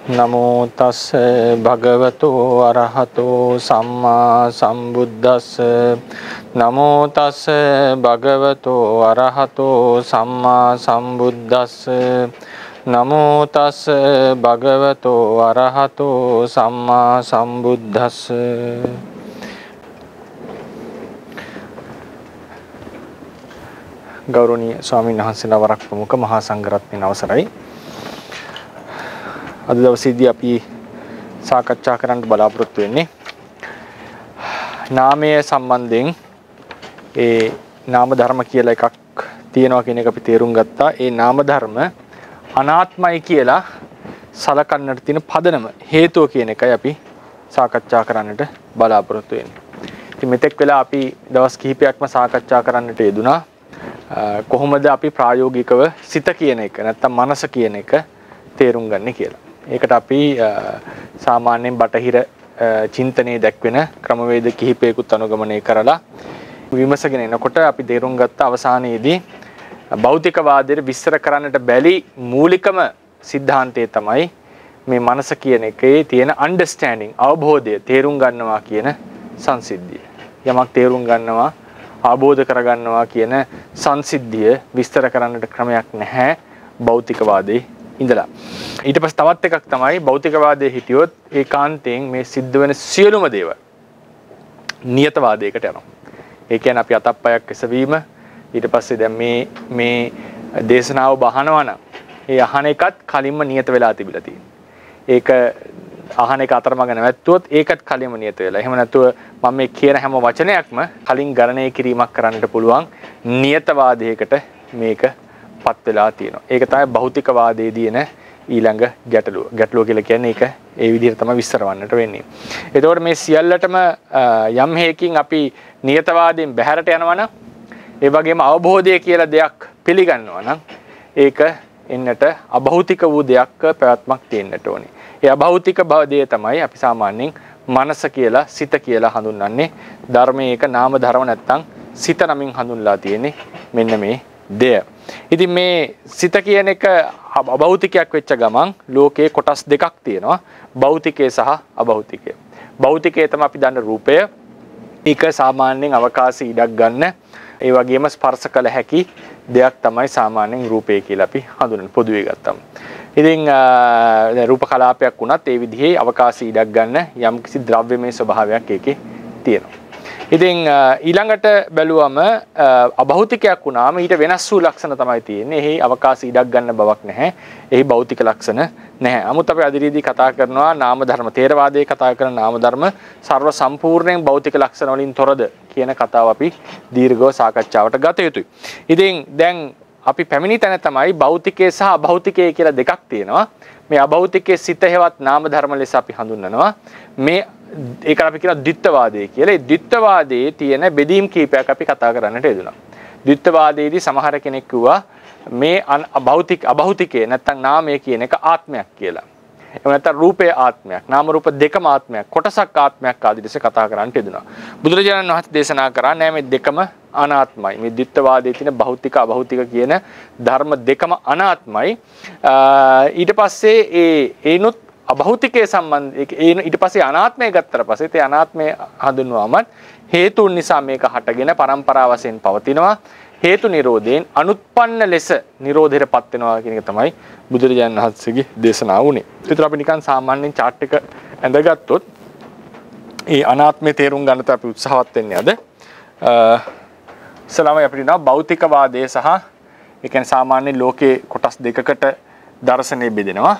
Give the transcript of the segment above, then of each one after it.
නමෝ තස්ස භගවතු අරහතෝ සම්මා සම්බුද්දස්ස නමෝ තස්ස භගවතු අරහතෝ සම්මා සම්බුද්දස්ස නමෝ තස්ස භගවතු අරහතෝ සම්මා සම්බුද්දස්ස. ගෞරවනීය ස්වාමීන් වහන්සේලා වරක් ප්‍රමුඛ මහා සංඝරත්නයේ අවසරයි. අද දවසේදී අපි සාකච්ඡා කරන්න බලාපොරොත්තු වෙන්නේ නාමය සම්බන්ධයෙන්. ඒ නාම ධර්ම කියලා එකක් තියෙනවා කියන එක අපි තේරුම් ගත්තා. ඒ නාම ධර්ම අනාත්මයි කියලා සලකන්නට තියෙන පදනම හේතුව කියන එකයි අපි සාකච්ඡා කරන්නට බලාපොරොත්තු වෙන්නේ. ඉතින් මෙතෙක් වෙලා අපි දවස් කිහිපයක්ම සාකච්ඡා කරන්නට යෙදුනා කොහොමද අපි ප්‍රායෝගිකව සිත කියන එක නැත්නම් මනස කියන එක තේරුම් ගන්න කියලා. ඒකට අපි සාමාන්‍යයෙන් බටහිර චින්තනයේ දැක්වෙන ක්‍රමවේද කිහිපයකුත් අනුගමනය කරලා විමසගෙන එනකොට අපි තේරුම් ගත්ත අවසානයේදී භෞතිකවාදයට විස්තර කරන්නට බැරි මූලිකම સિદ્ધාන්තය තමයි මේ මනස කියන එකේ තියෙන අන්ඩර්ස්ටෑන්ඩින් අවබෝධය තේරුම් ගන්නවා කියන සංසිද්ධිය. යමක් තේරුම් ගන්නවා අවබෝධ කරගන්නවා කියන සංසිද්ධිය විස්තර කරන්නට ක්‍රමයක් නැහැ භෞතිකවාදයේ ඉඳලා. ඊට පස්සේ තවත් එකක් තමයි භෞතිකවාදයේ හිටියොත් ඒකාන්තයෙන් මේ සිද්ධ වෙන සියලුම දේවල් නියතවාදයකට යනවා. ඒ කියන්නේ අපි අතප්පයක් එසවීම ඊට පස්සේ දැන් මේ දේශනාව බහනවා නම් ඒ අහන එකත් කලින්ම නියත වෙලා තිබිලා තියෙනවා. ඒක අහන එක අතරමඟ නැවැත්තුවොත් ඒකත් කලින්ම නියත වෙලා. එහෙම නැතුව මම මේ කියන හැම වචනයක්ම කලින් ගණනය කිරීමක් කරන්නට පුළුවන් නියතවාදයකට මේක පත් වෙලා තියෙනවා. ඒක තමයි භෞතිකවාදයේදී එන ඊළඟ ගැටලුව. ගැටලුව කියලා කියන්නේ ඒක ඒ විදිහට තමයි විස්තරවන්නට වෙන්නේ. එතකොට මේ සියල්ලටම යම් හේකින් අපි නියතවාදයෙන් බැහැරට යනවා නම් ඒ වගේම අවබෝධය කියලා දෙයක් පිළිගන්නවා නම් ඒක එන්නට අභෞතික වූ දෙයක් පැවැත්මක් තියෙන්නට ඕනේ. ඒ අභෞතික භවය තමයි අපි සාමාන්‍යයෙන් මනස කියලා සිත කියලා හඳුන්වන්නේ. ධර්මයේ ඒක නාම ධර්ම නැත්තම් සිත නමින් හඳුන්ලා තියෙන්නේ මෙන්න මේ දෙය. ඉතින් මේ සිත කියන එක අභෞතිකයක් වෙච්ච ගමන් ලෝකයේ කොටස් දෙකක් තියෙනවා. භෞතිකය සහ අභෞතිකය. භෞතිකය තමයි අපි දන්න රූපය. ඒක සාමාන්‍යයෙන් අවකාශයේ ඉඩක් ගන්න ඒ වගේම ස්පර්ශ කළ හැකි දෙයක් තමයි සාමාන්‍යයෙන් රූපය කියලා අපි හඳුනන පොදුවේ ගත්තම. ඉතින් රූප කලාපයක් වුණත් ඒ විදිහේ අවකාශයේ ඉඩක් ගන්න යම්කිසි ද්‍රව්‍යමය ස්වභාවයක් ඒකේ තියෙනවා. ඉතින් ඊළඟට බැලුවම අභෞතිකයක් වුණාම ඊට වෙනස් වූ ලක්ෂණ තමයි තියෙන්නේ. එහි අවකාශ ඉඩක් ගන්න බවක් නැහැ. එහි භෞතික ලක්ෂණ නැහැ. 아무ත් අපි අදිරියේදී කතා කරනවා නාම ධර්ම තේරවාදයේ කතා කරන නාම ධර්ම සර්ව සම්පූර්ණයෙන් භෞතික ලක්ෂණ වලින් තොරද කියන කතාව අපි දීර්ඝව සාකච්ඡාවට ගත යුතුයි. ඉතින් දැන් අපි පැමිණි තැන තමයි භෞතිකය සහ අභෞතිකය කියලා දෙකක් තියෙනවා. මේ අභෞතිකයේ සිත හේවත් නාම ධර්ම ලෙස අපි හඳුන්වනවා. මේ ඒක අපි කියන ද්විත්වවාදය කියලා. ඒ ද්විත්වවාදයේ තියෙන බෙදීම් කීපයක් අපි කතා කරන්නට යෙදුණා. ද්විත්වවාදයේදී සමහර කෙනෙක් කිව්වා මේ අභෞතිකය නැත්තම් නාමය කියන එක ආත්මයක් කියලා. එහෙම නැත්නම් රූපය ආත්මයක්, නාම රූප දෙකම ආත්මයක්, කොටසක් ආත්මයක් ආදී ලෙස කතා කරන්නට යෙදුණා. බුදුරජාණන් වහන්සේ දේශනා කරා නෑ මේ දෙකම අනාත්මයි. මේ ද්විත්වවාදයේ තියෙන භෞතික අභෞතික කියන ධර්ම දෙකම අනාත්මයි. ඊට පස්සේ ඒනුත් අභෞතිකයේ සම්බන්ධ ඊට පස්සේ අනාත්මය ගත්තට පස්සේ ඒ අනාත්මය හඳුන්වමත් හේතුන් නිසා මේක හටගෙන පරම්පරාව වශයෙන් පවතිනවා. හේතු නිරෝධයෙන් අනුත්පන්න ලෙස නිරෝධයටපත් වෙනවා කියන එක තමයි බුදුරජාණන් වහන්සේගේ දේශනාව උනේ. ඒතර අපි නිකන් සාමාන්‍යයෙන් chart එක ඇඳගත්තොත් ඒ අනාත්මය තේරුම් ගන්නට අපි උත්සාහවත් වෙන්නේ අද. ඉස්සලාම අපිට නා භෞතිකවාදය සහ ඒ කියන්නේ සාමාන්‍ය ලෝකේ කොටස් දෙකකට දර්ශනය බෙදෙනවා.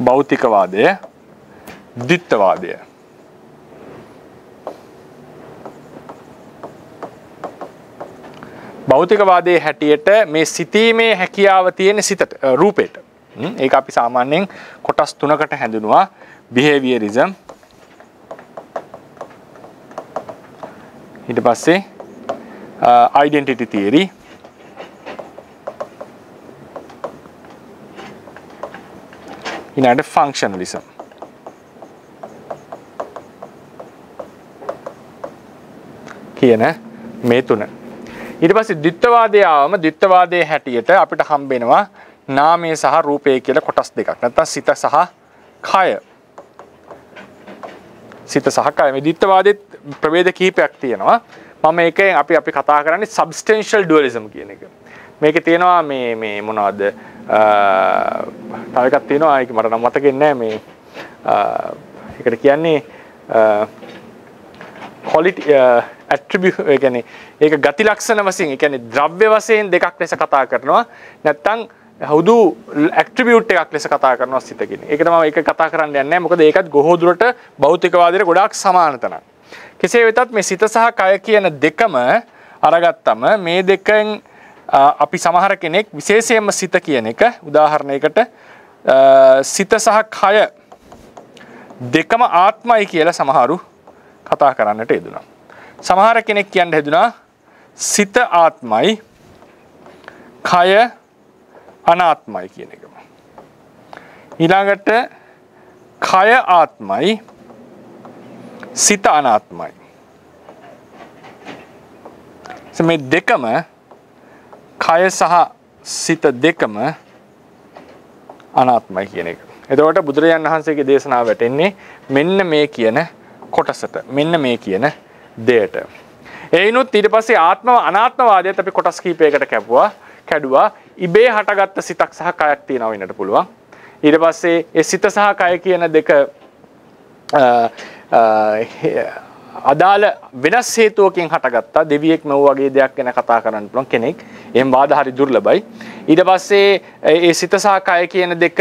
භෞතිකවාදය, ද්විත්වවාදය. භෞතිකවාදයේ හැටියට මේ සිතීමේ හැකියාව තියෙන සිතට රූපයට. ඒක අපි සාමාන්‍යයෙන් කොටස් තුනකට හැඳිනුවා. behaviorism ඊට පස්සේ identity theory ඊළඟට functionalism. කියන මේ තුන. ඊට පස්සේ ද්විත්වවාදය ආවම ද්විත්වවාදයේ හැටියට අපිට හම්බ වෙනවා නාමය සහ රූපය කියලා කොටස් දෙකක්. නැත්නම් සිත සහ කය. සිත සහ කය. මේ ද්විත්වවාදෙත් ප්‍රභේද කිහිපයක් තියෙනවා. මම මේකෙන් අපි කතා කරන්නේ substantial dualism කියන එක. මේකේ තියෙනවා මේ මොනවද? තව එකක් තියෙනවා. ඒක මට නම් මතකෙන්නේ නැහැ මේ ඒකට කියන්නේ quality attribute ඒ කියන්නේ ඒක ගති ලක්ෂණ වශයෙන් ඒ කියන්නේ ද්‍රව්‍ය වශයෙන් දෙකක් ලෙස කතා කරනවා. නැත්නම් හුදු ඇට්‍රිබියුට් එකක් ලෙස කතා කරනවා සිත කියන්නේ. ඒකට මම ඒක කතා කරන්න යන්නේ නැහැ. මොකද ඒකත් ගොහෝ දුරට භෞතිකවාදයට ගොඩාක් සමාන තැනක්. කෙසේ වෙතත් මේ සිත සහ කය කියන දෙකම අරගත්තම මේ දෙකෙන් අපි සමහර කෙනෙක් විශේෂයෙන්ම සිත කියන එක උදාහරණයකට සිත සහ කය දෙකම ආත්මයි කියලා සමහරු කතා කරන්නට යෙදුණා. සමහර කෙනෙක් කියන්න යෙදුණා සිත ආත්මයි කය අනාත්මයි කියන එක. ඊළඟට කය ආත්මයි සිත අනාත්මයි. මේ දෙකම කය සහ සිත දෙකම අනාත්මයි කියන එක. එතකොට බුදුරජාණන් වහන්සේගේ දේශනාව වැටෙන්නේ මෙන්න මේ කියන කොටසට. මෙන්න මේ කියන දෙයට. එයිනුත් ඊට පස්සේ ආත්ම අනාත්මවාදයට අපි කොටස් කීපයකට කැඩුවා. ඉබේ හටගත්ත සිතක් සහ කයක් තියෙනවා වෙන්නට පුළුවන්. ඊට පස්සේ ඒ සිත සහ කය කියන දෙක අදාළ වෙනස් හේතුවකින් හටගත්තා. දෙවියෙක් මෙව වගේ දෙයක් ගැන කතා කරන්න පුළුවන් කෙනෙක්. එහෙම වාද හරි දුර්ලභයි. ඊට පස්සේ ඒ සිත සහ කය කියන දෙක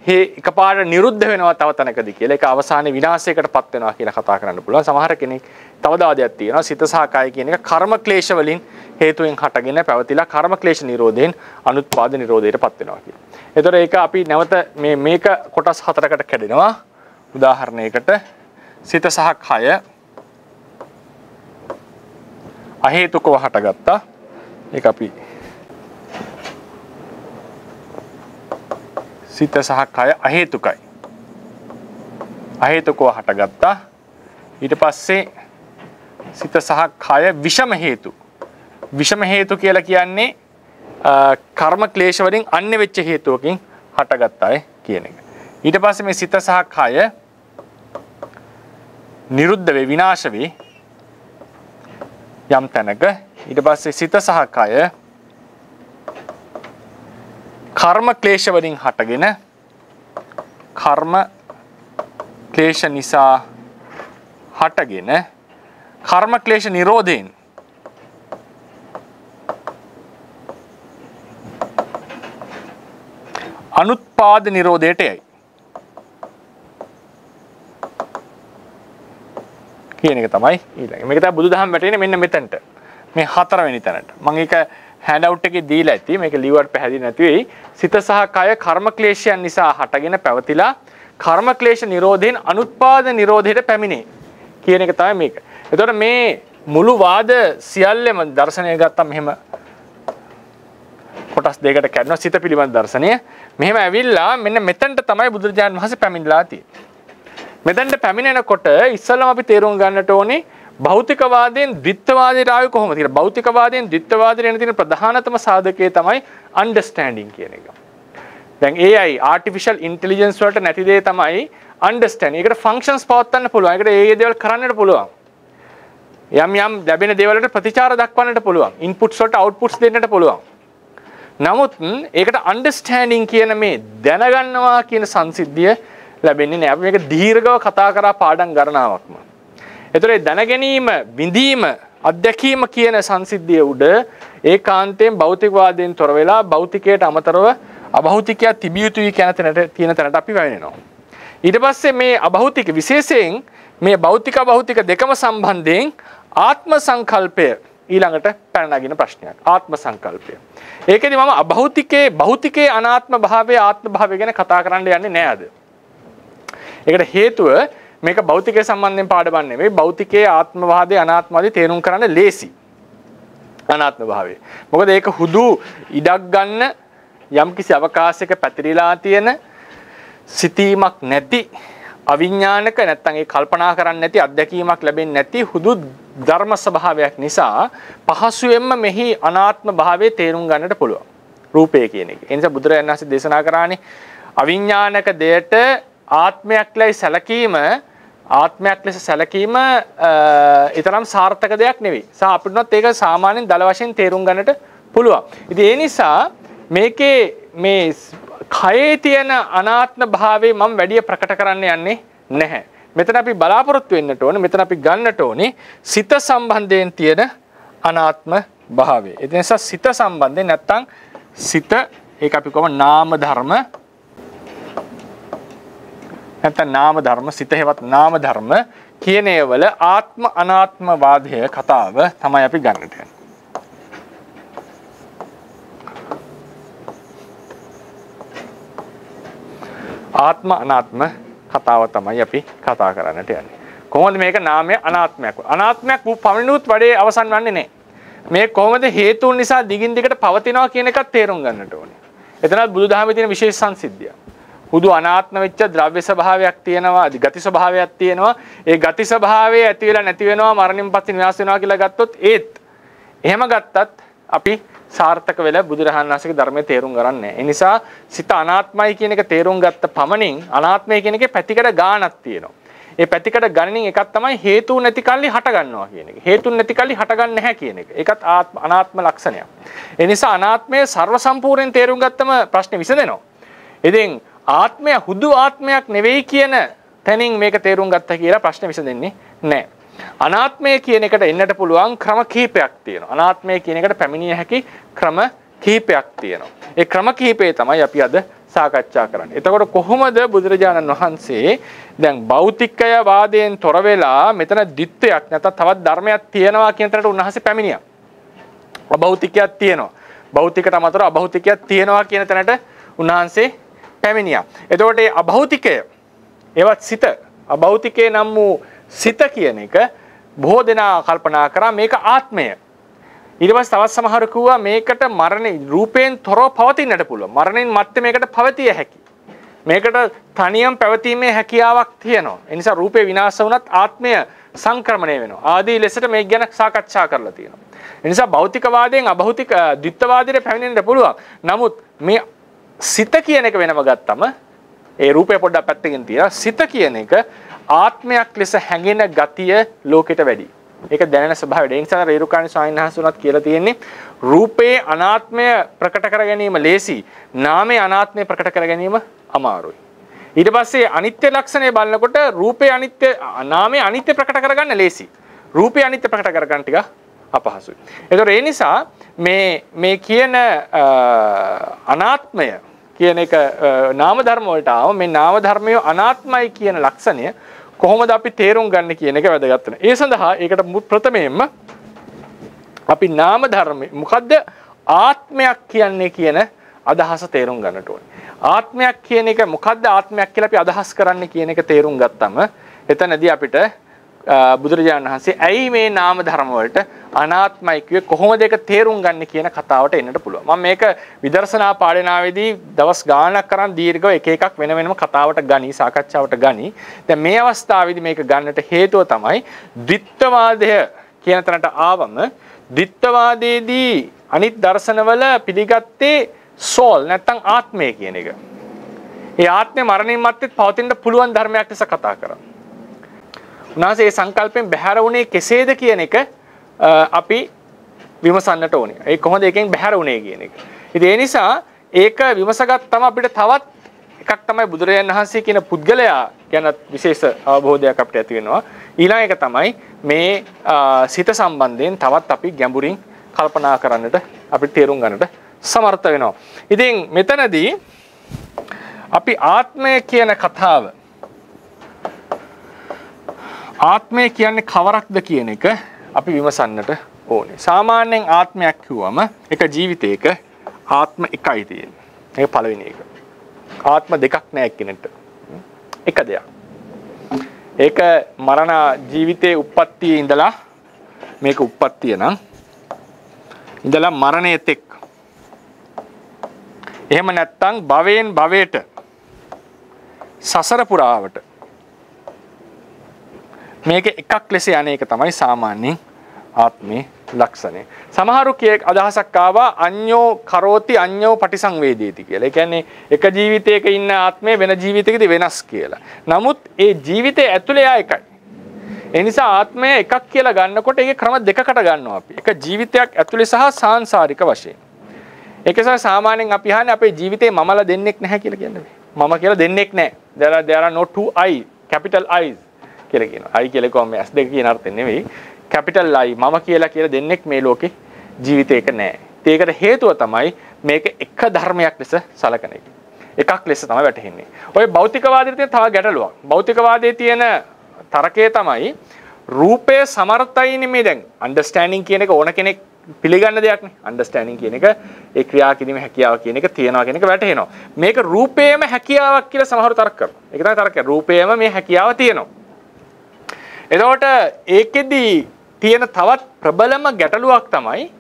එකපාරට නිරුද්ධ වෙනවා තව තැනකදී කියලා. ඒක අවසානයේ විනාශයකටපත් වෙනවා කියලා කතා කරන්න පුළුවන්. සමහර කෙනෙක් තව දාදයක් තියෙනවා. සිත සහ කය කියන එක කර්ම ක්ලේශ වලින් හේතුවෙන් හටගෙන පැවතිලා කර්ම ක්ලේශ නිරෝධයෙන් අනුත්පාද නිරෝධයටපත් වෙනවා කියලා. ඒතර ඒක අපි නැවත මේක කොටස් හතරකට කැඩෙනවා. උදාහරණයකට සිත සහ කය අහේතුකව හටගත්තා. ඒක අපි සිත සහ කය අහේතුකයි. අහේතුකව හටගත්තා. ඊට පස්සේ සිත සහ කය විෂම හේතු. විෂම හේතු කියලා කියන්නේ කර්ම ක්ලේශ වලින් අන්‍ය වෙච්ච හේතුවකින් හටගත්තාය කියන එක. ඊට පස්සේ මේ සිත සහ කය නිරුද්ධ වේ විනාශ වේ යම් තැනක. ඊට පස්සේ සිත සහ කය කර්ම ක්ලේශ වලින් හටගෙන කර්ම ක්ලේශ නිසා හටගෙන කර්ම ක්ලේශ නිරෝධයෙන් අනුත්පාද නිරෝධයට යයි කියන එක තමයි ඊළඟ. මේක තමයි බුදුදහම වැටෙන්නේ මෙන්න මෙතනට. මේ හතරවෙනි තැනට. මම ඒක හෑන්ඩ් අවුට් එකේ දීලා ඇති. මේක ලියුවට පැහැදිලි නැති වෙයි. සිත සහ කය කර්ම ක්ලේශයන් නිසා හටගෙන පැවතිලා කර්ම ක්ලේශ නිරෝධයෙන් අනුත්පාද නිරෝධයට පැමිණේ කියන එක තමයි මේක. එතකොට මේ මුළු වාද සියල්ලම දර්ශනය ගත්තම මෙහෙම කොටස් දෙකකට කැඩෙනවා. සිත පිළිබඳ දර්ශනය මෙහෙම ඇවිල්ලා මෙන්න මෙතනට තමයි බුදුරජාණන් වහන්සේ පැමිණලා තියෙන්නේ. මෙතනට පැමිණෙනකොට ඉස්සෙල්ලාම අපි තේරුම් ගන්නට ඕනේ භෞතිකවාදයෙන් ද්විත්වවාදයට ආවේ කොහොමද කියලා. භෞතිකවාදයෙන් ද්විත්වවාදයට එන තියෙන ප්‍රධානතම සාධකය තමයි understanding කියන එක. දැන් AI artificial intelligence වලට නැති දේ තමයි understanding. ඒකට functions පවත්වන්න පුළුවන්. ඒකට ඒ දේවල් කරන්නට පුළුවන්. යම් ලැබෙන දේවල් වලට ප්‍රතිචාර දක්වන්නට පුළුවන්. inputs වලට outputs දෙන්නට පුළුවන්. නමුත් ඒකට understanding කියන මේ දැනගන්නවා කියන සංසිද්ධිය ලැබෙන්නේ නැහැ. අපි මේක දීර්ඝව කතා කරා පාඩම් ගණනාවක්ම. ඒතරේ දැනගැනීම, විඳීම, අත්දැකීම කියන සංසිද්ධිය උඩ ඒකාන්තයෙන් භෞතිකවාදයෙන් තොර වෙලා භෞතිකයට අමතරව අභෞතිකය තිබිය යුතුයි කියන තියෙන තැනට අපි වැවෙනවා. ඊට පස්සේ මේ අභෞතික විශේෂයෙන් මේ භෞතික අභෞතික දෙකම සම්බන්ධයෙන් ආත්ම සංකල්පය ඊළඟට පැන නගින ප්‍රශ්නයක්. ආත්ම සංකල්පය. ඒකෙදි මම අභෞතිකයේ භෞතිකයේ අනාත්ම භාවය ආත්ම භාවය ගැන කතා කරන්න යන්නේ නෑ අද. ඒකට හේතුව මේක භෞතිකය සම්බන්ධයෙන් පාඩමක් නෙවෙයි. භෞතිකයේ ආත්මවාදී අනාත්මවාදී තේරුම් කරන්න ලේසි. අනාත්ම භාවය. මොකද ඒක හුදු ඉඩක් ගන්න යම්කිසි අවකාශයක පැතිරිලා තියෙන සිතීමක් නැති අවිඥානික නැත්නම් ඒ කල්පනා කරන්නේ නැති අත්දැකීමක් ලැබෙන්නේ නැති හුදු ධර්ම ස්වභාවයක් නිසා පහසුවෙන්ම මෙහි අනාත්ම භාවයේ තේරුම් ගන්නට පුළුවන්. රූපය කියන එක. ඒ නිසා බුදුරජාණන් වහන්සේ දේශනා කරානේ අවිඥානික දෙයට ආත්මයක් ලෙස සැලකීම ඊතරම් සාර්ථක දෙයක් නෙවෙයි. අපිටවත් ඒක සාමාන්‍යයෙන් දල වශයෙන් තේරුම් ගන්නට පුළුවන්. ඉතින් ඒ නිසා මේකේ මේ කයේ තියෙන අනාත්ම භාවය මම වැඩි ප්‍රකට කරන්න යන්නේ නැහැ. මෙතන අපි බලාපොරොත්තු වෙන්නට ඕනේ, මෙතන අපි ගන්නට ඕනේ සිත සම්බන්ධයෙන් තියෙන අනාත්ම භාවය. ඒ නිසා සිත සම්බන්ධයෙන් නැත්තම් සිත ඒක අපි කොහොම නාම ධර්ම නැත්නම් නාම ධර්ම සිත හේවත් නාම ධර්ම කියන ඒවල ආත්ම අනාත්ම වාදය කතාව තමයි අපි ගන්නට යන්නේ. ආත්ම අනාත්ම කතාව තමයි අපි කතා කරන්නට යන්නේ. කොහොමද මේක නාමය අනාත්මයක්? අනාත්මයක් වූ පමණිනුත් වැඩේ අවසන් වන්නේ නැහැ. මේ කොහොමද හේතුන් නිසා දිගින් දිගට පවතිනවා කියන එකත් තේරුම් ගන්නට ඕනේ. එතනත් බුදුදහමේ තියෙන විශේෂ සංසිද්ධිය. හුදු අනාත්ම වෙච්ච ද්‍රව්‍ය ස්වභාවයක් තියෙනවා, ගති ස්වභාවයක් තියෙනවා. ඒ ගති ස්වභාවය ඇති වෙලා නැති වෙනවා, මරණයෙන් පස්සේ විනාශ වෙනවා කියලා ගත්තොත් එහෙම ගත්තත් අපි සාර්ථක වෙලා බුදුරහන් වහන්සේගේ ධර්මයේ තේරුම් ගන්න නැහැ. ඒ නිසා සිත අනාත්මයි කියන එක තේරුම් ගත්ත පමණින් අනාත්මය කියන එකේ පැතිකඩ ගාණක් තියෙනවා. ඒ පැතිකඩ ගණනින් එකක් තමයි හේතු නැති කල්ලි හට ගන්නවා කියන එක. හේතු නැති කල්ලි හට ගන්න නැහැ කියන එක. ඒකත් අනාත්ම ලක්ෂණයක්. ඒ නිසා අනාත්මය ਸਰව සම්පූර්ණයෙන් තේරුම් ගත්තම ප්‍රශ්නේ විසඳෙනවා. ඉතින් ආත්මය හුදු ආත්මයක් නෙවෙයි කියන තැනින් මේක තේරුම් ගත්තා කියලා ප්‍රශ්නේ විසඳෙන්නේ නැහැ. අනාත්මය කියන එකට එන්නට පුළුවන් ක්‍රම කිහිපයක් තියෙනවා. අනාත්මය කියන එකට පැමිණිය හැකි ක්‍රම කිහිපයක් තියෙනවා. ඒ ක්‍රම කිහිපේ තමයි අපි අද සාකච්ඡා කරන්නේ. එතකොට කොහොමද බුදුරජාණන් වහන්සේ දැන් භෞතිකය වාදයෙන් තොර වෙලා මෙතන ද්විත්වයක් නැත්නම් තවත් ධර්මයක් තියෙනවා කියන තැනට උන්වහන්සේ පැමිණියා. අභෞතිකයක් තියෙනවා. භෞතිකට අමතරව අභෞතිකයක් තියෙනවා කියන තැනට උන්වහන්සේ පැමිණියා. එතකොට මේ අභෞතිකය ඒවත් සිත අභෞතිකේ නම් වූ සිත කියන එක බොහෝ දෙනා කල්පනා කරා මේක ආත්මය. ඊට පස්සේ තවත් සමහරු කිව්වා මේකට මරණේ රූපයෙන් තොරව පවතින්නට පුළුවන්. මරණයෙන් මත්තේ මේකට පවතිය හැකි. මේකට තනියම පැවතීමේ හැකියාවක් තියෙනවා. ඒ නිසා රූපේ විනාශ වුණත් ආත්මය සංක්‍රමණය වෙනවා. ආදී ලෙසට මේක ගැන සාකච්ඡා කරලා තියෙනවා. ඒ නිසා භෞතිකවාදයෙන් අභෞතික ද්විත්වවාදයට පැමිණෙන්න පුළුවන්. නමුත් මේ සිත කියන එක වෙනම ගත්තම ඒ රූපය පොඩ්ඩක් පැත්තකින් තියලා සිත කියන එක ආත්මයක් ලෙස හැඟෙන ගතිය ලෝකෙට වැඩි. ඒක දැනෙන ස්වභාවය. ඒ නිසා රේරුකාණි ස්වාමීන් වහන්සේ උනත් කියලා තියෙන්නේ රූපේ අනාත්මය ප්‍රකට කර ගැනීම ලේසි, නාමයේ අනාත්මය ප්‍රකට කර ගැනීම අමාරුයි. ඊට පස්සේ අනිත්‍ය ලක්ෂණය බලනකොට රූපේ අනිත්‍ය, නාමයේ අනිත්‍ය ප්‍රකට කරගන්න ලේසි. රූපේ අනිත්‍ය ප්‍රකට කරගන්න ටික අපහසුයි. ඒතකොට ඒ නිසා මේ කියන අනාත්මය කියන එක නාම ධර්ම වලට ආව. මේ නාම ධර්මය අනාත්මයි කියන ලක්ෂණය කොහොමද අපි තේරුම් ගන්න කියන එක වැදගත් වෙනවා. ඒ සඳහා ඒකට ප්‍රථමයෙන්ම අපි නාම ධර්මයේ මොකද්ද ආත්මයක් කියන්නේ කියන අදහස තේරුම් ගන්නට ඕනේ. ආත්මයක් කියන එක මොකද්ද ආත්මයක් කියලා අපි අදහස් කරන්නේ කියන එක තේරුම් ගත්තම එතනදී අපිට බුදුරජාණන් වහන්සේ ඇයි මේ නාම ධර්ම වලට අනාත්මයි කියේ කොහොමද ඒක තේරුම් ගන්න කියන කතාවට එන්නට පුළුවන්. මම මේක විදර්ශනා පාඩනාවේදී දවස් ගාණක් කරන් දීර්ඝව එක එකක් වෙන වෙනම කතාවට ගනි, සාකච්ඡාවට ගනි. දැන් මේ අවස්ථාවේදී මේක ගන්නට හේතුව තමයි ද්විත්වවාදය කියන තැනට ආවම ද්විත්වවාදයේදී අනිත් දර්ශනවල පිළිගත්තේ සෝල් නැත්තම් ආත්මය කියන එක. ඒ ආත්මය මරණින් මත්තේ පවතින්න පුළුවන් ධර්මයක් ලෙස කතා කරා. උනාසේ සංකල්පයෙන් බැහැර වුණේ කෙසේද කියන එක අපි විමසන්නට ඕනේ. ඒ කොහොමද එකෙන් බැහැර වුණේ කියන එක. ඉතින් ඒ නිසා ඒක විමසගත්තම අපිට තවත් එකක් තමයි බුදුරජාණන් වහන්සේ කියන පුද්ගලයා ගැන විශේෂ අවබෝධයක් අපිට ඇති වෙනවා. ඊළඟ එක තමයි මේ සිත සම්බන්ධයෙන් තවත් අපි ගැඹුරින් කල්පනා කරන්නට අපිට තේරුම් ගන්නට සමර්ථ වෙනවා. ඉතින් මෙතනදී අපි ආත්මය කියන කතාව ආත්මය කියන්නේ කවරක්ද කියන එක අපි විමසන්නට ඕනේ. සාමාන්‍යයෙන් ආත්මයක් කිව්වම එක ජීවිතයක ආත්ම එකයි තියෙන්නේ. ඒක පළවෙනි එක. ආත්ම දෙකක් නෑ කෙනෙක්ට. එක දෙයක්. ඒක මරණ ජීවිතයේ උප්පත්තියේ ඉඳලා මේක උප්පත්තිය නම් ඉඳලා මරණය තෙක්. එහෙම නැත්නම් භවයෙන් භවයට සසර පුරාවට මේක එකක් ලෙස යන එක තමයි සාමාන්‍යයෙන් ආත්මේ ලක්ෂණය. සමහරු කිය අදහසක් ආවා අඤ්ඤෝ කරෝති අඤ්ඤෝ පටිසංවේදීති කියලා. ඒ කියන්නේ එක ජීවිතයක ඉන්න ආත්මය වෙන ජීවිතයකදී වෙනස් කියලා. නමුත් ඒ ජීවිතය ඇතුලේ ආ එකයි. ඒ නිසා ආත්මය එකක් කියලා ගන්නකොට ඒකේ ක්‍රම දෙකකට ගන්නවා අපි. එක ජීවිතයක් ඇතුලේ සහ සාංශාරික වශයෙන්. ඒක නිසා සාමාන්‍යයෙන් අපි අහන්නේ අපේ ජීවිතේ මමලා දෙන්නෙක් නැහැ කියලා කියන්නේ. මම කියලා දෙන්නෙක් නැහැ. there are no two I capital I's කියලා කියනවා. I කියලා කොහොම S දෙක කියන අර්ථයෙන් නෙවෙයි. capital I මම කියලා දෙන්නෙක් මේ ලෝකේ ජීවිතේක නැහැ. ඒකට හේතුව තමයි මේක එක ධර්මයක් ලෙස සලකන එක. එකක් ලෙස තමයි වැටහෙන්නේ. ඔය භෞතිකවාදයේ තියෙන තව ගැටලුවක්. භෞතිකවාදයේ තියෙන තරකය තමයි රූපය සමර්ථයි නෙමෙයි දැන් understanding කියන එක ඕන කෙනෙක් පිළිගන්න දෙයක් නේ. understanding කියන එක ඒ ක්‍රියා කිරීමේ හැකියාව කියන එක තියනවා කියන එක වැටහෙනවා. මේක රූපේම හැකියාවක් කියලා සමහරව තර්ක කරනවා. ඒක තමයි තර්කය. රූපේම මේ හැකියාව තියෙනවා. එතකොට ඒකෙදි තියෙන තවත් ප්‍රබලම ගැටලුවක් තමයි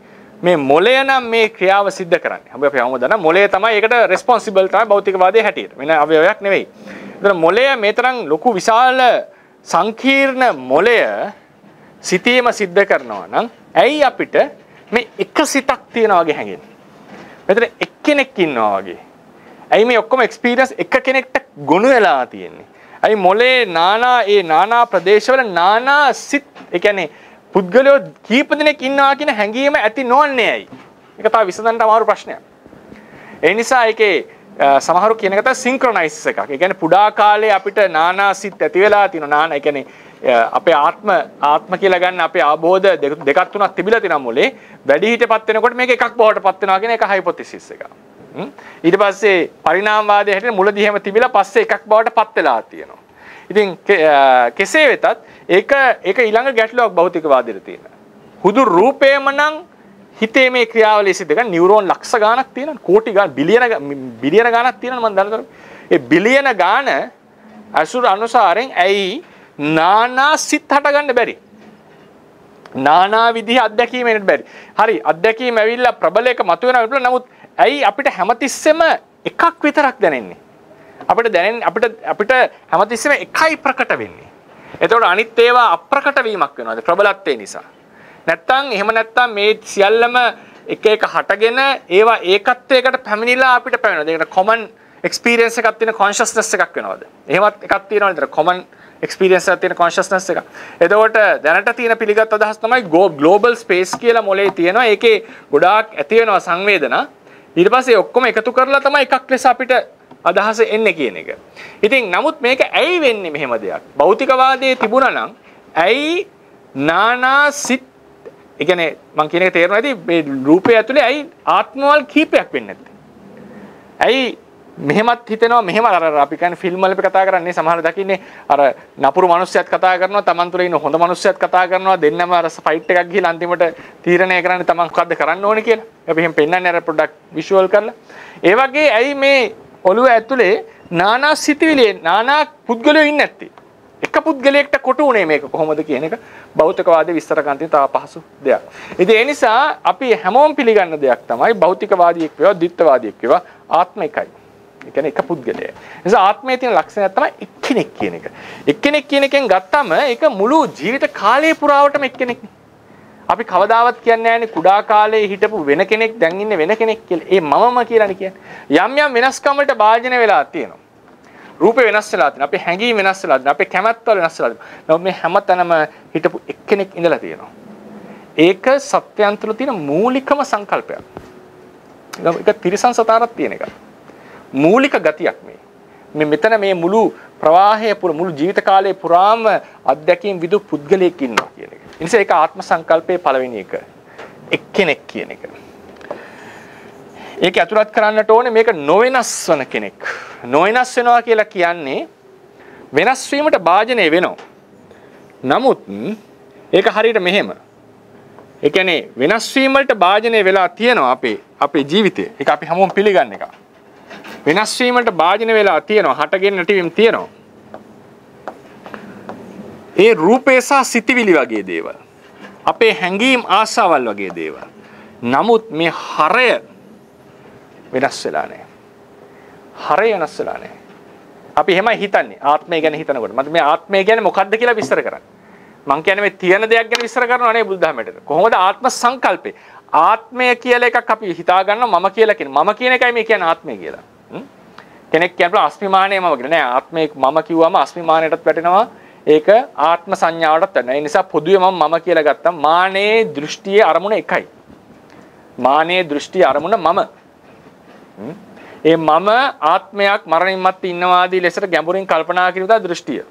මේ මොළය නම් මේ ක්‍රියාව සිද්ධ කරන්නේ. අපි හැමෝම දන්නා මොළය තමයි ඒකට responsible තමයි භෞතිකවාදයේ හැටියට. වෙන අවයවයක් නෙවෙයි. ඒතර මොළය මේ තරම් ලොකු විශාල සංකීර්ණ මොළය සිතීම සිද්ධ කරනවා නම් ඇයි අපිට මේ එක සිතක් තියනවා වගේ හැඟෙන්නේ? මෙතන එක්කෙනෙක් ඉන්නවා වගේ. ඇයි මේ ඔක්කොම එක්ස්පීරියන්ස් එක කෙනෙක්ට ගොනු වෙලා තියෙන්නේ? ඇයි මොලේ නානා ප්‍රදේශවල නානා සිත් ඒ කියන්නේ පුද්ගලයෝ කීප දෙනෙක් ඉන්නවා කියන හැඟීම ඇති නොවන්නේ ඇයි? ඒක තමයි විසඳන්න අමාරු ප්‍රශ්නයක්. ඒ නිසා ඒකේ සමහරු කියන එක තමයි සින්ක්‍රොනයිස් එකක්. ඒ කියන්නේ පුඩා කාලේ අපිට නානා සිත් ඇති වෙලා තියෙනවා. නානා ඒ කියන්නේ අපේ ආත්ම කියලා ගන්න අපේ ආબોධ දෙකක් තුනක් තිබිලා තියෙනවා මොලේ. වැඩි හිටපත් වෙනකොට මේක එකක් බවටපත් වෙනවා කියන එක හයිපොතෙසිස් එක. ඊට පස්සේ පරිණාමවාදයේ හැටියට මුලදී එහෙම තිබිලා පස්සේ එකක් බවට පත් වෙලා තියෙනවා. ඉතින් කෙසේ වෙතත් ඒක ඊළඟ ගැටලුවක් භෞතිකවාදයේ තියෙන. හුදු රූපේම නම් හිතේ මේ ක්‍රියාවලිය සිද්ධ කරන නියුරෝන් ලක්ෂ ගාණක් තියෙනවා. කෝටි ගාණ බිලියන ගාණක් තියෙනවා මම දන්නතර. ඒ බිලියන ගාණ අසුර අනුසාරයෙන් ඇයි නානා සිත් හටගන්න බැරි? නානා විදිහ අත්දැකීම් එන්න බැරි. හරි අත්දැකීම් ඇවිල්ලා ප්‍රබල එක මතුවෙනවා විතර. නමුත් ඇයි අපිට හැමතිස්සෙම එකක් විතරක් දැනෙන්නේ? අපිට හැමතිස්සෙම එකයි ප්‍රකට වෙන්නේ. එතකොට අනිත් ඒවා අප්‍රකට වීමක් වෙනවා ප්‍රබලත්වය නිසා. නැත්තම් මේ සියල්ලම එක එක හටගෙන ඒවා ඒකත්වයකට පැමිණිලා අපිට පැමිණෙනවා. ඒකට common experience එකක් තියෙන consciousness එකක් වෙනවද? එහෙමත් එකක් තියෙනවා නේද? common experience එකක් තියෙන consciousness එක. එතකොට දැනට තියෙන පිළිගත් අදහස් තමයි global space කියලා මොලේ තියෙනවා. ඒකේ ගොඩාක් ඇති වෙනවා සංවේදනා. ඊට පස්සේ ඔක්කොම එකතු කරලා තමයි එකක් ලෙස අපිට අදහස එන්නේ කියන එක. ඉතින් නමුත් මේක ඇයි වෙන්නේ මෙහෙම දෙයක්? භෞතිකවාදයේ තිබුණා නම් ඇයි නානා සිත් ඒ කියන්නේ මම කියන එක තේරෙනවා ඇති මේ රූපය ඇතුලේ ඇයි ආත්මවල කීපයක් වෙන්නේ නැත්තේ? ඇයි මෙහෙමත් හිතෙනවා මෙහෙම අර අපි කියන්නේ ෆිල්ම් වල අපි කතා කරන්නේ සමහර දකින්නේ අර නපුරු මිනිස්සුත් කතා කරනවා Taman තුල ඉන්න හොඳ මිනිස්සුත් කතා කරනවා දෙන්නම අර ෆයිට් එකක් ගිහලා අන්තිමට තීරණය කරන්නේ Taman මොකද්ද කරන්න ඕනේ කියලා. අපි එහෙම පෙන්නන්නේ අර ප්‍රොඩක්ට් විෂුවල් කරලා. ඒ වගේ ඇයි මේ ඔළුව ඇතුලේ නානා සිතිවිලි නානා පුද්ගලයෝ ඉන්නේ නැත්තේ? එක පුද්ගලයෙක්ට කොටු උනේ මේක කොහොමද කියන එක භෞතිකවාදයේ විස්තර කරන්න තියෙන තව පහසු දෙයක්. ඉතින් ඒ නිසා අපි හැමෝම පිළිගන්න දෙයක් තමයි භෞතිකවාදියෙක් වේවා ද්විත්වවාදියෙක් වේවා ආත්ම එකයි. ඒ කියන්නේ එක පුද්ගලයයි. ඒ නිසා ආත්මයේ තියෙන ලක්ෂණයක් තමයි එක්කෙනෙක් කියන එක. එක්කෙනෙක් කියන එකෙන් ගත්තම ඒක මුළු ජීවිත කාලය පුරාවටම එක්කෙනෙක්නේ. අපි කවදාවත් කියන්නේ නැහැනේ කුඩා කාලේ හිටපු වෙන කෙනෙක් දැන් ඉන්නේ වෙන කෙනෙක් කියලා. ඒ මමම කියලානේ කියන්නේ. යම් වෙනස්කම් වලට භාජනය වෙලා තියෙනවා. රූපේ වෙනස් වෙලා තියෙනවා. අපේ හැඟීම් වෙනස් වෙලා තියෙනවා. අපේ කැමැත්තවල වෙනස් වෙලා තියෙනවා. නමුත් මේ හැමතැනම හිටපු එක්කෙනෙක් ඉඳලා තියෙනවා. ඒක සත්‍යයන් තුළ තියෙන මූලිකම සංකල්පයක්. ඒක තිරසන් සතාරක් තියෙන එකක්. මූලික ගතියක් මේ මෙතන මේ මුළු ප්‍රවාහය මුළු ජීවිත කාලය පුරාම අත්දැකීම් විදු පුද්ගලයෙක් ඉන්නවා කියන එක. ඒ නිසා ඒක ආත්ම සංකල්පයේ පළවෙනි එක. එක්කෙනෙක් කියන එක. ඒක අතුරත් කරන්නට ඕනේ මේක නොවෙනස් වන කෙනෙක්. නොවෙනස් වෙනවා කියලා කියන්නේ වෙනස් වීමට භාජනය වෙනවා. නමුත් ඒක හරියට මෙහෙම. ඒ කියන්නේ වෙනස් වීම වලට භාජනය වෙලා තියෙනවා අපේ ජීවිතේ. ඒක අපි හැමෝම පිළිගන්න එක. වෙනස් වීමට භාජනය වෙලා තියෙනවා. හටගෙන නැතිවීම තියෙනවා. ඒ රූපේ සහ සිතිවිලි වගේ දේවල්. අපේ හැඟීම් ආසාවල් වගේ දේවල්. නමුත් මේ හරය වෙනස් වෙලා නැහැ. හරය වෙනස් වෙලා නැහැ. අපි එහෙමයි හිතන්නේ ආත්මය ගැන හිතනකොට. මම මේ ආත්මය කියන්නේ මොකක්ද කියලා විස්තර කරන්නේ. මං කියන්නේ මේ තියෙන දෙයක් ගැන විස්තර කරනවා නේ බුදුදහමේට. කොහොමද ආත්ම සංකල්පේ? ආත්මය කියලා එකක් අපි හිතා ගන්නවා මම කියලා කියන. මම කියන එකයි මේ කියන්නේ ආත්මය කියලා. කෙනෙක් කියනවා අස්මිමානය මම කියලා. නෑ ආත්මය මම කිව්වම අස්මිමානයටත් වැටෙනවා. ඒක ආත්ම සංඥාවටත් වැටෙනවා. ඒ නිසා පොදුවේ මම කියලා ගත්තා. මානේ දෘෂ්ටියේ අරමුණ එකයි. මානේ දෘෂ්ටි අරමුණ මම. ඒ මම ආත්මයක් මරණින් මත්තේ ඉන්නවාදී ලෙසට ගැඹුරින් කල්පනා කිරීමට දෘෂ්ටිය.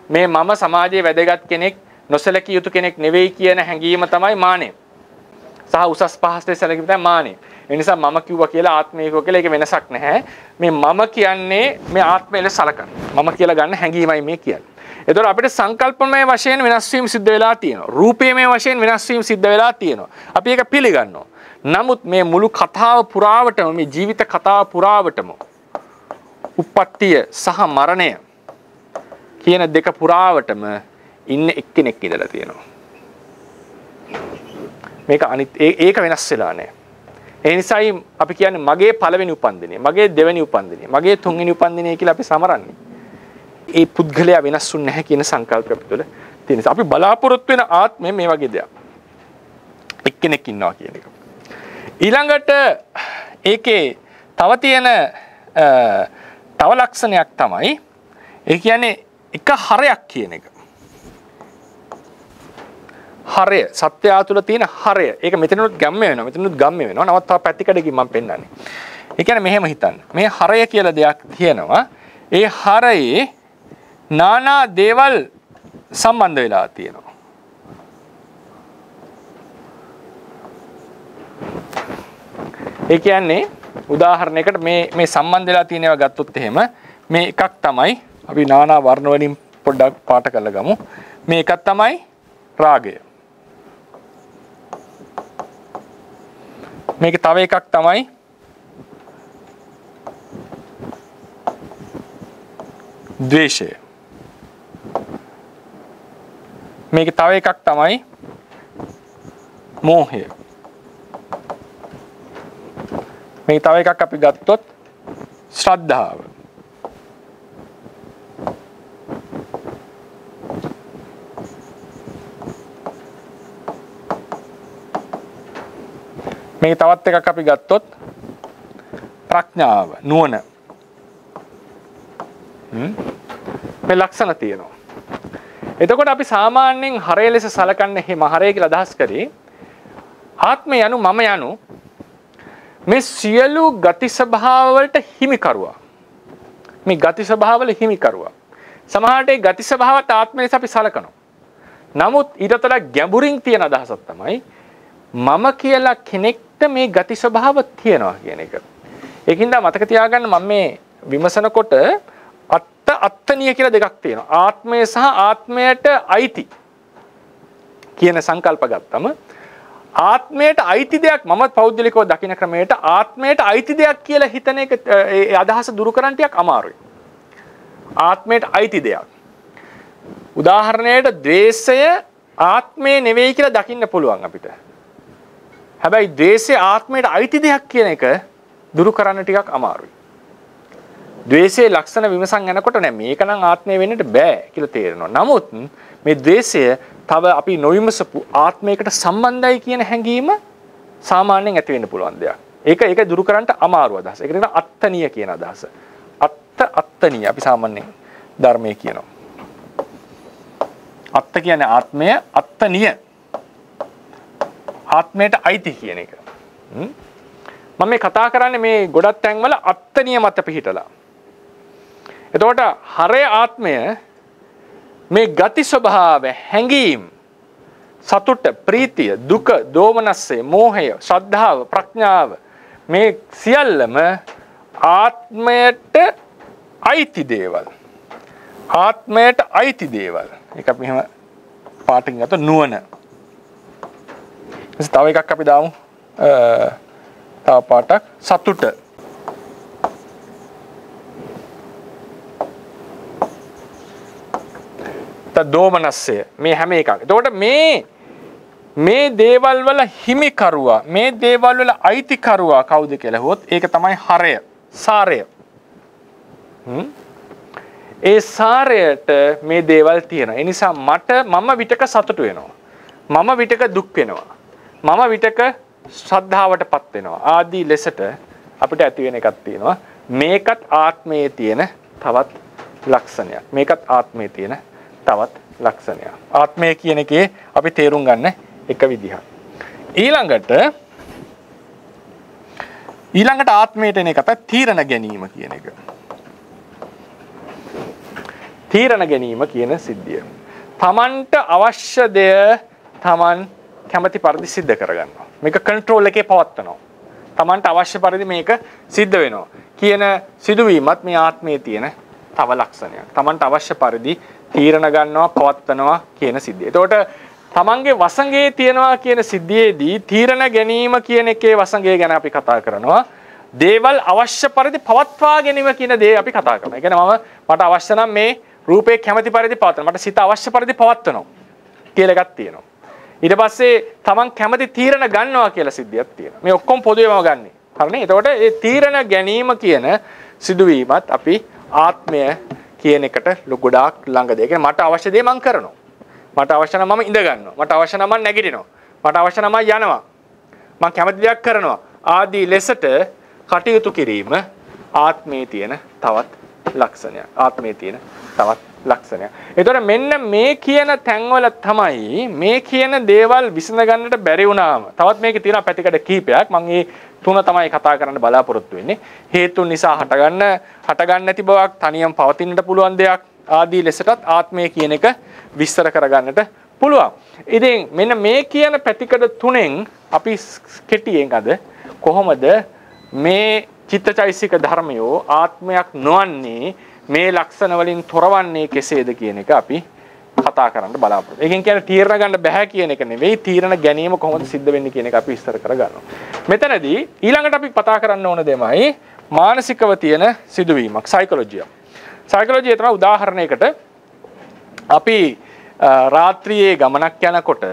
මේ මම සමාජයේ වැදගත් කෙනෙක් නොසලකිය යුතු කෙනෙක් නෙවෙයි කියන හැඟීම තමයි මානෙ. සහ උසස් පහස්තේ සැලකීම තමයි මානෙ. ඒ නිසා මම කිව්වා කියලා ආත්මය කිව්වා කියලා ඒක වෙනසක් නැහැ. මේ මම කියන්නේ මේ ආත්මය ලෙස සලකන. මම කියලා ගන්න හැඟීමයි මේ කියන්නේ. ඒතකොට අපිට සංකල්පමය වශයෙන් වෙනස් වීම සිද්ධ වෙලා තියෙනවා. රූපේමය වශයෙන් වෙනස් වීම සිද්ධ වෙලා තියෙනවා. අපි ඒක පිළිගන්නවා. නමුත් මේ මුළු කතාව පුරාවටම මේ ජීවිත කතාව පුරාවටම උප්පත්තිය සහ මරණය කියන දෙක පුරාවටම ඉන්න එක්කෙනෙක් ඉඳලා තියෙනවා. මේක අනිත් ඒක වෙනස් වෙලා නැහැ. ඒ නිසායි අපි කියන්නේ මගේ පළවෙනි උපන්දිනය, මගේ දෙවෙනි උපන්දිනය, මගේ තුන්වෙනි උපන්දිනය කියලා අපි සමරන්නේ. ඒ පුද්ගලයා වෙනස්ුන්නේ නැහැ කියන සංකල්පය අපිට තුළ තියෙන නිසා අපි බලාපොරොත්තු වෙන ආත්මය මේ වගේ දෙයක්. එක්කෙනෙක් ඉන්නවා කියන එක. ඊළඟට ඒකේ තව තියෙන තව ලක්ෂණයක් තමයි ඒ කියන්නේ එක හරයක් කියන එක. හරය සත්‍යය තුළ තියෙන හරය. ඒක මෙතනොත් ගම්ම වෙනවා. මෙතනොත් ගම්ම වෙනවා. නවත් තව පැතිකඩකින් මම පෙන්නන්නේ. ඒ කියන්නේ මෙහෙම හිතන්න. මේ හරය කියලා දෙයක් තියෙනවා. ඒ හරයේ නානා දේවල් සම්බන්ධ වෙලා තියෙනවා. ඒ කියන්නේ උදාහරණයකට මේ සම්බන්ධ වෙලා තියෙන ඒවා ගත්තොත් එහෙම මේ එකක් තමයි අපි නානා වර්ණ වලින් පොඩ්ඩක් පාට කරලා ගමු. මේ එකක් තමයි රාගය. මේක තව එකක් තමයි ද්වේෂය. මේක තව එකක් තමයි මෝහය. මේක තව එකක් අපි ගත්තොත් ශ්‍රද්ධාව. මේක තවත් එකක් අපි ගත්තොත් ප්‍රඥාව, නුවණ. මේ ලක්ෂණ තියෙනවා. එතකොට අපි සාමාන්‍යයෙන් හරය ලෙස සලකන්නේ එහෙම හරය කියලා අදහස් කරේ ආත්මය යනු මම යනු මේ සියලු ගති ස්වභාව වලට හිමිකරුවා. මේ ගති ස්වභාව වල හිමිකරුවා. සමහරට ඒ ගති ස්වභාවත් ආත්මය ලෙස අපි සලකනවා. නමුත් ඊටතර ගැඹුරින් තියෙන අදහසක් තමයි මම කියලා කෙනෙක්ට මේ ගති ස්වභාව තියෙනවා කියන එක. ඒකින්ද මතක තියාගන්න මම මේ විමසනකොට අත්තනිය කියලා දෙකක් තියෙනවා. ආත්මය සහ ආත්මයට අයිති කියන සංකල්ප ගත්තම ආත්මයට අයිති දෙයක් මම පෞද්ගලිකව දකින ක්‍රමයට ආත්මයට අයිති දෙයක් කියලා හිතන එක ඒ අදහස දුරු කරන්න ටිකක් අමාරුයි. ආත්මයට අයිති දෙයක්. උදාහරණයට ද්වේෂය ආත්මය නෙවෙයි කියලා දකින්න පුළුවන් අපිට. හැබැයි ද්වේෂය ආත්මයට අයිති දෙයක් කියන එක දුරු කරන්න ටිකක් අමාරුයි. ද්වේෂයේ ලක්ෂණ විමසන් යනකොට නෑ මේක නම් ආත්මය වෙන්නට බෑ කියලා තේරෙනවා. නමුත් මේ ද්වේෂය තව අපි නොවිමසපු ආත්මයකට සම්බන්ධයි කියන හැඟීම සාමාන්‍යයෙන් ඇති වෙන්න පුළුවන් දෙයක්. ඒක දුරු කරන්න අමාරු අදහස. ඒකට කියන අත්තනිය කියන අදහස. අත්තනිය අපි සාමාන්‍යයෙන් ධර්මයේ කියනවා. අත්ත කියන්නේ ආත්මය, අත්තනිය ආත්මයට අයිති කියන එක. මම මේ කතා කරන්නේ මේ ගොඩක් තැන්වල අත්තනිය මත පිහිටලා. එතකොට හරය ආත්මය මේ ගති ස්වභාව, හැඟීම්, සතුට, ප්‍රීතිය, දුක, දෝමනස්සය, මෝහය, ශ්‍රද්ධාව, ප්‍රඥාව මේ සියල්ලම ආත්මයට අයිති දේවල්. ආත්මයට අයිති දේවල්. ඒක අපි මෙහෙම පාටින් ගත්තොත් නුවණ. තව එකක් අපි දාමු. තව පාටක් සතුට. දෝමනස්සය මේ හැම එකක්. එතකොට මේ දේවල් වල හිමිකරුවා, මේ දේවල් වල අයිතිකරුවා කවුද කියලා හොත් ඒක තමයි හරය, සාරය. ඒ සාරයට මේ දේවල් තියෙනවා. ඒ නිසා මම විතක සතුටු වෙනවා. මම විතක දුක් වෙනවා. මම විතක ශ්‍රද්ධාවටපත් වෙනවා. ආදී ලෙසට අපිට ඇති වෙන එකක් තියෙනවා. මේකත් ආත්මයේ තියෙන තවත් ලක්ෂණයක්. මේකත් ආත්මයේ තියෙන තවත් ලක්ෂණයක්. ආත්මය කියන එකේ අපි තේරුම් ගන්න එක විදිහක්. ඊළඟට ආත්මයට එන එක තමයි තීරණ ගැනීම කියන එක. තීරණ ගැනීම කියන සිද්ධිය. Tamanට අවශ්‍ය දේ Taman කැමැති පරිදි සිද්ධ කරගන්නවා. මේක කන්ට්‍රෝල් එකේ පවත්වනවා. Tamanට අවශ්‍ය පරිදි මේක සිද්ධ වෙනවා කියන සිදුවීමත් මේ ආත්මයේ තියෙන තව ලක්ෂණයක්. Tamanට අවශ්‍ය පරිදි තීරණ ගන්නවා පවත්වනවා කියන සිද්ධිය. එතකොට තමන්ගේ වසඟේ තියනවා කියන සිද්ධියේදී තීරණ ගැනීම කියන එකේ වසඟය ගැන අපි කතා කරනවා. දේවල් අවශ්‍ය පරිදි පවත්වා ගැනීම කියන දේ අපි කතා කරනවා. ඒ කියන්නේ මට අවශ්‍ය නම් මේ රූපේ කැමැති පරිදි පවත්වනවා. මට සිත අවශ්‍ය පරිදි පවත්වනවා කියලා එකක් තියෙනවා. ඊට පස්සේ තමන් කැමැති තීරණ ගන්නවා කියලා සිද්ධියක් තියෙනවා. මේ ඔක්කොම පොදුවේම ගන්නෙ. හරිනේ? එතකොට මේ තීරණ ගැනීම කියන සිදුවීමත් අපි ආත්මය කියන එකට ගොඩාක් ළඟද. ඒ කියන්නේ මට අවශ්‍ය දේ මම කරනවා. මට අවශ්‍ය නම් මම ඉඳ ගන්නවා. මට අවශ්‍ය නම් මම නැගිටිනවා. මට අවශ්‍ය නම් මම යනවා. මම කැමති දෙයක් කරනවා. ආදී ලෙසට කටයුතු කිරීම ආත්මයේ තියෙන තවත් ලක්ෂණයක්. ආත්මයේ තියෙන තවත් ලක්ෂණයක්. ඒතකොට මෙන්න මේ කියන තැන්වල තමයි මේ කියන දේවල් විසඳ ගන්නට බැරි වුණාම තවත් මේකේ තියෙන පැතිකඩ කීපයක් මම මේ තුන තමයි කතා කරන්න බලාපොරොත්තු වෙන්නේ. හේතුන් නිසා හටගන්න නැති බවක්, තනියම පවතින්නට පුළුවන් දෙයක් ආදී ලෙසටත් ආත්මය කියන එක විස්තර කරගන්නට පුළුවන්. ඉතින් මෙන්න මේ කියන පැතිකඩ තුනෙන් අපි කෙටියෙන් අද කොහොමද මේ චිත්තචෛසික ධර්මයෝ ආත්මයක් නොවන්නේ මේ ලක්ෂණ වලින් තොරවන්නේ කෙසේද කියන එක අපි කතා කරන්න බලාපොරොත්තු. ඒකෙන් කියන්නේ තීරණ ගන්න බෑ කියන එක නෙවෙයි, තීරණ ගැනීම කොහොමද සිද්ධ වෙන්නේ කියන එක අපි විස්තර කරගන්නවා. මෙතනදී ඊළඟට අපි කතා කරන්න ඕන දෙමයි මානසිකව තියෙන සිදුවීමක්, සයිකොලොජිය. සයිකොලොජිය තමයි උදාහරණයකට අපි රාත්‍රියේ ගමනක් යනකොට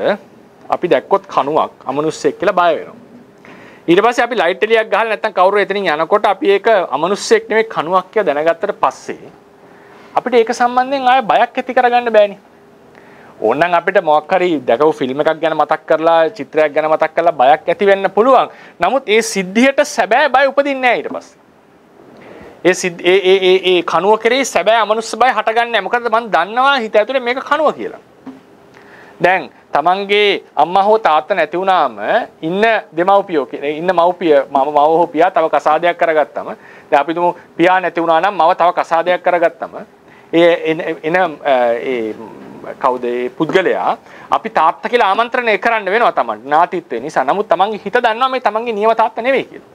අපි දැක්කොත් කණුවක් අමනුෂ්‍යෙක් කියලා බය වෙනවා. ඊට පස්සේ අපි ලයිට් එළියක් ගහලා නැත්නම් කවුරු එතනින් යනකොට අපි ඒක අමනුෂ්‍යෙක් නෙවෙයි කණුවක් කියලා දැනගත්තට පස්සේ අපිට ඒක සම්බන්ධයෙන් ආය බයක් ඇති කරගන්න බෑනේ. ඕනනම් අපිට මොකක් හරි දැකපු ෆිල්ම් එකක් ගැන මතක් කරලා චිත්‍රයක් ගැන මතක් කරලා බයක් ඇති වෙන්න පුළුවන්. නමුත් ඒ සිද්ධියට සැබෑ බය උපදින්නේ නැහැ ඊට පස්සේ. ඒ කණුව කෙරෙහි සැබෑ අමනුෂ්‍ය බය හටගන්නේ නැහැ. මොකද මම දන්නවා හිත ඇතුලේ මේක කණුව කියලා. දැන් තමන්ගේ අම්මා හෝ තාත්තා නැති වුණාම ඉන්න දෙමව්පියෝ ඉන්න මව්පිය මව හෝ පියා තව කසාදයක් කරගත්තම දැන් අපි තුමු පියා නැති වුණා නම් මව තව කසාදයක් කරගත්තම ඒ කවුද ඒ පුද්ගලයා අපි තාත්තා කියලා ආමන්ත්‍රණය කරන්න වෙනවා තමන්ට නාතිත්වය නිසා. නමුත් තමන්ගේ හිත දන්නවා මේ තමන්ගේ නියම තාත්තා නෙවෙයි කියලා.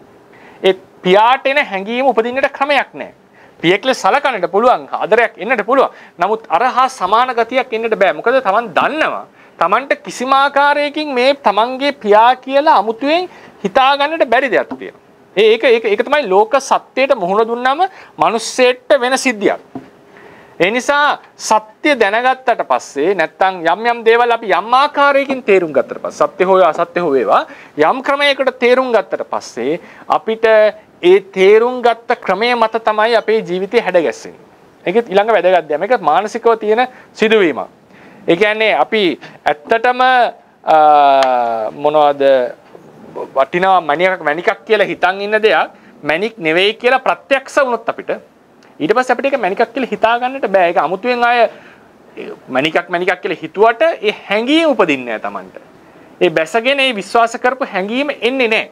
ඒ පියාට එන හැඟීම උපදින්නට ක්‍රමයක් නැහැ. පියෙක්ල සලකන්නට පුළුවන්, ආදරයක් එන්නට පුළුවන්. නමුත් අර හා සමාන ගතියක් එන්නට බෑ. මොකද තමන් දන්නවා තමන්ට කිසිම ආකාරයකින් මේ තමන්ගේ පියා කියලා අමුතුවෙන් හිතා ගන්නට බැරි දෙයක් තියෙනවා. ඒක තමයි ලෝක සත්‍යයට මුහුණ දුන්නාම මිනිස්සෙට වෙන සිද්ධියක්. ඒ නිසා සත්‍ය දැනගත්තට පස්සේ නැත්තම් යම් දේවල් අපි යම් ආකාරයකින් තේරුම් ගත්තට පස්සේ සත්‍ය හෝ අසත්‍ය හෝ වේවා යම් ක්‍රමයකට තේරුම් ගත්තට පස්සේ අපිට ඒ තේරුම් ගත්ත ක්‍රමය මත තමයි අපේ ජීවිතේ හැඩගැස්සෙන්නේ. ඒකත් ඊළඟ වැදගත් දෙයක්. මේක මානසිකව තියෙන සිදුවීමක්. ඒ කියන්නේ අපි ඇත්තටම මොනවද වටිනා මණිකක් කියලා හිතන් ඉන්න දෙයක් මණික් නෙවෙයි කියලා ප්‍රත්‍යක්ෂ වුණොත් අපිට ඊට පස්සේ අපිට ඒක මණිකක් කියලා හිතා ගන්නට බෑ. ඒක අමුතුවෙන් ආය මණිකක් කියලා හිතුවට ඒ හැඟීම උපදින්නේ නැහැ Tamanට. ඒ බැසගෙන ඒ විශ්වාස කරපු හැඟීම එන්නේ නැහැ.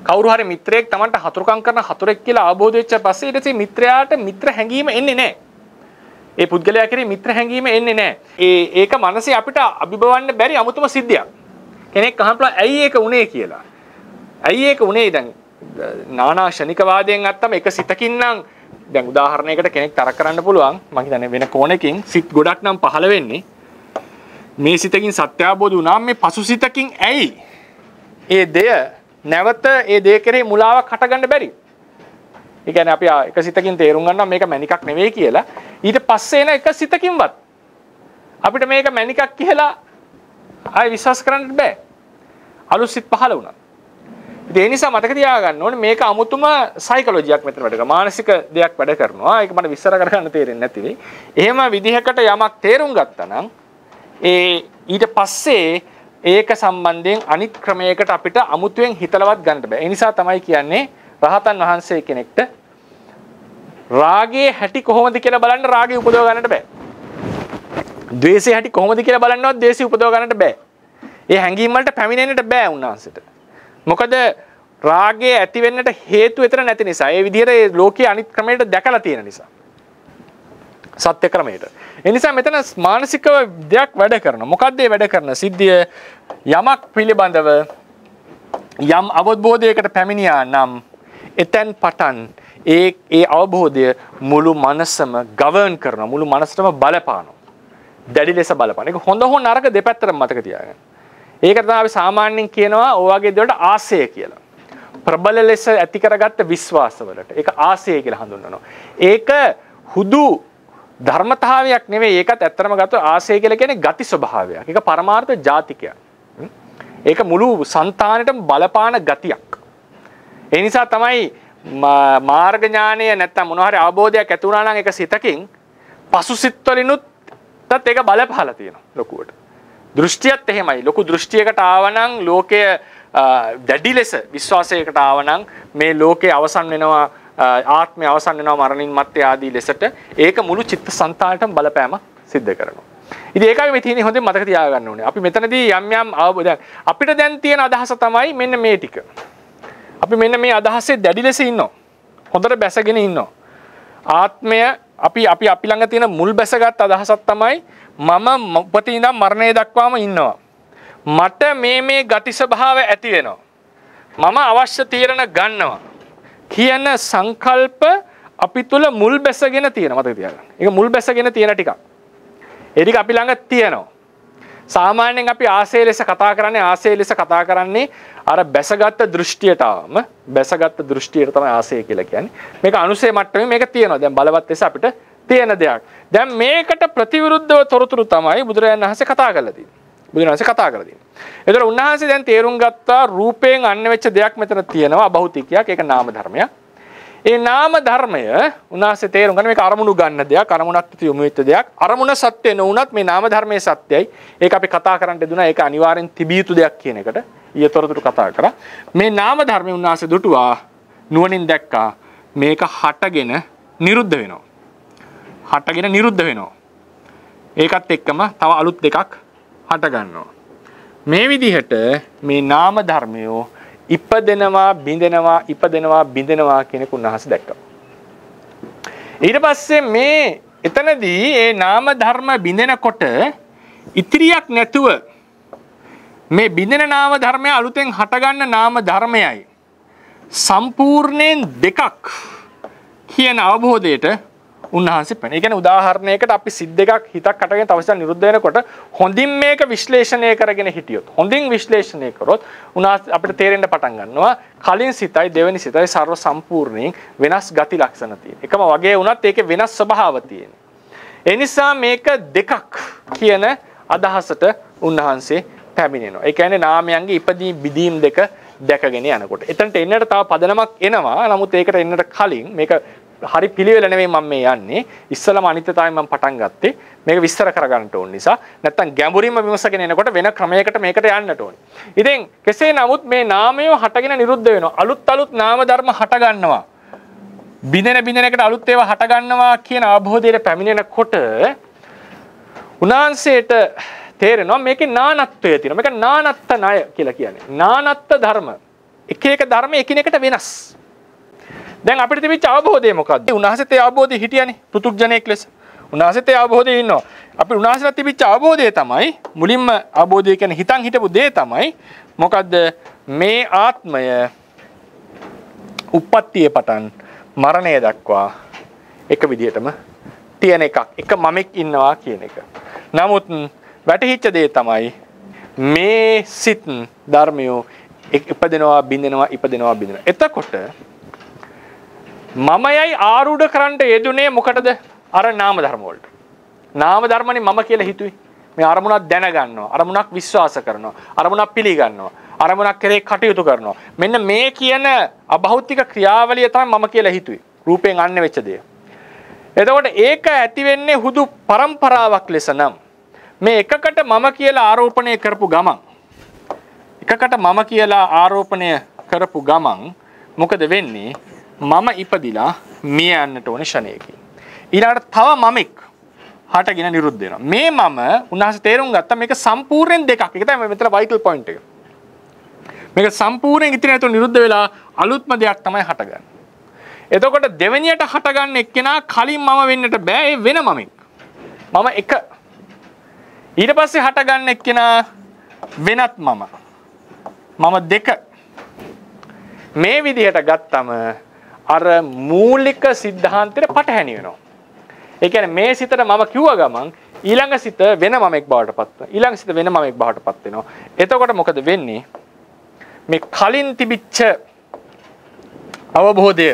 කවුරු හරි මිත්‍රයෙක් Tamanට හතුරුකම් කරන හතුරෙක් කියලා අවබෝධ වෙච්ච පස්සේ ඊට පස්සේ මිත්‍රයාට මිත්‍ර හැඟීම එන්නේ නැහැ. ඒ පුද්ගලයා කෙරේ මිත්‍ර හැඟීම එන්නේ නැහැ. ඒක මනසේ අපිට අභිබවන්න බැරි අමුතුම සිද්ධියක්. කෙනෙක් අහනවා ඇයි ඒක උනේ කියලා. ඇයි ඒක උනේ දැන් නානා ශනිකවාදයෙන් අත්තම එක සිතකින් නම් දැන් උදාහරණයකට කෙනෙක් තර කරන්න පුළුවන්. මම හිතන්නේ වෙන කෝණකින් සිත් ගොඩක් නම් පහළ වෙන්නේ. මේ සිතකින් සත්‍ය අවබෝධ වුණාම මේ පසු සිතකින් ඇයි ඒ දෙය නැවත ඒ දෙය කෙරේ මුලාවක් හටගන්න බැරි. ඒ කියන්නේ අපි එක සිතකින් තේරුම් ගන්නවා මේක මණිකක් නෙවෙයි කියලා. ඊට පස්සේ එන එක සිතකින්වත් අපිට මේක මණිකක් කියලා ආයෙ විශ්වාස කරන්න බෑ. අලුත් සිත් පහළ වුණා. ඉතින් ඒ නිසා මතක තියාගන්න ඕනේ මේක අමුතුම සයිකොලොජියක් මෙතන වැඩ කරනවා. මානසික දෙයක් වැඩ කරනවා. ඒක මට විස්තර කරගන්න තේරෙන්නේ නැති වෙයි. එහෙම විදිහකට යමක් තේරුම් ගත්තා නම් ඊට පස්සේ ඒක සම්බන්ධයෙන් අනිත් ක්‍රමයකට අපිට අමුතුවෙන් හිතලවත් ගන්න බෑ. ඒ නිසා තමයි කියන්නේ රහතන් වහන්සේ කෙනෙක්ට රාගයේ හැටි කොහොමද කියලා බලන්න රාගය උපදව ගන්නට බෑ. ද්වේෂයේ හැටි කොහොමද කියලා බලන්නවත් ද්වේෂය උපදව ගන්නට බෑ. ඒ හැඟීම් වලට පැමිණෙන්නට බෑ උන්වහන්සේට. මොකද රාගය ඇති වෙන්නට හේතු එතන නැති නිසා. ඒ විදිහට ලෝකයේ අනිත් ක්‍රමයට දැකලා තියෙන නිසා. සත්‍ය ක්‍රමයට. ඒ නිසා මෙතන මානසිකව දෙයක් වැඩ කරනවා. මොකද්ද මේ වැඩ කරන සිද්ධිය? යමක් පිළිබඳව යම් අවබෝධයකට පැමිණියා නම් එතෙන් පටන් ඒ අවබෝධය මුළු මනසම ගවර්න් කරනවා. මුළු මනසටම බලපානවා. දැඩි ලෙස බලපාන. ඒක හොඳ හෝ නරක දෙපැත්තටම මතක තියාගන්න. ඒකට තමයි අපි සාමාන්‍යයෙන් කියනවා ඔය වගේ දේවල්ට ආසය කියලා. ප්‍රබල ලෙස ඇති කරගත්ත විශ්වාසවලට. ඒක ආසය කියලා හඳුන්වනවා. ඒක හුදු ධර්මතාවයක් නෙවෙයි. ඒකත් ඇත්තටම ගත්තොත් ආසය කියලා කියන්නේ ගති ස්වභාවයක්. ඒක පරමාර්ථ ජාතිකයක්. ඒක මුළු సంతානෙටම බලපාන ගතියක්. ඒ නිසා තමයි මාර්ග ඥානය නැත්තම් මොනවා හරි අවබෝධයක් ඇති වුණා නම් ඒක සිතකින් පසු සිත් වලිනුත් ඒක බලපහලා තියෙනවා ලොකුවට. දෘෂ්ටියත් එහෙමයි. ලොකු දෘෂ්ටියකට ආවනම් ලෝකය දැඩි ලෙස විශ්වාසයකට ආවනම් මේ ලෝකේ අවසන් වෙනවා ආත්මය අවසන් වෙනවා මරණින් මත්තේ ආදී ලෙසට ඒක මුළු චිත්තසංතානටම බලපෑම සිද්ධ කරනවා. ඉතින් ඒකයි මේ තියෙන්නේ හොඳින් මතක තියාගන්න ඕනේ. අපි මෙතනදී යම් අවබෝධයක් අපිට දැන් තියෙන අදහස තමයි මෙන්න මේ ටික. අපි මෙන්න මේ අදහසේ දැඩි ලෙස ඉන්නවා. හොඳට බැසගෙන ඉන්නවා. ආත්මය අපි ළඟ තියෙන මුල් බැසගත් අදහසක් තමයි මම උපතින් ඉඳන් මරණය දක්වාම ඉන්නවා. මට මේ ගති ස්වභාව ඇති වෙනවා. මම අවශ්‍ය තීරණ ගන්නවා කියන සංකල්ප අපි තුල මුල් බැසගෙන තියෙනවා. මතක තියාගන්න. ඒක මුල් බැසගෙන තියෙන ටිකක්. ඒ ටික අපි ළඟ තියෙනවා. සාමාන්‍යයෙන් අපි ආසය ලෙස කතා කරන්නේ අර බැසගත් දෘෂ්ටියටම බැසගත් දෘෂ්ටියට තමයි ආසය කියලා කියන්නේ. මේක අනුසය මට්ටමේ මේක තියෙනවා. දැන් බලවත් ලෙස අපිට තියෙන දෙයක්. දැන් මේකට ප්‍රතිවිරුද්ධව තොරතුරු තමයි බුදුරජාණන් වහන්සේ කතා කරලා තියෙන්නේ. ඒතර උන්වහන්සේ දැන් තේරුම් ගත්තා රූපයෙන් අන්‍ය වෙච්ච දෙයක් මෙතන තියෙනවා අභෞතිකයක්. ඒක නාම ධර්මයක්. ඒ නාම ධර්මය උන්වහන්සේ තේරුම් ගන්න මේක අරමුණු ගන්න දෙයක්, අරමුණක් යොමු වෙච්ච දෙයක්. අරමුණ සත්‍ය නොවුනත් මේ නාම ධර්මයේ සත්‍යයි. ඒක අපි කතා කරන්න දුනා. ඒක අනිවාර්යෙන් තිබිය යුතු දෙයක් කියන එකට ඊයතරතුරු කතා කරා. මේ නාම ධර්මය උන්වහන්සේ දුටුවා නුවණින් දැක්කා මේක හටගෙන නිරුද්ධ වෙනවා. ඒකත් එක්කම තව අලුත් දෙකක් හට ගන්නවා. මේ විදිහට මේ නාම ධර්මයෝ ඉපදෙනවා බිඳෙනවා කියන එක උන්වහන්සේ දැක්කා. ඊට පස්සේ මේ එතනදී මේ නාම ධර්ම බිඳෙනකොට ඉතිරියක් නැතුව මේ බිඳෙන නාම ධර්මය අලුතෙන් හටගන්න නාම ධර්මයයි සම්පූර්ණයෙන් දෙකක් කියන අවබෝධයට උන්වහන්සේ පෙන. ඒ කියන්නේ උදාහරණයකට අපි සිත් දෙකක් හිතක් අටගෙන තවසන් නිරුද්ධ වෙනකොට හොඳින් මේක විශ්ලේෂණය කරගෙන හිටියොත් හොඳින් විශ්ලේෂණය කරොත් උන්වහන්සේ අපිට තේරෙන්න පටන් ගන්නවා කලින් සිතයි දෙවෙනි සිතයි ਸਰව සම්පූර්ණයෙන් වෙනස් ගති ලක්ෂණ තියෙන. එකම වගේ වුණත් ඒකේ වෙනස් ස්වභාව තියෙන. ඒ නිසා මේක දෙකක් කියන අදහසට උන්වහන්සේ පැමිණෙනවා. ඒ කියන්නේ නාමයන්ගේ ඉපදීම් බිදීම් දෙක දැකගෙන යනකොට. එතනට එන්නට තව පදනමක් එනවා. නමුත් ඒකට එන්නට කලින් මේක හරි පිළිවෙල නෙවෙයි මම මේ යන්නේ. ඉස්සලම අනිත්‍යතාවයෙන් මම පටන් ගත්තේ. මේක විස්තර කරගන්න ඕන නිසා. නැත්තම් ගැඹුරින්ම විමසගෙන එනකොට වෙන ක්‍රමයකට මේකට යන්නට ඕනේ. ඉතින් කෙසේ නමුත් මේ නාමය හටගෙන නිරුද්ධ වෙනවා. අලුත් නාම ධර්ම හට ගන්නවා. බිඳෙන එකට අලුත් ඒවා හට ගන්නවා කියන අවබෝධයට පැමිණෙනකොට උන්වහන්සේට තේරෙනවා මේකේ නානත්වය තියෙනවා. මේක නානත්ත ණය කියලා කියන්නේ. නානත්ත ධර්ම. එක ධර්ම එකිනෙකට වෙනස්. දැන් අපිට තිබිච්ච අවබෝධය මොකක්ද? උන්වහන්සේට ඒ අවබෝධය හිටියනේ පෘතුග්ජනෙක් ලෙස. උන්වහන්සේට ඒ අවබෝධය ඉන්නවා. අපි උන්වහන්සේට තිබිච්ච අවබෝධය තමයි මුලින්ම අවබෝධය කියන්නේ හිතන් හිටපු දේ තමයි මොකද්ද? මේ ආත්මය උප්පත්තියේ පටන් මරණය දක්වා එක විදිහටම තියෙන එකක්. එක මමෙක් ඉන්නවා කියන එක. නමුත් වැටහිච්ච දේ තමයි මේ සිත් ධර්මයෝ ඉපදෙනවා බින්දෙනවා. එතකොට මමයයි ආරූඪ කරන්න යෙදුනේ මොකටද? අර නාම ධර්ම වලට. නාම ධර්මනේ මම කියලා හිතුවේ. මේ අරමුණක් දැනගන්නවා. අරමුණක් විශ්වාස කරනවා. අරමුණක් පිළිගන්නවා. අරමුණක් කෙරේ කටයුතු කරනවා. මෙන්න මේ කියන අභෞතික ක්‍රියාවලිය තමයි මම කියලා හිතුවේ. රූපයෙන් අන්නේ වෙච්ච දේ. එතකොට ඒක ඇති වෙන්නේ හුදු પરම්පරාවක් ලෙස නම් මේ එකකට මම කියලා ආරෝපණය කරපු ගමන් කරපු ගමන් මොකද වෙන්නේ? මම ඉපදිලා මිය යන්නට ඕනේ ෂණයකින්. ඊළඟට තව මමෙක් හටගෙන නිරුද්ධ වෙනවා. මේ මම උන්වහන්සේ තේරුම් ගත්තා මේක සම්පූර්ණයෙන් දෙකක්. ඒක තමයි මෙතන වයිටල් පොයින්ට් එක. මේක සම්පූර්ණයෙන් ඉතින් නැතුව නිරුද්ධ වෙලා අලුත්ම දෙයක් තමයි හටගන්නේ. එතකොට දෙවෙනියට හටගන්න එක්කෙනා කලින් මම වෙන්නට බෑ. ඒ වෙන මමෙක්. මම එක. ඊට පස්සේ හටගන්න එක්කෙනා වෙනත් මම දෙක. මේ විදිහට ගත්තම අර මූලික સિદ્ધාන්තෙට පටහැනි වෙනවා. ඒ කියන්නේ මේ සිතට මම කිව්ව ගමන් ඊළඟ සිත වෙන මමෙක් බවට පත් වෙනවා. ඊළඟ සිත වෙන මමෙක් බවට පත් වෙනවා. එතකොට මොකද වෙන්නේ? මේ කලින් තිබිච්ච අවබෝධය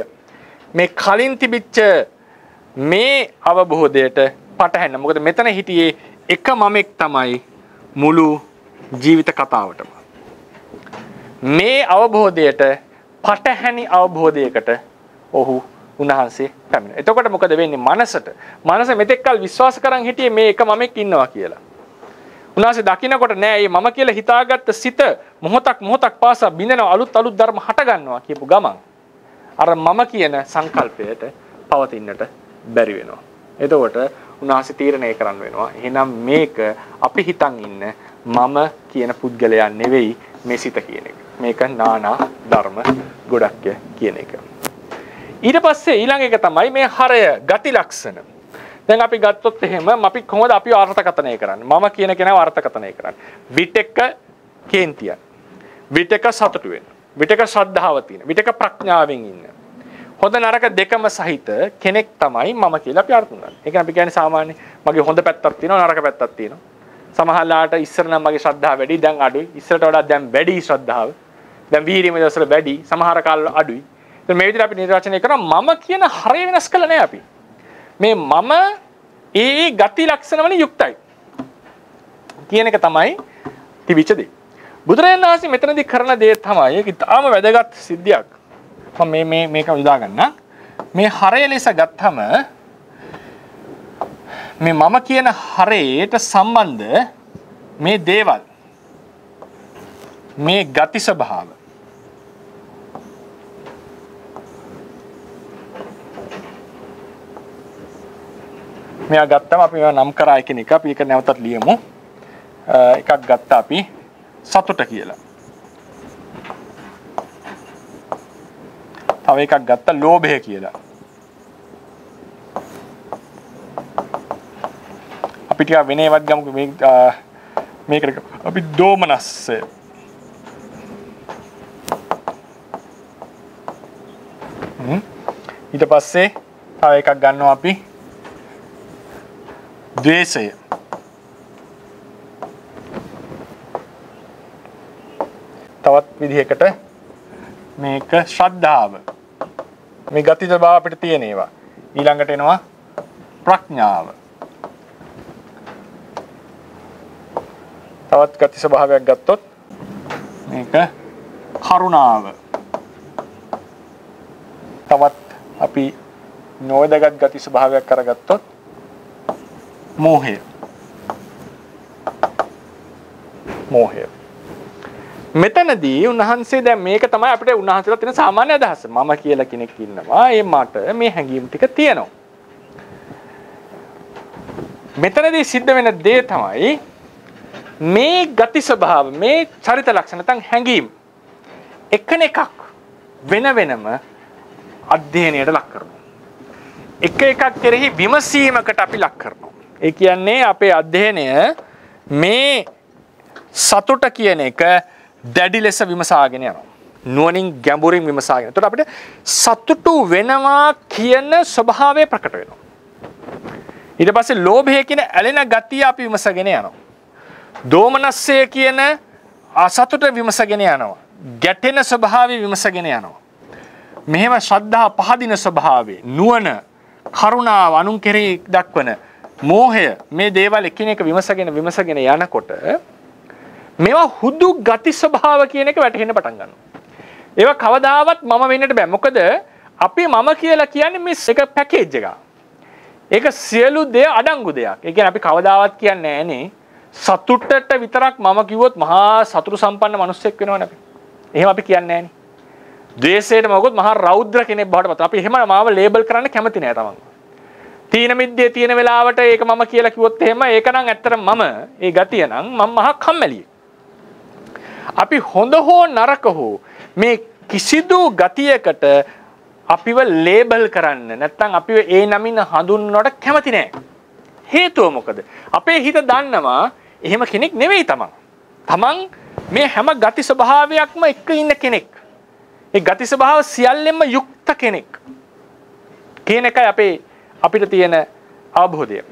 මේ අවබෝධයට පටහැන්න. මොකද මෙතන හිටියේ එක මමෙක් තමයි මුළු ජීවිත කතාවටම. මේ අවබෝධයට පටහැනි අවබෝධයකට ඔහු උන්වහන්සේ පැමිණෙනවා. එතකොට මොකද වෙන්නේ? මනස මෙතෙක්කල් විශ්වාස කරන් හිටියේ මේ එක මමෙක් ඉන්නවා කියලා. උන්වහන්සේ දකින්නකොට නෑ මේ මම කියලා හිතාගත්ත සිත මොහොතක් පාසා බිඳෙනවා, අලුත් ධර්ම හට ගන්නවා කියපු ගමන් අර මම කියන සංකල්පයට පවතින්නට බැරි වෙනවා. එතකොට උන්වහන්සේ තීරණය කරන්න වෙනවා. එහෙනම් මේක අපි හිතන් ඉන්න මම කියන පුද්ගලයා නෙවෙයි මේ සිත කියන එක. මේක නානා ධර්ම ගොඩක් කියන එක. ඊට පස්සේ ඊළඟ එක තමයි මේ හරය ගති ලක්ෂණ. දැන් අපි ගත්තොත් එහෙම අපි කොහොමද අපි අර්ථකථනය කරන්නේ? මම කියන කෙනාව අර්ථකථනය කරන්නේ. විතක කේන්තිය. විතක සතුටු වෙන. විතක ශ්‍රද්ධාව තියෙන. විතක ප්‍රඥාවෙන් ඉන්න. හොඳ නරක දෙකම සහිත කෙනෙක් තමයි මම කියලා අපි අර්ථ ගන්න. ඒ කියන්නේ අපි කියන්නේ සාමාන්‍ය මගේ හොඳ පැත්තක් තියෙනවා නරක පැත්තක් තියෙනවා. සමහරලාට ඉස්සර නම් මගේ ශ්‍රද්ධාව වැඩි දැන් අඩුයි. ඉස්සරට වඩා දැන් වැඩි ශ්‍රද්ධාව. දැන් වීර්යමය දවස්වල වැඩි සමහර කාල අඩුයි. ඉතින් මේ විදිහට අපි නිර්වචනය කරනවා මම කියන හරය වෙනස් කළා නෑ අපි. මේ මම ඒ ගති ලක්ෂණ වලින් යුක්තයි කියන එක තමයි තිබිච්ච දේ. බුදුරජාණන් වහන්සේ මෙතනදී කරන දේ තමයි ඒක ඉතාම වැදගත් සිද්ධියක්. මම මේක උදා ගන්න. මේ හරය ලෙස ගත්තම මේ මම කියන හරයට සම්බන්ධ මේ දේවල් මේ ගති ස්වභාව මෙයා ගත්තම අපි මේවා නම් කරා එකිනෙක අපි ඒක නැවතත් ලියමු. එකක් ගත්තා අපි සතුට කියලා. තව එකක් ගත්තා ලෝභය කියලා. අපි ටික වෙන ඒවත් ගමුකෝ මේකට අපි දෝමනස්සය. ඊට පස්සේ තව එකක් ගන්නවා අපි ද්වේෂය. තවත් විදිහකට මේක ශ්‍රද්ධාව. මේ ගති ස්වභාව අපිට තියෙන ඒවා. ඊළඟට එනවා ප්‍රඥාව. තවත් ගති ස්වභාවයක් ගත්තොත් මේක කරුණාව. තවත් අපි නොවැදගත් ගති ස්වභාවයක් කරගත්තොත් මෝහය. මෙතනදී උන්වහන්සේ දැන් මේක තමයි අපිට උන්වහන්සේලා තියෙන සාමාන්‍ය අදහස. මම කියලා කෙනෙක් ඉන්නවා. ඒ මට මේ හැඟීම් ටික තියෙනවා. මෙතනදී සිද්ධ වෙන දේ තමයි මේ ගති ස්වභාව, මේ චරිත ලක්ෂණ නැත්නම් හැඟීම් එකෙක් වෙන වෙනම අධ්‍යයනයට ලක් කරනවා. එක එකක් කෙරෙහි විමසීමකට අපි ලක් කරනවා. ඒ කියන්නේ අපේ අධ්‍යයනය මේ සතුට කියන එක දැඩි ලෙස විමසාගෙන යනවා. නුවණින් ගැඹුරින් විමසාගෙන. එතකොට අපිට සතුටු වෙනවා කියන ස්වභාවය ප්‍රකට වෙනවා. ඊට පස්සේ ලෝභය කියන ඇලෙන ගතිය අපි විමසගෙන යනවා. දෝමනස්සය කියන අසතුට විමසගෙන යනවා. ගැටෙන ස්වභාවය විමසගෙන යනවා. මෙහෙම ශ්‍රද්ධා පහදින ස්වභාවය, නුවණ, කරුණාව, අනුන් කෙරෙහි දක්වන මෝහය, මේ දේවල් එකිනෙක විමසගෙන යනකොට මේවා හුදු ගති ස්වභාව කියන එක වැටහෙන්න පටන් ගන්නවා. ඒවා කවදාවත් මම වෙන්නට බෑ. මොකද අපි මම කියලා කියන්නේ මේ එක පැකේජ් එකක්. ඒක සියලු දේ අඩංගු දෙයක්. ඒ කියන්නේ අපි කවදාවත් කියන්නේ නෑනේ සතුටට විතරක් මම කිව්වොත් මහා සතුරු සම්පන්න මිනිස්සෙක් වෙනවනේ අපි. එහෙම අපි කියන්නේ නෑනේ. ද්වේෂයට මොකද මහා රෞද්‍ර කෙනෙක් බවට පත්. අපි එහෙම මාව ලේබල් කරන්න කැමති නෑ තමන්. තීන මිද්දේ තියෙන වෙලාවට ඒක මම කියලා කිව්වොත් එහෙම ඒක නම් ඇත්තටම මම ඒ ගතිය නම් මම මහා කම්මැලියෙක්. අපි හොඳ හෝ නරක හෝ මේ කිසිදු ගතියකට අපිව ලේබල් කරන්න නැත්නම් අපිව ඒ නමින් හඳුන්වන්නට කැමති නෑ. හේතුව මොකද? අපේ හිත දන්නවා එහෙම කෙනෙක් නෙවෙයි තමන්. තමන් මේ හැම ගති ස්වභාවයක්ම එක්ක ඉන්න කෙනෙක්. ඒ ගති ස්වභාව සියල්ලෙන්ම යුක්ත කෙනෙක්. කියන එකයි අපිට තියෙන අවබෝධය.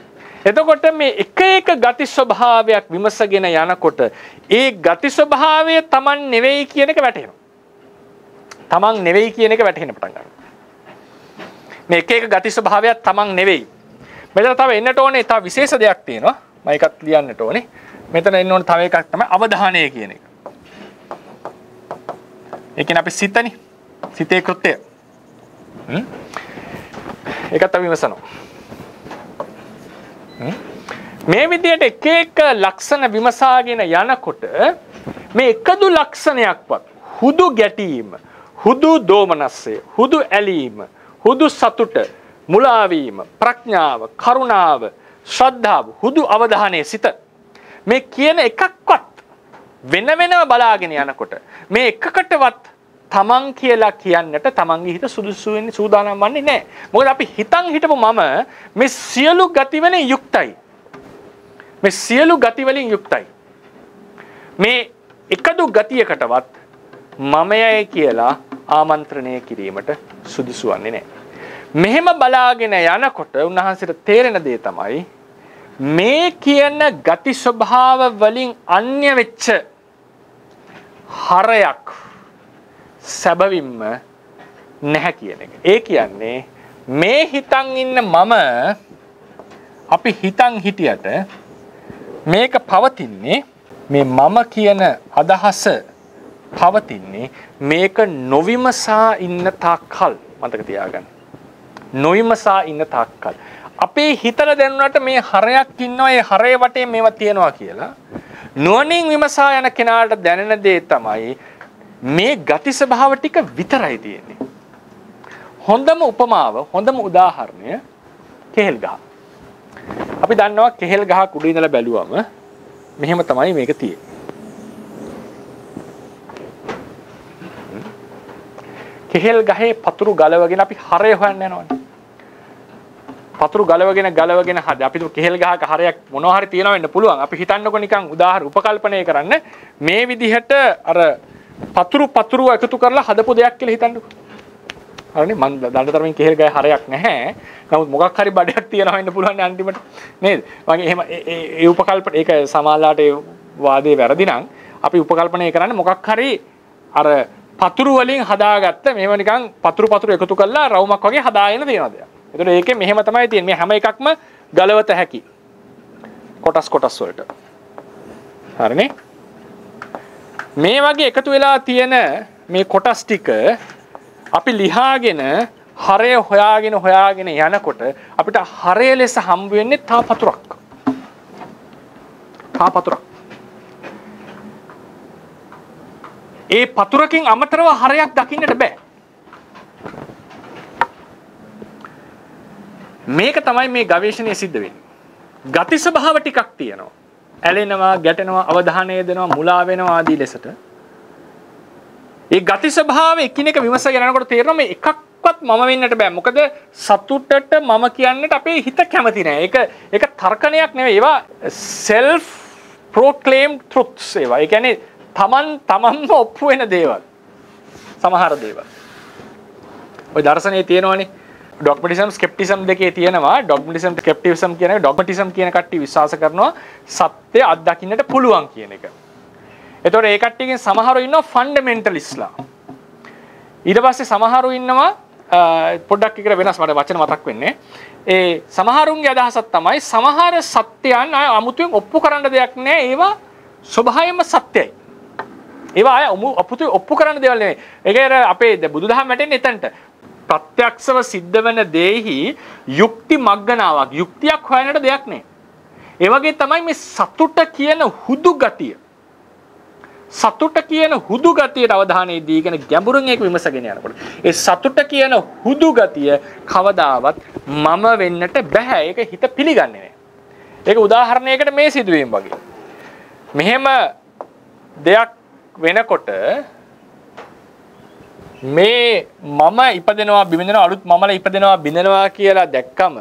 එතකොට මේ එක එක ගති ස්වභාවයක් විමසගෙන යනකොට ඒ ගති ස්වභාවය තමන් නෙවෙයි කියන එක වැටහෙනවා. තමන් නෙවෙයි කියන එක වැටහෙන්න පටන් ගන්නවා. මේ එක එක ගති ස්වභාවයක් තමන් නෙවෙයි. මෙතන තව එන්නට ඕනේ තව විශේෂ දෙයක් තියෙනවා. මම ඒකත් ලියන්නට ඕනේ. මෙතන එන්න ඕනේ තව එකක් තමයි අවධානය කියන එක. ඒ කියන්නේ අපි සිතනේ. සිතේ කෘත්‍යය. ඒකත් අපි විමසනවා. මේ විදිහට එක එක ලක්ෂණ විමසාගෙන යනකොට මේ එකදු ලක්ෂණයක්වත් හුදු ගැටීම, හුදු දෝමනස්සය, හුදු ඇලීම, හුදු සතුට, මුලා වීම, ප්‍රඥාව, කරුණාව, ශ්‍රද්ධාව, හුදු අවධානයේ සිත මේ කියන එකක්වත් වෙන වෙනම බලාගෙන යනකොට මේ එකකටවත් තමන් කියලා කියන්නට තමන්ගේ හිත සුදුසු වෙන්නේ සූදානම් වන්නේ නැහැ. මොකද අපි හිතන් හිටපු මම මේ සියලු ගති වලින් යුක්තයි. මේ සියලු ගති වලින් යුක්තයි. මේ එකදු ගතියකටවත් මමයයි කියලා ආමන්ත්‍රණය කිරීමට සුදුසු වන්නේ නැහැ. මෙහෙම බලාගෙන යනකොට උන්වහන්සේට තේරෙන දේ තමයි මේ කියන ගති ස්වභාව වලින් අන්‍ය වෙච්ච හරයක් සැබවින්ම නැහැ කියන එක. ඒ කියන්නේ මේ හිතන් ඉන්න මම අපි හිතන් හිටියට මේක පවතින්නේ මේ මම කියන අදහස පවතින්නේ මේක නොවිමසා ඉන්න තාක්කල්. මතක තියාගන්න. නොවිමසා ඉන්න තාක්කල්. අපේ හිතට දැනුණාට මේ හරයක් ඉන්නවා ඒ හරේ වටේ මේවා තියනවා කියලා නුවණින් විමසා යන කෙනාට දැනෙන දේ තමයි මේ ගති ස්වභාව ටික විතරයි තියෙන්නේ. හොඳම උපමාව, හොඳම උදාහරණය කෙහෙල් ගහ. අපි දන්නවා කෙහෙල් ගහක් උඩ ඉඳලා බැලුවම මෙහෙම තමයි මේක තියෙන්නේ. කෙහෙල් ගහේ පතුරු ගලවගෙන අපි හරය හොයන්න යනවනේ. පතුරු ගලවගෙන හද අපි කෙහෙල් ගහක හරයක් මොනවා හරි තියනවා වෙන්න පුළුවන්. අපි හිතන්නකො නිකන් උදාහරණ උපකල්පනය කරන්න මේ විදිහට අර පතුරු එකතු කරලා හදපු දෙයක් කියලා හිතන්නකො. හරිනේ මම දඬතරමින් කෙහෙල් ගහේ හරයක් නැහැ. නමුත් මොකක් හරි බඩයක් තියනවා වෙන්න පුළුවන් අන්තිමට නේද? වගේ එහෙම ඒ උපකල්පන ඒක සමාලාට ඒ වාදේ වැරදි නම් අපි උපකල්පනය කරන්නේ මොකක් හරි අර පතුරු වලින් හදාගත්ත මේව නිකන් පතුරු එකතු කරලා රවුමක් වගේ හදාගෙන තියෙන දෙයක්. ඒතකොට ඒකේ මෙහෙම තමයි තියෙන්නේ. මේ හැම එකක්ම ගලවත හැකි. කොටස් වලට. හරිනේ? මේ වගේ එකතු වෙලා තියෙන මේ කොටස් ටික අපි ලියාගෙන හරය හොයාගෙන යනකොට අපිට හරය ලෙස හම්බ වෙන්නේ තා පතුරක්. ඒ පතුරකින් අමතරව හරයක් දකින්නට බෑ. මේක තමයි මේ ගවේෂණයේ සිද්ධ වෙන්නේ. ගති ස්වභාව ටිකක් තියෙනවා. ඇලෙනවා, ගැටෙනවා, අවධානය දෙනවා, මුලා වෙනවා ආදී ලෙසට. ඒ ගති ස්වභාව එකිනෙක විමසගෙන යනකොට තේරෙනවා මේ එකක්වත් මම වෙන්නට බෑ. මොකද සතුටට මම කියන්නට අපේ හිත කැමති නෑ. ඒක තර්කණයක් නෙවෙයි. ඒවා self proclaimed truths ඒවා. ඒ කියන්නේ තමන්ම ඔප්පු වෙන දේවල්. සමහර දේවල්. ඔය දර්ශනයේ තියෙනවනේ ඩොග්මටිසම් ස්කෙප්ටිසම් දෙකේ තියෙනවා. ඩොග්මටිසම් ස්කෙප්ටිසම් කියන එක ඩොග්මටිසම් කියන කට්ටිය විශ්වාස කරනවා සත්‍ය අත්දකින්නට පුළුවන් කියන එක. එතකොට ඒ කට්ටියකින් සමහරව ඉන්නවා ෆන්ඩමෙන්ටලිස්ට්ලා. ඊට පස්සේ සමහරව ඉන්නවා පොඩ්ඩක් එකට වෙනස් මට වචන මතක් වෙන්නේ. ඒ සමහරුන්ගේ අදහසක් තමයි සමහර සත්‍යයන් අමුතුවෙන් ඔප්පු කරන්න දෙයක් නැහැ. ඒවා ස්වභාවයෙන්ම සත්‍යයි. ඒවා අය ඔප්පු කරන්න දේවල් නෙමෙයි. ඒක අපේ බුදුදහම වැටෙන්නේ එතනට. ප්‍රත්‍යක්ෂව සිද්ධ වෙන දෙෙහි යුක්ති මග්ගනාවක්. යුක්තියක් හොයන්නට දෙයක් නෑ. ඒ වගේ තමයි මේ සතුට කියන හුදු ගතිය. සතුට කියන හුදු ගතියට අවධානය දීගෙන ගැඹුරින් ඒක විමසගෙන යනකොට ඒ සතුට කියන හුදු ගතිය කවදාවත් මම වෙන්නට බෑ. ඒක හිත පිළිගන්නේ නෑ. ඒක උදාහරණයකට මේ සිදුවීම වගේ. මෙහෙම දෙයක් වෙනකොට මේ මම ඉපදෙනවා බිඳෙනවා අලුත් මමලා ඉපදෙනවා බිඳෙනවා කියලා දැක්කම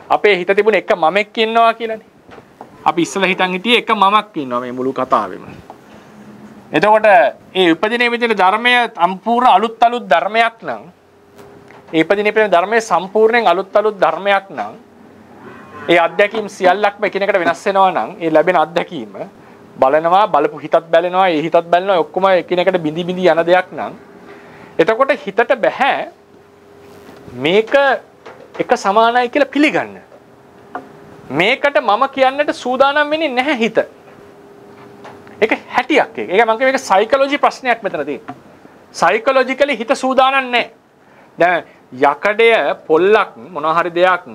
අපේ හිත තිබුණ එක මමෙක් ඉන්නවා කියලානේ. අපි ඉස්සලා හිතන් හිටියේ එක මමක් ඉන්නවා මේ මුළු කතාවෙම. එතකොට ඒ උපදිනේ විදිහට ධර්මය සම්පූර්ණ අලුත් ධර්මයක් නම් ඒ ඉපදිනේ ධර්මයේ සම්පූර්ණයෙන් අලුත් ධර්මයක් නම් ඒ අත්දැකීම් සියල්ලක්ම එකිනෙකට වෙනස් වෙනවා නම් ඒ ලැබෙන අත්දැකීම බලනවා බලපු හිතත් බැලෙනවා ඒ හිතත් බැලෙනවා ඔක්කොම එකිනෙකට බිඳි බිඳි යන දෙයක් නම් එතකොට හිතට බෑ මේක එක සමානයි කියලා පිළිගන්න. මේකට මම කියන්නට සූදානම් වෙන්නේ නැහැ හිත. ඒක හැටියක් ඒක. ඒක මම කියව මේක සයිකොලොජි ප්‍රශ්නයක් මෙතන තියෙන්නේ. සයිකොලොජිකලි හිත සූදානම් නැහැ. දැන් යකඩය පොල්ලක් මොනවා හරි දෙයක්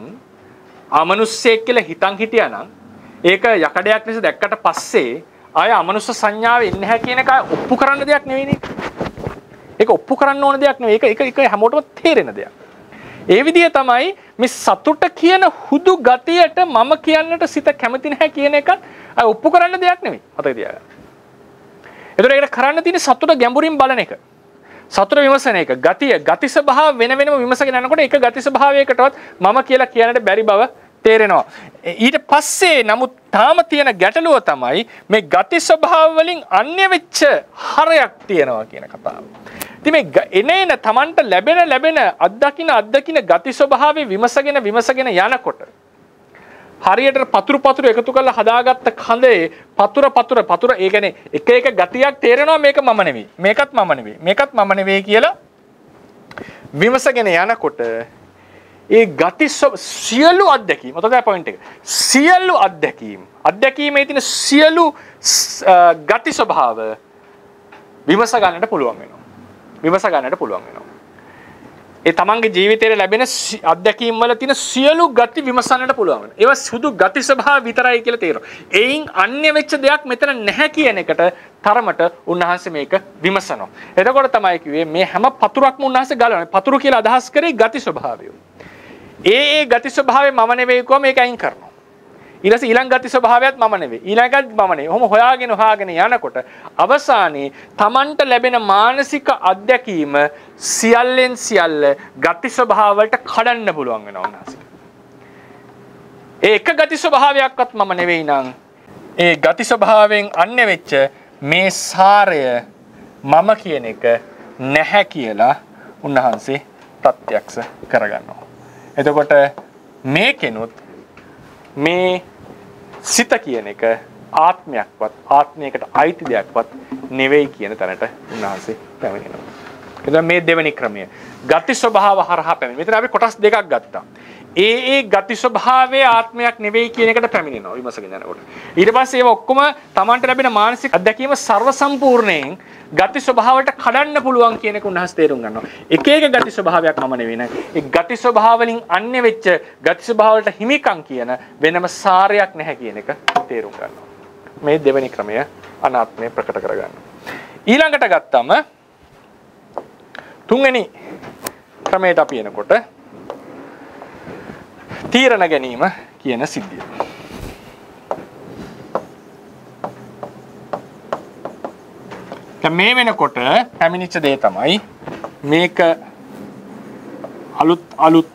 අමනුෂ්‍යයෙක් කියලා හිතන් හිටියානම් ඒක යකඩයක් ලෙස දැක්කට පස්සේ ආය අමනුෂ්‍ය සංඥාව එන්නේ නැහැ කියන එක ඔප්පු කරන්න දෙයක් නෙවෙයිනේ. ඒක ඔප්පු කරන්න ඕන දෙයක් නෙවෙයි. ඒක හැමෝටම තේරෙන දෙයක්. ඒ විදිය තමයි මේ සතුට කියන හුදු ගතියට මම කියන්නට සිත කැමති නැහැ කියන එකත් ඔප්පු කරන්න දෙයක් නෙවෙයි. මතක තියාගන්න. ඒතර ඒකට කරන්න තියෙන්නේ සතුට ගැඹුරින් බලන එක. සතුට විමසන එක. ගති ස්වභාව වෙන වෙනම විමසගෙන යනකොට ඒක ගති ස්වභාවයකටවත් මම කියලා කියන්නට බැරි බව තේරෙනවා. ඊට පස්සේ නමුත් තාම තියෙන ගැටලුව තමයි මේ ගති ස්වභාව වලින් අන්‍ය වෙච්ච හරයක් තියෙනවා කියන කතාව. ඉතින් මේ එනේන Tamanට ලැබෙන අත්දකින්න ගති ස්වභාවය විමසගෙන යනකොට හරියට පතුරු එකතු කරලා හදාගත්ත කඳේ පතුර ඒ කියන්නේ එක ගතියක් තේරෙනවා මේක මම නෙවෙයි මේකත් මම නෙවෙයි කියලා විමසගෙන යනකොට ඒ ගති සියලු අත්දැකීම් ඔතන පොයින්ට් එක සියලු අත්දැකීමේ තියෙන සියලු ගති ස්වභාව විමස ගන්නට පුළුවන් වෙනවා. ඒ තමන්ගේ ජීවිතයේ ලැබෙන අත්දැකීම් වල තියෙන සියලු ගති විමසන්නට පුළුවන් වෙනවා. ඒවා සුදු ගති ස්වභාව විතරයි කියලා තේරෙනවා. එයින් අන්‍ය වෙච්ච දෙයක් මෙතන නැහැ කියන එකට තරමට උන්වහන්සේ මේක විමසනවා. එතකොට තමයි කිව්වේ මේ හැම පතුරක්ම උන්වහන්සේ ගලවනවා. පතුරු කියලා අදහස් කරේ ගති ස්වභාවය. ඒ ගති ස්වභාවය මම නෙවෙයි කොහොම මේක අයින් කරනවා. ඊළඟ ගති ස්වභාවයත් මම නෙවෙයි. ඊළඟත් මම නෙවෙයි. ඔහොම හොයාගෙන යනකොට අවසානයේ Tamanට ලැබෙන මානසික අත්දැකීම සියල්ලෙන් සියල්ල ගති ස්වභාව වලට කඩන්න පුළුවන් වෙනවා උන්වහන්සේ. ඒ එක ගති ස්වභාවයක්වත් මම නෙවෙයි නං ඒ ගති ස්වභාවයෙන් අන්‍ය වෙච්ච මේ සාරය මම කියන එක නැහැ කියලා උන්වහන්සේ ප්‍රත්‍යක්ෂ කරගන්නවා. එතකොට මේකෙනුත් මේ සිත කියන එක ආත්මයකට අයිති දෙයක්වත් නෙවෙයි කියන තැනට උන්වහන්සේ පැමිණෙනවා. එතන මේ දෙවෙනි ක්‍රමය ගති ස්වභාව හරහා පැමිණෙනවා. මෙතන අපි කොටස් දෙකක් ගත්තා. ඒ ගති ස්වභාවයේ ආත්මයක් නෙවෙයි කියන එකට පැමිණෙනවා විමසගෙන යනකොට. ඊට පස්සේ ඒව ඔක්කොම Tamanට ලැබෙන මානසික අත්දැකීම ਸਰව සම්පූර්ණයෙන් ගති ස්වභාවයට කඩන්න පුළුවන් කියන එක උන්වහන්සේ තේරුම් ගන්නවා. එක ගති ස්වභාවයක් මම නෙවෙයි නේද? ඒ ගති ස්වභාව වලින් අන්‍ය වෙච්ච ගති ස්වභාවවලට හිමිකම් කියන වෙනම සාරයක් නැහැ කියන එක තේරුම් ගන්නවා. මේ දෙවෙනි ක්‍රමය අනාත්මය ප්‍රකට කරගන්න. ඊළඟට ගත්තම තුන්වෙනි ක්‍රමයට අපි එනකොට තීරණ ගැනීම කියන සිද්ධිය. මේ වෙනකොට පැමිණිච්ච දේ තමයි මේක අලුත්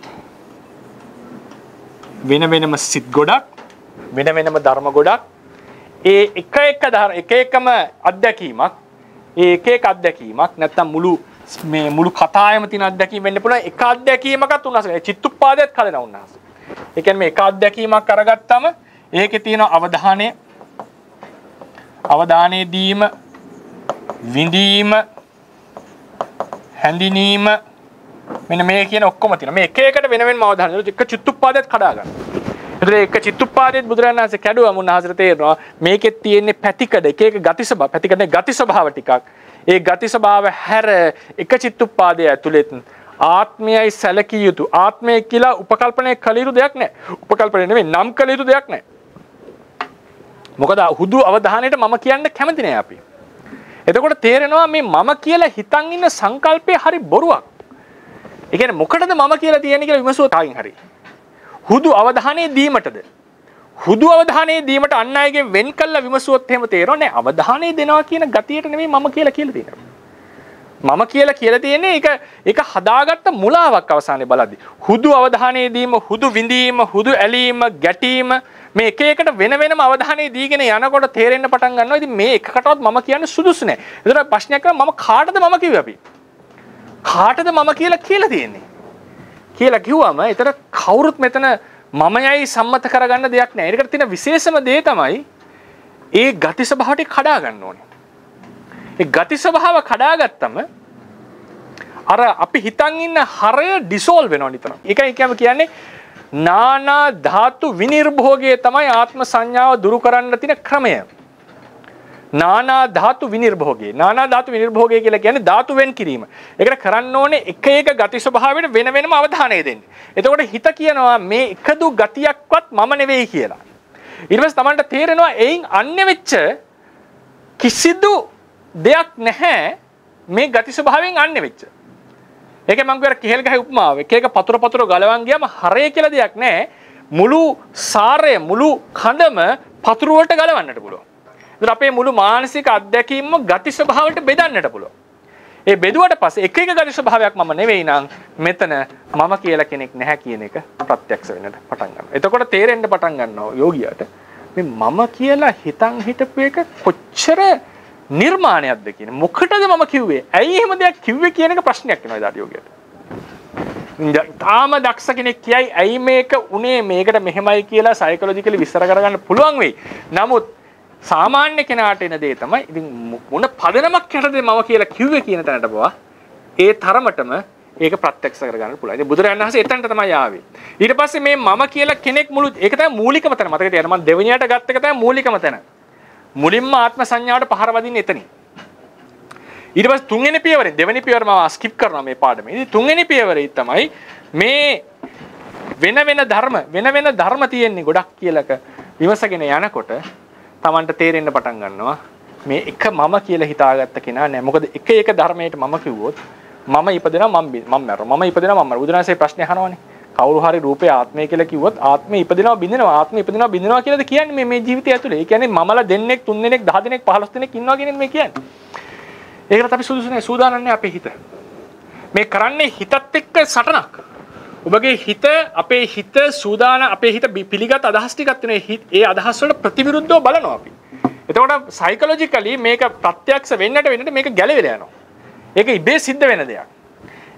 වෙනම සිත් ගොඩක් වෙනම ධර්ම ගොඩක් ඒ එකම අත්දැකීමක් නැත්තම් මුළු කතාවෙම තියෙන අත්දැකීම් වෙන්න පුළුවන් එක අත්දැකීමකට උන්වහන්සේ චිත්තුප්පාදයට කලන උන්වහන්සේ. ඒ කියන්නේ මේ එක අත්දැකීමක් අරගත්තම ඒකේ තියෙන අවධානය දීම විඳීම හැඳිනීම මෙන්න මේ කියන ඔක්කොම තියෙනවා. මේ එක එකට වෙන වෙනම අවධානය දෙන්න එක චිත්තුප්පාදයට කඩා ගන්න. ඒක චිත්තුප්පාදයේ බුදුරජාණන් වහන්සේ කැඩුවා මුන්වහන්සේට තේරෙනවා මේකේ තියෙන්නේ පැතිකඩ එක එක ගති ස්වභාව පැතිකඩනේ ගති ස්වභාව ටිකක්. ඒ ගති ස්වභාව හැර එක චිත්තුප්පාදයේ ඇතුළෙත් ආත්මයයි සැලකිය යුතු ආත්මය කියලා උපකල්පනය කළ යුතු දෙයක් නැහැ. උපකල්පනය නෙමෙයි නම් කළ යුතු දෙයක් නැහැ. මොකද හුදු අවධානයට මම කියන්න කැමති නෑ අපි. එතකොට තේරෙනවා මේ මම කියලා හිතන් ඉන්න සංකල්පය හරි බොරුවක්. ඒ කියන්නේ මොකටද මම කියලා තියන්නේ කියලා විමසුවොත් කායින් හරි. හුදු අවධානයේ දීමටද? හුදු අවධානයේ දීමට අන් අයගෙන් වෙන් කළා විමසුවොත් එහෙම තේරෙනවා නෑ අවධානය දෙනවා කියන ගතියට නෙමෙයි මම කියලා තියෙන්නේ. මම කියලා තියෙන්නේ ඒක හදාගත්ත මුලාවක් අවසානයේ බලද්දි. හුදු අවධානයේ දීම, හුදු විඳීම, හුදු ඇලීම, ගැටීම මේ එක එකට වෙන වෙනම අවධානය දීගෙන යනකොට තේරෙන්න පටන් ගන්නවා. ඉතින් මේ එකකටවත් මම කියන්නේ සුදුසු නෑ. ඒතර ප්‍රශ්නයක් කරා මම කාටද මම කිව්වේ අපි? කාටද මම කියලා තියෙන්නේ? කියලා කිව්වම ඒතර කවුරුත් මෙතන මමයයි සම්මත කරගන්න දෙයක් නෑ. ඒකට තියෙන විශේෂම දේ තමයි ඒ ගති ස්වභාවටි කඩා ගන්න ඕනේ. ඒ ගති ස්වභාව කඩාගත්තම අර අපි හිතන් ඉන්න හරය ඩිසෝල්ව් වෙනවා නිතරම. ඒකයි කියන්නේ නානා ධාතු විනිර්භෝගයේ තමයි ආත්ම සංඥාව දුරු කරන්න තියෙන ක්‍රමය. නානා ධාතු විනිර්භෝගයේ. නානා ධාතු විනිර්භෝගය කියලා කියන්නේ ධාතු වෙන් කිරීම. ඒකට කරන්න ඕනේ එක එක ගති ස්වභාවයට වෙන වෙනම අවධානය දෙන්න. එතකොට හිත කියනවා මේ එකදු ගතියක්වත් මම නෙවෙයි කියලා. ඊට පස්සේ Tamanට තේරෙනවා එයින් අන්‍ය වෙච්ච කිසිදු දෙයක් නැහැ මේ ගති ස්වභාවයෙන් අන්‍ය වෙච්ච. ඒකේ මම කියර කෙහෙල් ගහේ උපමාව. එක එක පතුර ගලවන් ගියාම හරය කියලා දෙයක් නැහැ. මුළු සාරය මුළු කඳම පතුර වලට ගලවන්නට පුළුවන්. ඒතර අපේ මුළු මානසික අත්දැකීම්ම ගති ස්වභාවයට බෙදන්නට පුළුවන්. ඒ බෙදුවට පස්සේ එක එක ගති ස්වභාවයක් මම නෙවෙයි නම් මෙතන මම කියලා කෙනෙක් නැහැ කියන එක ප්‍රත්‍යක්ෂ වෙන්නට පටන් ගන්නවා. එතකොට තේරෙන්න පටන් ගන්නවා යෝගියාට මේ මම කියලා හිතන් හිටපු එක කොච්චර නිර්මාණයක්ද කියන මොකටද මම කිව්වේ? ඇයි එහෙම දෙයක් කිව්වේ කියන එක ප්‍රශ්නයක් වෙනවා එදාට යෝගියට. තාම දක්ෂ කෙනෙක් කියයි ඇයි මේක උනේ මේකට මෙහෙමයි කියලා සයිකොලොජිකලි විස්තර කරගන්න පුළුවන් වෙයි. නමුත් සාමාන්‍ය කෙනාට එන දේ තමයි ඉතින් මොන පදනමක් යටද මම කියලා කිව්වේ කියන තැනට බව ඒ තරමටම ඒක ප්‍රත්‍යක්ෂ කරගන්න පුළුවන්. ඉතින් බුදුරජාණන් වහන්සේ එතනට තමයි ආවේ. ඊට පස්සේ මේ මම කියලා කෙනෙක් මුළු ඒක තමයි මූලිකම තැන. මතක තියාගන්න මම දෙවෙනියට ගත්ත එක තමයි මූලිකම තැන. මුලින්ම ආත්ම සංඥාවට පහර වදින්නේ එතනින්. ඊට පස්සේ තුන්වෙනි පියවරෙන් දෙවෙනි පියවර මම ස්කිප් කරනවා මේ පාඩමේ. ඉතින් තුන්වෙනි පියවරේ තමයි මේ වෙන වෙන ධර්ම තියෙන්නේ ගොඩක් කියලාක විමසගෙන යනකොට Tamanට තේරෙන්න පටන් ගන්නවා මේ එක මම කියලා හිතාගත්ත කෙනා නෑ. මොකද එක එක ධර්මයට මම කිව්වොත් මම ඉපදෙනවා මම මැරෙනවා. මම ඉපදෙනවා මම මැරෙනවා. බුදුනාසේ ප්‍රශ්නේ අහනවානේ. කවුරු හරි රූපේ ආත්මය කියලා කිව්වොත් ආත්මය ඉපදිනවා බින්දිනවා ආත්මය ඉපදිනවා බින්දිනවා කියලාද කියන්නේ මේ ජීවිතය ඇතුලේ. ඒ කියන්නේ මමලා දෙන්නෙක් තුන් දෙනෙක් 10 දෙනෙක් 15 දෙනෙක් ඉන්නවා කියන මේ කියන්නේ. ඒකට අපි සුදුසු නැහැ සූදානම් නැහැ අපේ හිත. මේ කරන්නේ හිතත් එක්ක සටනක්. ඔබගේ හිත අපේ හිත සූදානම් අපේ හිත පිළිගත් අදහස් ටිකක් තියෙනවා. ඒ අදහස් වලට ප්‍රතිවිරුද්ධව බලනවා අපි. එතකොට සයිකොලොජිකලි මේක ප්‍රත්‍යක්ෂ වෙන්නට මේක ගැලවිලා යනවා. ඒක ඉබේ සිද්ධ වෙන දෙයක්.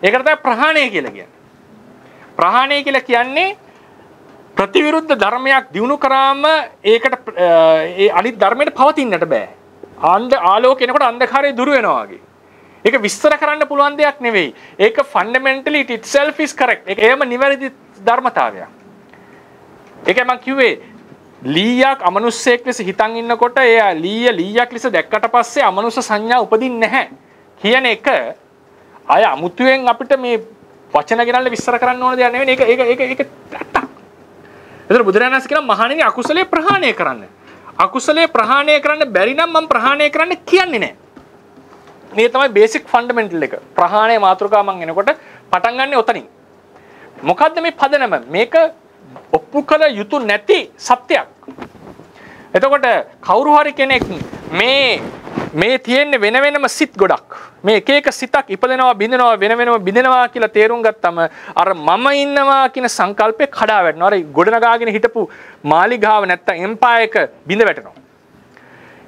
ඒකට තමයි ප්‍රහාණය කියලා කියන්නේ. ප්‍රහාණය කියලා කියන්නේ ප්‍රතිවිරුද්ධ ධර්මයක් දිනු කරාම ඒකට ඒ අනිත් ධර්මයට පවතින්නට බෑ. ආලෝකය එනකොට අන්ධකාරය දුර වෙනවා වගේ. ඒක විස්තර කරන්න පුළුවන් දෙයක් නෙවෙයි. ඒක fundamentally it itself is correct. ඒක එයම නිවැරදි ධර්මතාවයක්. ඒකයි මම කිව්වේ ලීයක් අමනුෂ්‍යයෙක් ලෙස හිතන් ඉන්නකොට එයා ලීයක් ලෙස දැක්කට පස්සේ අමනුෂ්‍ය සංඥා උපදින්නේ නැහැ කියන එක අය අමුතුවෙන් අපිට මේ වචන ගෙනල්ලා විස්තර කරන්න ඕන දෙයක් නෙවෙයි. ඒක ඇත්තක්. ඒතර බුදුරජාණන් වහන්සේ කියනවා මහණෙනි අකුසලයේ ප්‍රහාණය කරන්න. අකුසලයේ ප්‍රහාණය කරන්න බැරි නම් මම ප්‍රහාණය කරන්න කියන්නේ නැහැ. මේ තමයි බේසික් ෆන්ඩමෙන්ටල් එක. ප්‍රහාණය මාතෘකාව මම එනකොට පටන් ගන්නෙ ඔතනින්. මොකද්ද මේ පදනම? මේක ඔප්පු කළ යුතු නැති සත්‍යයක්. එතකොට කවුරු හරි කෙනෙක් මේ තියෙන්නේ වෙන වෙනම සිත් ගොඩක්. මේ එක එක සිතක් ඉපදෙනවා බිඳෙනවා වෙන වෙනම බිඳෙනවා කියලා තේරුම් ගත්තම අර මම ඉන්නවා කියන සංකල්පේ කඩා වැටෙනවා. අර ගොඩනගාගෙන හිටපු මාලිගාව නැත්තම් එම්පයර් එක බිඳ වැටෙනවා.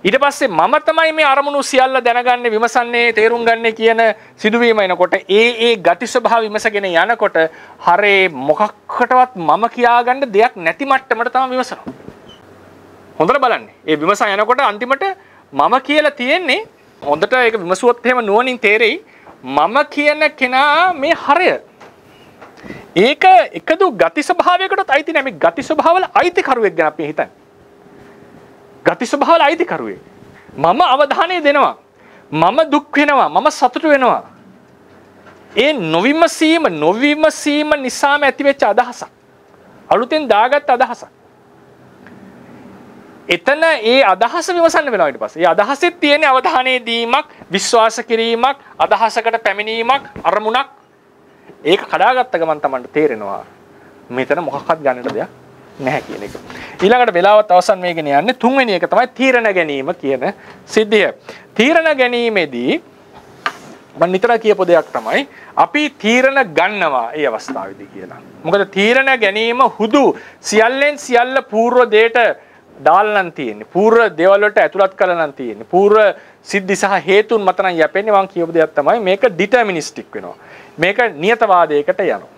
ඊට පස්සේ මම තමයි මේ අරමුණු සියල්ල දැනගන්නේ විමසන්නේ තේරුම් ගන්නේ කියන සිදුවීම එනකොට ඒ ගති ස්වභාව විමසගෙන යනකොට හරේ මොකක්කටවත් මම කියාගන්න දෙයක් නැති මට්ටමට තමයි විමසනවා. හොඳට බලන්න. ඒ විමසා යනකොට අන්තිමට මම කියලා තියෙන්නේ හොඳට ඒක විමසුවොත් එහෙම නුවණින් තේරෙයි මම කියන කෙනා මේ හරය. ඒක එකදු ගති ස්වභාවයකටත් අයිති නැහැ. මේ ගති ස්වභාවවල අයිතිකරුවෙක් ගැන අපි හිතන්නේ. ගති ස්වභාවවල අයිතිකරුවෙක්. මම අවධානය දෙනවා. මම දුක් වෙනවා. මම සතුටු වෙනවා. ඒ නොවිමසීම නිසාම ඇතිවෙච්ච අදහසක්. අලුතෙන් දාගත් අදහසක්. එතන ඒ අදහස විමසන්න වෙනවා ඊට පස්සේ. ඒ අදහසෙත් තියෙන අවධානය දීමක්, විශ්වාස කිරීමක්, අදහසකට පැමිණීමක්, අරමුණක්. ඒක කඩාගත්ත ගමන් තමයි තේරෙනවා මෙතන මොකක්වත් ගන්නට දෙයක් නැහැ කියන එක. ඊළඟට වෙලාවත් අවසන් මේකනේ යන්නේ තුන්වෙනි එක තමයි තීරණ ගැනීම කියන සිද්ධිය. තීරණ ගැනීමේදී මම නිතර කියපු දෙයක් තමයි අපි තීරණ ගන්නවා ඒ අවස්ථාවේදී කියලා. මොකද තීරණ ගැනීම හුදු සියල්ලෙන් සියල්ල పూర్ව දෙයට දාලා නම් තියෙන්නේ. పూర్ව දේවල් වලට ඇතුළත් කරලා නම් තියෙන්නේ. పూర్ව සිද්ධි සහ හේතුන් මත නම් යැපෙන්නේ. මම කියපු දෙයක් තමයි මේක ඩිටර්මිනිස්ටික් වෙනවා. මේක නියතවාදයකට යනවා.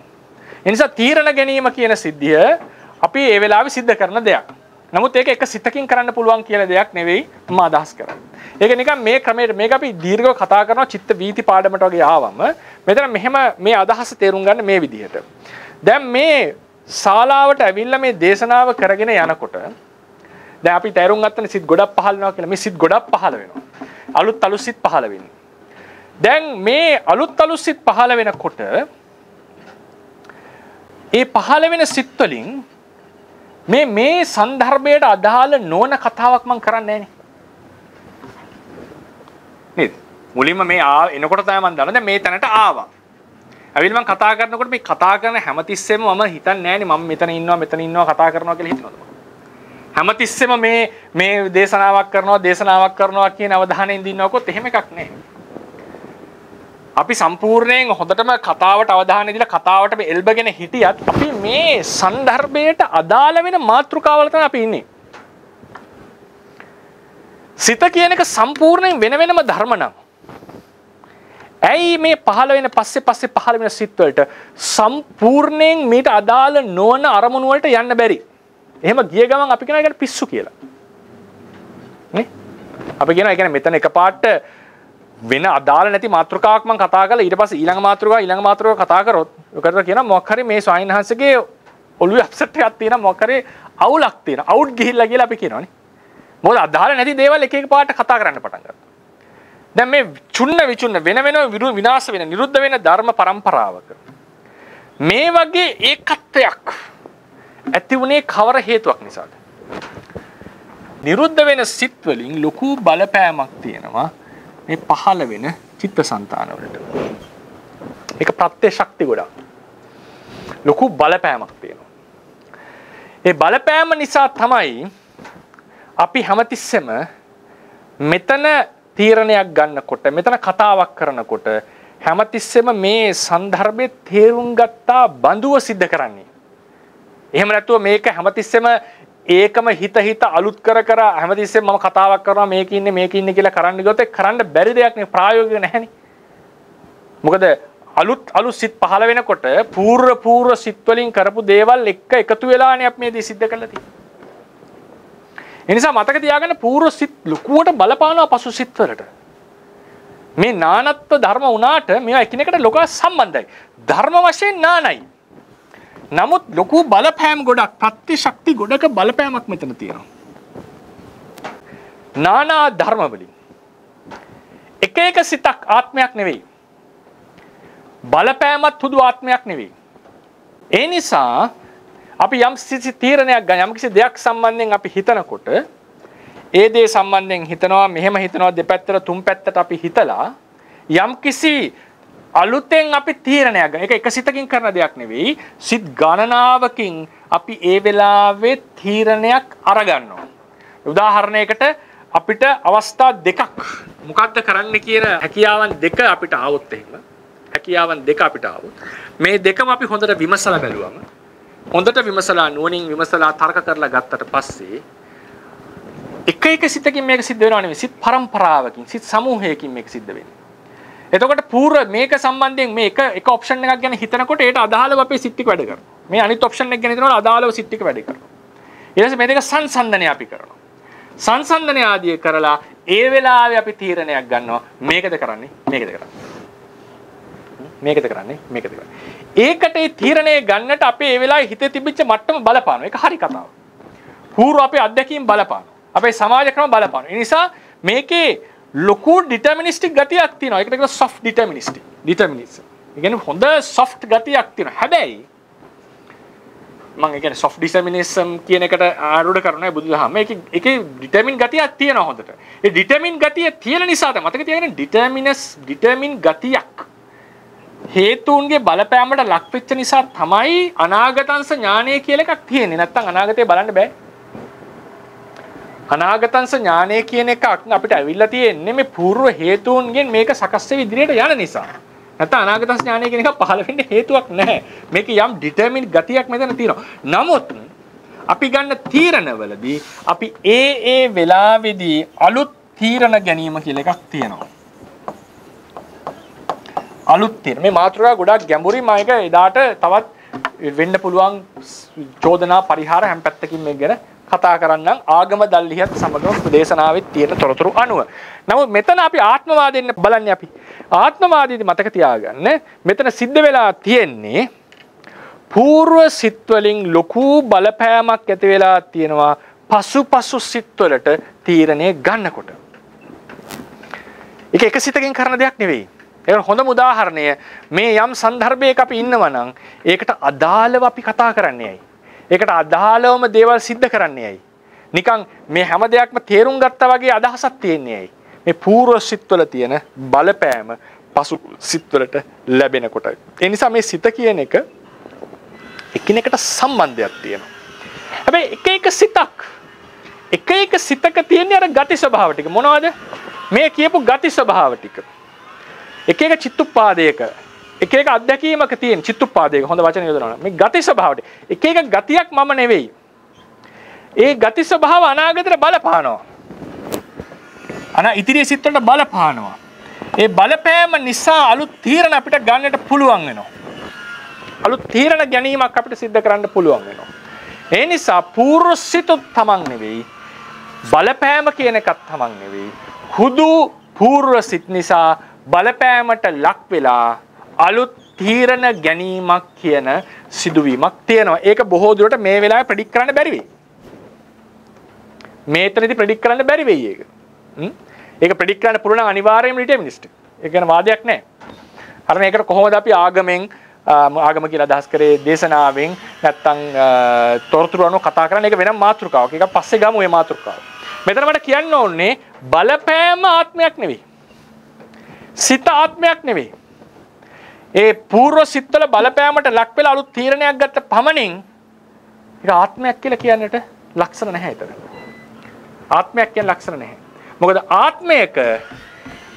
ඒ නිසා තීරණ ගැනීම කියන සිද්ධිය අපි ඒ වෙලාවේ සිද්ධ කරන දෙයක්. නමුත් ඒක එක සිතකින් කරන්න පුළුවන් කියලා දෙයක් නෙවෙයි මම අදහස් කරන්නේ. ඒක නිකන් මේ ක්‍රමයට මේක අපි දීර්ඝව කතා කරනවා චිත්ත වීති පාඩමට වගේ ආවම මෙතන මෙහෙම මේ අදහස තේරුම් ගන්න මේ විදිහට. දැන් මේ ශාලාවට ඇවිල්ලා මේ දේශනාව කරගෙන යනකොට දැන් අපි තේරුම් ගත්තනේ සිත් ගොඩක් පහළ වෙනවා කියලා. මේ සිත් ගොඩක් පහළ වෙනවා. අලුත් සිත් පහළ වෙන්නේ. දැන් මේ අලුත් සිත් පහළ වෙනකොට ඒ පහළ වෙන සිත් වලින් මේ සන්දර්භයට අදාළ නොවන කතාවක් මම කරන්නේ නැහැ නේද? මුලින්ම මේ එනකොට තමයි මම දන්නේ දැන් මේ තැනට ආවා. ඇවිල්ලා මම කතා කරනකොට මේ කතා කරන හැමතිස්සෙම මම හිතන්නේ නැහැ නේ මම මෙතන ඉන්නවා කතා කරනවා කියලා හිතනවද? හැමතිස්සෙම මේ දේශනාවක් කරනවා කියන අවධානයෙන් ඉන්නවකොත් එහෙම එකක් නැහැ. අපි සම්පූර්ණයෙන් හොඳටම කතාවට අවධානය දීලා කතාවට එල්බගෙන හිටියත් අපි මේ සන්දර්භයට අදාළ වෙන මාතෘකාවල තමයි අපි ඉන්නේ. සිත කියන එක සම්පූර්ණයෙන් වෙනම ධර්ම නම්. ඇයි මේ පහළ වෙන පස්සේ පහළ වෙන සිත් වලට සම්පූර්ණයෙන් මේට අදාළ නොවන අරමුණු වලට යන්න බැරි? එහෙම ගිය ගමන් අපි කියනවා ඒකට පිස්සු කියලා. නේ? අපි කියනවා ඒ කියන්නේ මෙතන එකපාරට වෙන අදාළ නැති මාතෘකාවක් මම කතා කරලා ඊට පස්සේ ඊළඟ මාතෘකාව කතා කරොත් ඔකට කියනවා මොකක් හරි මේ ස්වාමීන් වහන්සේගේ ඔළුවේ අප්සෙට් එකක් තියෙනවා මොකක් හරි අවුලක් තියෙනවා අවුට් ගිහිල්ලා කියලා අපි කියනවානේ. මොකද අදාළ නැති දේවල් එක පාට කතා කරන්න පටන් ගත්තා. දැන් මේ විචුන්න වෙන විනාශ වෙන නිරුද්ධ වෙන ධර්ම પરම්පරාවක මේ වගේ ඒකත්වයක් ඇති වුණේ කවර හේතුවක් නිසාද? නිරුද්ධ වෙන සිත් වලින් ලොකු බලපෑමක් තියෙනවා මේ පහළ වෙන චිත්තසංතාන වලට. ඒක ප්‍රත්‍ය ශක්ති ගොඩක්. ලොකු බලපෑමක් තියෙනවා. ඒ බලපෑම නිසා තමයි අපි හැමතිස්සෙම මෙතන තීරණයක් ගන්නකොට මෙතන කතාවක් කරනකොට හැමතිස්සෙම මේ සන්දර්භයේ තේරුම් ගත්තා බඳුව සිද්ධ කරන්නේ. එහෙම නැතුව මේක හැමතිස්සෙම ඒකම හිත අලුත් කර හැමතිස්සෙම මම කතාවක් කරනවා මේක ඉන්නේ කියලා කරන්න ගියොත් ඒක කරන්න බැරි දෙයක් නේ ප්‍රායෝගික නැහැනේ. මොකද අලුත් සිත් පහළ වෙනකොට పూర్ව සිත් වලින් කරපු දේවල් එක්ක එකතු වෙලානේ අපි මේ දේ සිද්ධ කරලා තියෙන්නේ. ඒ නිසා මතක තියාගන්න పూర్ව සිත් ලකුවට බලපානවා පසු සිත් වලට. මේ නානත්ව ධර්ම වුණාට මේවා එකිනෙකට ලොකව සම්බන්ධයි. ධර්ම වශයෙන් නානයි. නමුත් ලොකු බලපෑම් ගොඩක් ප්‍රත්‍ය ශක්ති ගොඩක බලපෑමක් මෙතන තියෙනවා. නානා ධර්ම වලින් එක සිතක් ආත්මයක් නෙවෙයි. බලපෑමත් හුදු ආත්මයක් නෙවෙයි. ඒ නිසා අපි යම් තීරණයක් ගන්න යම් කිසි දෙයක් සම්බන්ධයෙන් අපි හිතනකොට ඒ දේ සම්බන්ධයෙන් හිතනවා මෙහෙම හිතනවා දෙපැත්තට තුන් පැත්තට අපි හිතලා යම් කිසි අලුතෙන් අපි තීරණයක් ගන්න. ඒක එක සිතකින් කරන දෙයක් නෙවෙයි. සිත් ගණනාවකින් අපි ඒ වෙලාවේ තීරණයක් අරගන්නවා. උදාහරණයකට අපිට අවස්ථා දෙකක් මොකක්ද කරන්න කියන හැකියාවන් දෙක අපිට ආවොත් එහෙම මේ දෙකම අපි හොඳට විමසලා බැලුවම හොඳට විමසලා නුවණින් විමසලා තර්ක කරලා ගත්තට පස්සේ එක සිතකින් මේක සිද්ධ වෙනව නෙවෙයි. සිත් පරම්පරාවකින් සිත් සමූහයකින් මේක සිද්ධ වෙන්නේ. එතකොට పూర్ව මේක සම්බන්ධයෙන් මේ එක ඔප්ෂන් එකක් ගැන හිතනකොට ඒට අදාළව අපේ සිත් ටික වැඩ කරනවා. මේ අනිත් ඔප්ෂන් එක ගැන හිතනකොට අදාළව සිත් ටික වැඩ කරනවා. ඊට පස්සේ මේ දෙක සංසන්දනය අපි කරනවා. සංසන්දනය ආදී කරලා ඒ වෙලාවේ අපි තීරණයක් ගන්නවා මේකද කරන්නේ. මේකද කරන්නේ මේකද කරන්නේ. ඒකට ඒ තීරණය ගන්නට අපේ ඒ වෙලාවේ හිතේ තිබිච්ච මට්ටම බලපානවා. ඒක හරි කතාව. පූර්ව අපේ අත්දැකීම් බලපානවා. අපේ සමාජ ක්‍රම බලපානවා. ඒ නිසා මේකේ ලොකු ඩිටර්මිනිස්ටික් ගතියක් තියෙනවා. ඒකට කියනවා soft deterministic. determinism. ඒ කියන්නේ හොඳ soft ගතියක් තියෙනවා. හැබැයි මම ඒ කියන්නේ soft determinism කියන එකට ආරූඪ කරනවා බුදුදහම. ඒකේ determine ගතියක් තියෙනවා හොඳට. ඒ determine ගතිය තියෙන නිසා තමයි මතක තියාගන්න determine ගතියක් හේතුන්ගේ බලපෑමට ලක් වෙච්ච නිසා තමයි අනාගතංශ ඥානය කියලා එකක් තියෙන්නේ. නැත්තම් අනාගතේ බලන්න බෑ. අනාගතංශ ඥානය කියන එකක් අපිට ඇවිල්ලා තියෙන්නේ මේ పూర్ව හේතුන්ගෙන් මේක සකස් වෙ ඉදිරියට යන නිසා. නැත්නම් අනාගතංශ ඥානය කියන එක පහළ වෙන්න හේතුවක් නැහැ. මේක යම් ඩිටර්මින් ගතියක් මෙතන තියෙනවා. නමුත් අපි ගන්න තීරණවලදී අපි ඒ වෙලාවේදී අලුත් තීරණ ගැනීම කියලා එකක් තියෙනවා. අලුත් තීරණ. මේ මාතෘකාව ගොඩක් ගැඹුරින් මම ඒක එදාට තවත් වෙන්න පුළුවන් චෝදනා පරිහාර හැම පැත්තකින් මේක ගැන කතා කරන්නම් ආගම දල්ලියත් සමගම දේශනාවෙත් තියෙන තොරතුරු අනුව. නමුත් මෙතන අපි ආත්මවාදයෙන් බලන්නේ අපි. ආත්මවාදීදී මතක තියාගන්න මෙතන සිද්ධ වෙලා තියෙන්නේ పూర్ව සිත් වලින් ලොකු බලපෑමක් ඇති වෙලා තියෙනවා පසුපසු සිත් වලට තීරණය ගන්නකොට. ඒක එක සිතකින් කරන දෙයක් නෙවෙයි. ඒක හොඳම උදාහරණය මේ යම් සන්දර්භයක අපි ඉන්නවා නම් ඒකට අදාළව අපි කතා කරන්නේ ඇයි? ඒකට අදාළවම දේවල් සිද්ධ කරන්නේ ඇයි? නිකන් මේ හැම දෙයක්ම තේරුම් ගත්තා වගේ අදහසක් තියෙන්නේ ඇයි? මේ పూర్ව සිත්වල තියෙන බලපෑම පසු සිත්වලට ලැබෙනකොට. ඒ නිසා මේ සිත කියන එක එකිනෙකට සම්බන්ධයක් තියෙනවා. හැබැයි එක එක සිතක තියෙන අර ගති ස්වභාව ටික මොනවද? මේ කියපු ගති ස්වභාව ටික. එක එක චිත්තුප්පාදයක එක එක අත්දැකීමක තියෙන චිත්තුප්පාදයක හොඳ වචන යොදනවා. මේ ගති ස්වභාවට එක එක ගතියක් මම නෙවෙයි. ඒ ගති ස්වභාව අනාගතයට බලපානවා. ඉදිරියේ සිත් වලට බලපානවා. ඒ බලපෑම නිසා අලුත් තීරණ අපිට ගන්නට පුළුවන් වෙනවා. අලුත් තීරණ ගැනීමක් අපිට සිද්ධ කරන්න පුළුවන් වෙනවා. ඒ නිසා పూర్ව සිත තමන් නෙවෙයි. බලපෑම කියන එකක් තමන් නෙවෙයි. හුදු పూర్ව සිත් නිසා බලපෑමට ලක් වෙලා අලුත් තීරණ ගැනීමක් කියන සිදුවීමක් තියෙනවා. ඒක බොහෝ දුරට මේ වෙලාවේ ප්‍රෙඩික්ට් කරන්න බැරි වෙයි. මේතනදී ප්‍රෙඩික්ට් කරන්න බැරි වෙයි ඒක. ඒක ප්‍රෙඩික්ට් කරන්න පුළුවන් අනිවාර්යයෙන්ම ඩිටර්මිනිස්ටික්. ඒක ගැන වාදයක් නැහැ. අර මේකට කොහොමද අපි ආගම කියලා අදහස් කරේ දේශනාවෙන් නැත්තම් තොරතුරු අනුව කතා කරන්නේ. ඒක වෙනම මාතෘකාවක්. ඒක පස්සේ ගමු මේ මාතෘකාව. මෙතන මට කියන්න ඕනේ බලපෑම ආත්මයක් නෙවෙයි. සිත ආත්මයක් නෙවෙයි. ඒ పూర్ව සිත්වල බලපෑමට ලක් වෙලා අලුත් තීරණයක් ගත්ත පමණින් ඒක ආත්මයක් කියලා කියන්නට ලක්ෂණ නැහැ ඒතර. ආත්මයක් කියන ලක්ෂණ නැහැ. මොකද ආත්මයක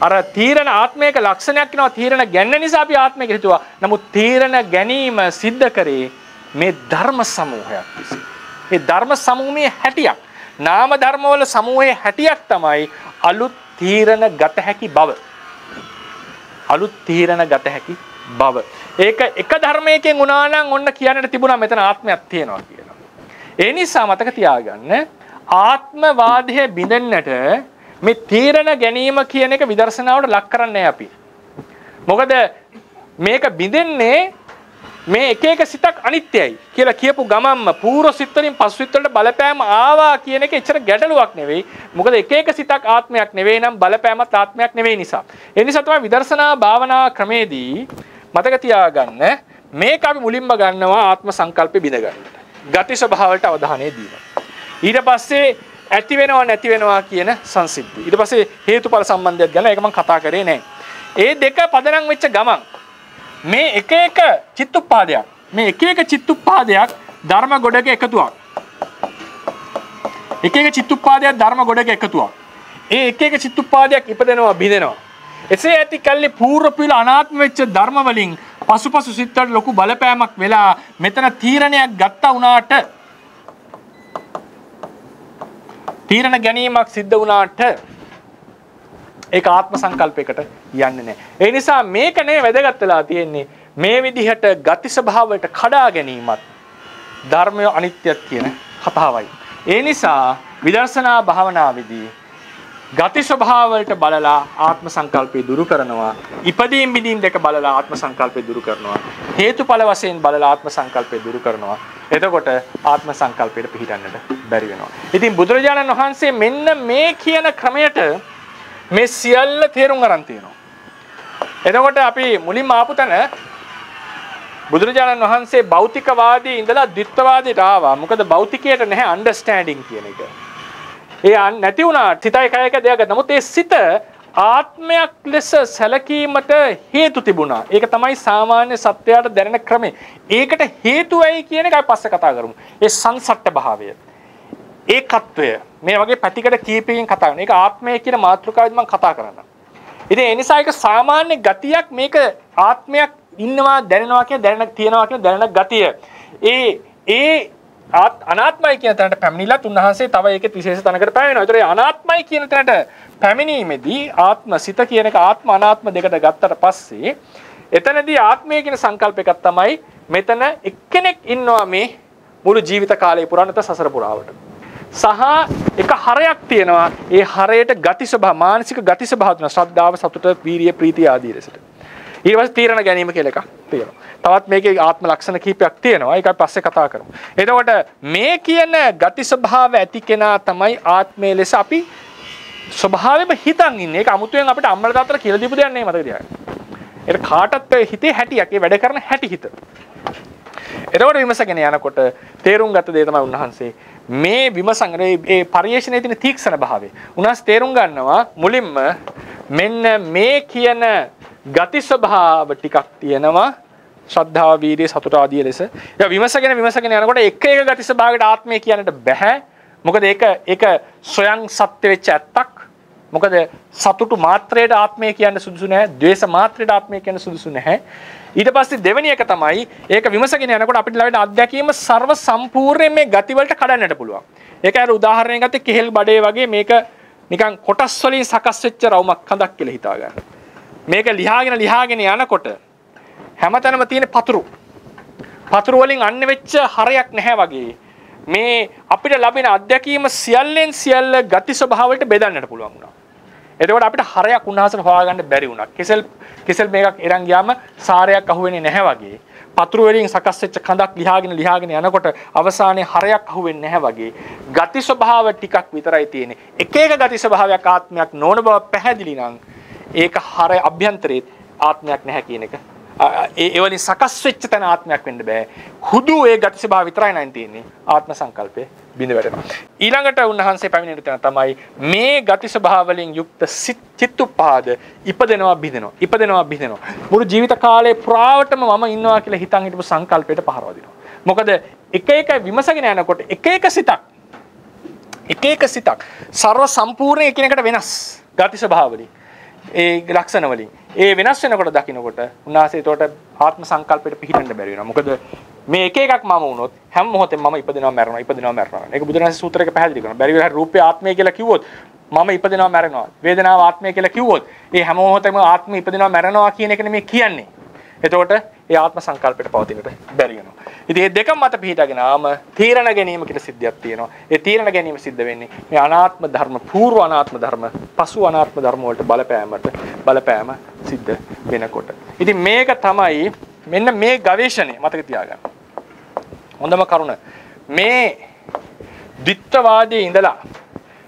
අර තීරණ ආත්මයක ලක්ෂණයක් වෙනවා තීරණ ගැනීම නිසා අපි ආත්මයක හිතුවා. නමුත් තීරණ ගැනීම සිද්ධ කරේ මේ ධර්ම සමූහයක් විසින්. මේ ධර්ම සමූහයේ හැටියක්. නාම ධර්මවල සමූහයේ හැටියක් තමයි අලුත් තීරණ ගත හැකි බව. අලුත් තීරණ ගත හැකි බව. ඒක එක ධර්මයකින් වුණා නම් ඔන්න කියන්නට තිබුණා මෙතන ආත්මයක් තියෙනවා කියලා. ඒ නිසා මතක තියාගන්න ආත්මවාදයේ බිඳෙන්නට මේ තීරණ ගැනීම කියන එක විදර්ශනාවට ලක් කරන්නේ අපි. මොකද මේක බිඳෙන්නේ මේ එක එක සිතක් අනිත්‍යයි කියලා කියපු ගමන්ම పూర్ව සිත් වලින් පසු සිත් වලට බලපෑම ආවා කියන එක එච්චර ගැටලුවක් නෙවෙයි. මොකද එක එක සිතක් ආත්මයක් නෙවෙයි නම් බලපෑමත් ආත්මයක් නෙවෙයි නිසා. ඒ නිසා තමයි විදර්ශනා භාවනා ක්‍රමේදී මතක තියාගන්න මේක අපි මුලින්ම ගන්නවා ආත්ම සංකල්පෙ බිඳ ගන්නට. ගති ස්වභාවයට අවධානය දීලා. ඊට පස්සේ ඇති වෙනවා නැති වෙනවා කියන සංසිද්ධි. ඊට පස්සේ හේතුඵල සම්බන්ධයක් ගැන ඒක මම කතා කරේ නැහැ. ඒ දෙක පදනම් වෙච්ච ගමන් මේ එක එක චිත්තුප්පාදයක් මේ එක එක චිත්තුප්පාදයක් ධර්ම ගොඩක එකතුවක්. එක එක චිත්තුප්පාදයක් ධර්ම ගොඩක එකතුවක්. ඒ එක එක චිත්තුප්පාදයක් ඉපදෙනවා බිඳෙනවා. එසේ ඇති කල්ලි పూర్ව පිළ අනාත්ම වෙච්ච ධර්ම වලින් පසුපසු සිත්තට ලොකු බලපෑමක් වෙලා මෙතන තීරණයක් ගත්තා වුණාට තීරණ ගැනීමක් සිද්ධ වුණාට ඒක ආත්ම සංකල්පයකට යන්නේ නැහැ. ඒ නිසා මේක නේ වැදගත් වෙලා තියෙන්නේ මේ විදිහට ගති ස්වභාවයට කඩා ගැනීමත් ධර්මය අනිත්‍යයක් කියන කතාවයි. ඒ නිසා විදර්ශනා භාවනාවේදී ගති ස්වභාවවලට බලලා ආත්ම සංකල්පය දුරු කරනවා. ඉපදීම් බිඳීම් දෙක බලලා ආත්ම සංකල්පය දුරු කරනවා. හේතුඵල වශයෙන් බලලා ආත්ම සංකල්පය දුරු කරනවා. එතකොට ආත්ම සංකල්පයට පිහිටන්නට බැරි වෙනවා. ඉතින් බුදුරජාණන් වහන්සේ මෙන්න මේ කියන ක්‍රමයට මේ සියල්ල තේරුම් අරන් තියෙනවා. එතකොට අපි මුලින්ම ආපු තැන බුදුරජාණන් වහන්සේ භෞතිකවාදී ඉඳලා ද්විත්වවාදයට ආවා. මොකද භෞතිකයට නැහැ අන්ඩර්ස්ටෑන්ඩින් කියන එක. ඒ නැති වුණා සිතයි කයක දෙයක්. නමුත් ඒ සිත ආත්මයක් ලෙස සැලකීමට හේතු තිබුණා. ඒක තමයි සාමාන්‍ය සත්‍යයට දැනෙන ක්‍රමය. ඒකට හේතු වෙයි කියන එකයි පස්සේ කතා කරමු. ඒ සංසට්ඨ භාවය. ඒකත්වය. මේ වගේ පැතිකඩ කීපකින් කතා කරනවා. ඒක ආත්මය කියන මාතෘකාවෙන් මම කතා කරනවා. ඉතින් ඒ නිසා ඒක සාමාන්‍ය ගතියක්. මේක ආත්මයක් ඉන්නවා දැනෙනවා කියන දැනෙන තියනවා කියන දැනෙන ගතිය. ඒ අනාත්මයි කියන තැනට පැමිණිලත් උන්වහන්සේ තව ඒකෙත් විශේෂ තැනකට පැමිණෙනවා. ඒතර අනාත්මයි කියන තැනට පැමිණීමේදී ආත්ම සිත කියන එක ආත්ම අනාත්ම දෙකට ගත්තට පස්සේ එතනදී ආත්මය කියන සංකල්ප එකක් තමයි මෙතන එක්කෙනෙක් ඉන්නවා මේ මුළු ජීවිත කාලය පුරා නැත්නම් සසර පුරාවට. සහ එක හරයක් තියෙනවා. ඒ හරයට ගති ස්වභාව මානසික ගති ස්වභාව තුන ශ්‍රද්ධාව සතුට වීරිය ප්‍රීතිය ආදී ලෙසට. ඊට පස්සේ තීරණ ගැනීම කියලා එකක් තියෙනවා. තවත් මේකේ ආත්ම ලක්ෂණ කීපයක් තියෙනවා. ඒකයි පස්සේ කතා කරමු. එතකොට මේ කියන ගති ස්වභාව ඇති කෙනා තමයි ආත්මය ලෙස අපි ස්වභාවයෙන්ම හිතන් ඉන්නේ. ඒක අමුතුවෙන් අපිට අම්මලා තාත්තලා කියලා දීපු දෙයක් නෙවෙයි මතක තියාගන්න. ඒක කාටත් හිතේ හැටියක්. ඒ වැඩ කරන හැටි හිත. එතකොට විමසගෙන යනකොට තේරුම් ගත්ත දේ තමයි උන්වහන්සේ මේ විමසන ඒ පරිේශණයේ තියෙන තීක්ෂණ භාවය. උන්වහන්සේ තේරුම් ගන්නවා මුලින්ම මෙන්න මේ කියන ගති ස්වභාව ටිකක් තියෙනවා ශ්‍රද්ධාව වීර්ය සතුට ආදී ලෙස. ඒක විමසගෙන යනකොට එක එක ගති ස්වභාවයකට ආත්මය කියන්නට බෑ. මොකද ඒක ස්වයං සත්‍ය වෙච්ච ඇත්තක්. මොකද සතුටු මාත්‍රයට ආත්මය කියන්න සුදුසු නැහැ. ද්වේෂ මාත්‍රයට ආත්මය කියන්න සුදුසු නැහැ. ඊට පස්සේ දෙවෙනි එක තමයි ඒක විමසගෙන යනකොට අපිට ලැබෙන අත්දැකීම ਸਰව සම්පූර්ණයෙන් මේ ගති වලට කඩන්නට පුළුවන්. ඒක අර උදාහරණයක් ගත්තේ කෙහෙල් බඩේ වගේ මේක නිකන් කොටස් වලින් සකස් වෙච්ච රවුමක් හඳක් කියලා හිතා ගන්න. මේක ලියාගෙන යනකොට හැමතැනම තියෙන පතුරු වලින් අන්නේ වෙච්ච හරයක් නැහැ වගේ මේ අපිට ලැබෙන අත්දැකීම සියල්ලෙන් සියල්ල ගති ස්වභාව වලට බෙදන්නට පුළුවන් වුණා. එතකොට අපිට හරයක් උන්වහන්සේට හොයාගන්න බැරි වුණා. කෙසෙල් මේකක් එරන් ගියාම සාරයක් අහුවෙන්නේ නැහැ වගේ. පතුරු වලින් සකස් වෙච්ච කඳක් ලියාගෙන යනකොට අවසානයේ හරයක් අහුවෙන්නේ නැහැ වගේ. ගති ස්වභාව ටිකක් විතරයි තියෙන්නේ. එක එක ගති ස්වභාවයක් ආත්මයක් නොවන බව පැහැදිලි නම් ඒක හරය අභ්‍යන්තරේ ආත්මයක් නැහැ කියන එක. ඒ වලින් සකස් වෙච්ච තැන ආත්මයක් වෙන්න බෑ. හුදු ඒ ගති ස්වභාව විතරයි නයින් තියෙන්නේ. ආත්ම සංකල්පේ බිඳ වැටෙනවා. ඊළඟට උන්වහන්සේ පැමිණෙන තැන තමයි මේ ගති ස්වභාව වලින් යුක්ත චිත්තුප්පාද ඉපදෙනවා බිඳෙනවා. මුළු ජීවිත කාලේ පුරාවටම මම ඉන්නවා කියලා හිතන් හිටපු සංකල්පයට පහරව දෙනවා. මොකද එක එක විමසගෙන යනකොට එක එක සිතක් ਸਰව සම්පූර්ණ එකිනෙකට වෙනස් ගති ස්වභාව වලින් ඒ ලක්ෂණ වලින් ඒ වෙනස් වෙනකොට දකින්නකොට උන්වහන්සේ ඒකට ආත්ම සංකල්පයට පිහිටන්න බැරි වෙනවා. මොකද මේ එක එකක් මම වුණොත් හැම මොහොතෙම මම ඉපදෙනවා මැරෙනවා. ඒක බුදුරජාණන් සූත්‍රයක පැහැදිලි කරනවා. බැරි වෙලාවට රූපේ ආත්මය කියලා කිව්වොත් මම ඉපදෙනවා මැරෙනවා. වේදනාව ආත්මය කියලා කිව්වොත් ඒ හැම මොහොතෙම ආත්මය ඉපදෙනවා මැරෙනවා කියන එක නෙමෙයි කියන්නේ. එතකොට ඒ ආත්ම සංකල්පයට පවතිනට බැරි වෙනවා. ඉතින් මේ දෙකම මත පිහිටගෙන ආම තීරණ ගැනීම කියලා සිද්ධියක් තියෙනවා. ඒ තීරණ ගැනීම සිද්ධ වෙන්නේ මේ අනාත්ම ධර්ම, పూర్ව අනාත්ම ධර්ම, පසු අනාත්ම ධර්ම වලට බලපෑම සිද්ධ වෙනකොට. ඉතින් මේක තමයි මෙන්න මේ ගවේෂණය මතක තියාගන්න. හොඳම කරුණ මේ ද්විත්වවාදයේ ඉඳලා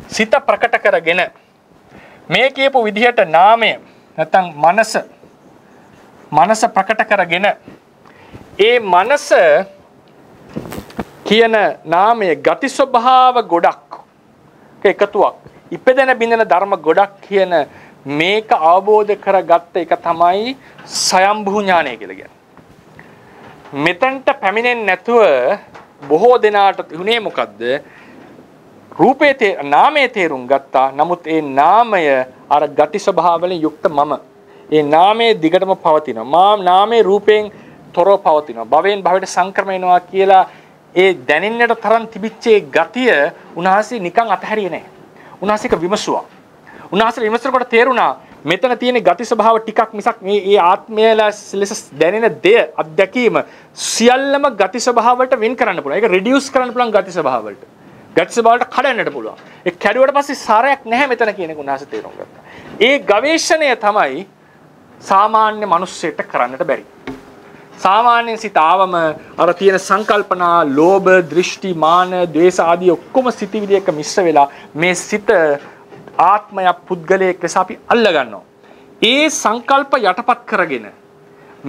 සිත ප්‍රකට කරගෙන මේ කියපු විදිහට නාමය නැත්නම් මනස ප්‍රකට කරගෙන ඒ මනස කියන නාමයේ ගති ස්වභාව ගොඩක් එකතුවක් ඉපදෙන බින්දන ධර්ම ගොඩක් කියන මේක අවබෝධ කරගත්ත එක තමයි සයම්භූ ඥානය කියලා කියන්නේ. මෙතනට පැමිණෙන්නේ නැතුව බොහෝ දෙනාට උනේ මොකද්ද? නාමයේ තේරුම් ගත්තා. නමුත් ඒ නාමය අර ගති ස්වභාව වලින් යුක්ත මම. ඒ නාමයේ දිගටම පවතිනවා. නාමයේ රූපයෙන් තොරව පවතිනවා. භවෙන් භවයට සංක්‍රමණය වෙනවා කියලා ඒ දැනෙන්නට තරම් තිබිච්ච ඒ ගතිය උන්වහන්සේ නිකන් අතහැරියේ නැහැ. උන්වහන්සේක විමසුවා. උන්වහන්සේ විමසනකොට තේරුණා මෙතන තියෙන ගති ස්වභාව ටිකක් මිසක් මේ ආත්මය ලෙස දැනෙන දේ අත්දැකීම සියල්ලම ගති ස්වභාව වලට වෙන් කරන්න පුළුවන්. ඒක රිඩියුස් කරන්න පුළුවන් ගති ස්වභාව වලට. ගතිස බවට කඩන්නට පුළුවන්. ඒ කැඩුවට පස්සේ සාරයක් නැහැ මෙතන කියන එක උන්වහන්සේ තේරුම් ගත්තා. ඒ ගවේෂණය තමයි සාමාන්‍ය මිනිස්සෙට කරන්නට බැරි. සාමාන්‍යයෙන් සිත ආවම අර තියෙන සංකල්පනා, ලෝභ, දෘෂ්ටි, මාන, ද්වේෂ ආදී ඔක්කොම සිතිවිලි එක මිශ්‍ර වෙලා මේ සිත ආත්මයක් පුද්ගලයෙක් ලෙස අපි අල්ල ගන්නවා. ඒ සංකල්ප යටපත් කරගෙන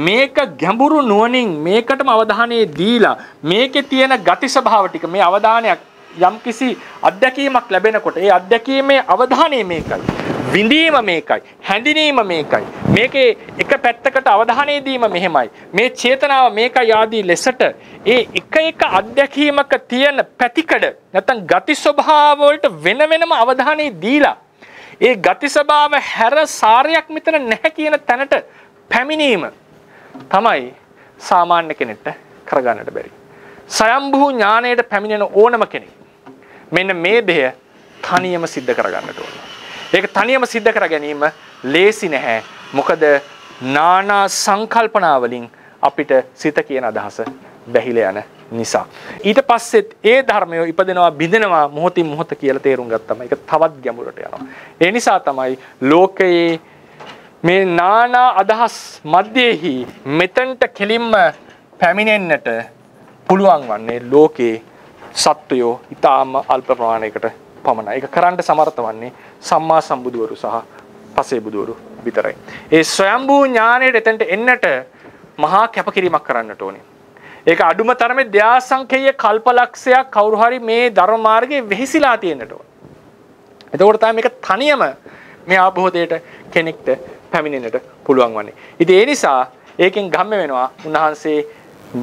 මේක ගැඹුරු නුවණින් මේකටම අවධානය දීලා මේකේ තියෙන ගති ස්වභාව ටික මේ අවධානයක් යම්කිසි අත්දැකීමක් ලැබෙනකොට ඒ අත්දැකීමේ අවධානය මේකයි. විඳීම මේකයි, හැඳිනීම මේකයි. මේකේ එක පැත්තකට අවධානය දීම මෙහෙමයි. මේ චේතනාව මේකයි ආදී ලෙසට ඒ එක අත්දැකීමක තියෙන පැතිකඩ නැත්නම් ගති ස්වභාව වලට වෙන වෙනම අවධානය දීලා ඒ ගති ස්වභාව හැර සාරයක් මෙතන නැහැ කියන තැනට පැමිණීම තමයි සාමාන්‍ය කෙනෙක්ට කරගන්නට බැරි. සයම්භූ ඥාණයට පැමිණෙන ඕනම කෙනෙක් මෙන්න මේ දෙය තනියම සිද්ධ කරගන්නට ඕන. ඒක තනියම සිද්ධ කර ගැනීම ලේසි නැහැ. මොකද නානා සංකල්පනා වලින් අපිට සිත කියන අදහස බැහැලා යන නිසා. ඊට පස්සෙත් ඒ ධර්මය ඉපදෙනවා බිඳෙනවා මොහොතින් මොහොත කියලා තේරුම් ගත්තම ඒක තවත් ගැඹුරට යනවා. ඒ නිසා තමයි ලෝකයේ මේ නානා අදහස් මැදෙහි මෙතෙන්ට කෙලින්ම පැමිණෙන්නට පුළුවන් වන්නේ ලෝකේ සත්වයෝ ඊටාම අල්ප ප්‍රමාණයකට පමණයි. ඒක කරන්න සමර්ථ වන්නේ සම්මා සම්බුදුවරු සහ පසේ බුදුවරු විතරයි. ඒ ස්වයම්භූ ඥාණයට එතෙන්ට එන්නට මහා කැපකිරීමක් කරන්නට ඕනේ. ඒක අඩුම තරමේ දයාසංඛේය කල්පලක්ෂයක් කවුරු හරි මේ ධර්ම මාර්ගයේ වෙහිසිලා තියෙන්නට ඕන. එතකොට තමයි මේක තනියම මේ ආභෝධයට කෙනෙක්ට පැමිණෙන්නට පුළුවන් වන්නේ. ඉතින් ඒ නිසා ඒකෙන් ගම්ම වෙනවා උන්වහන්සේ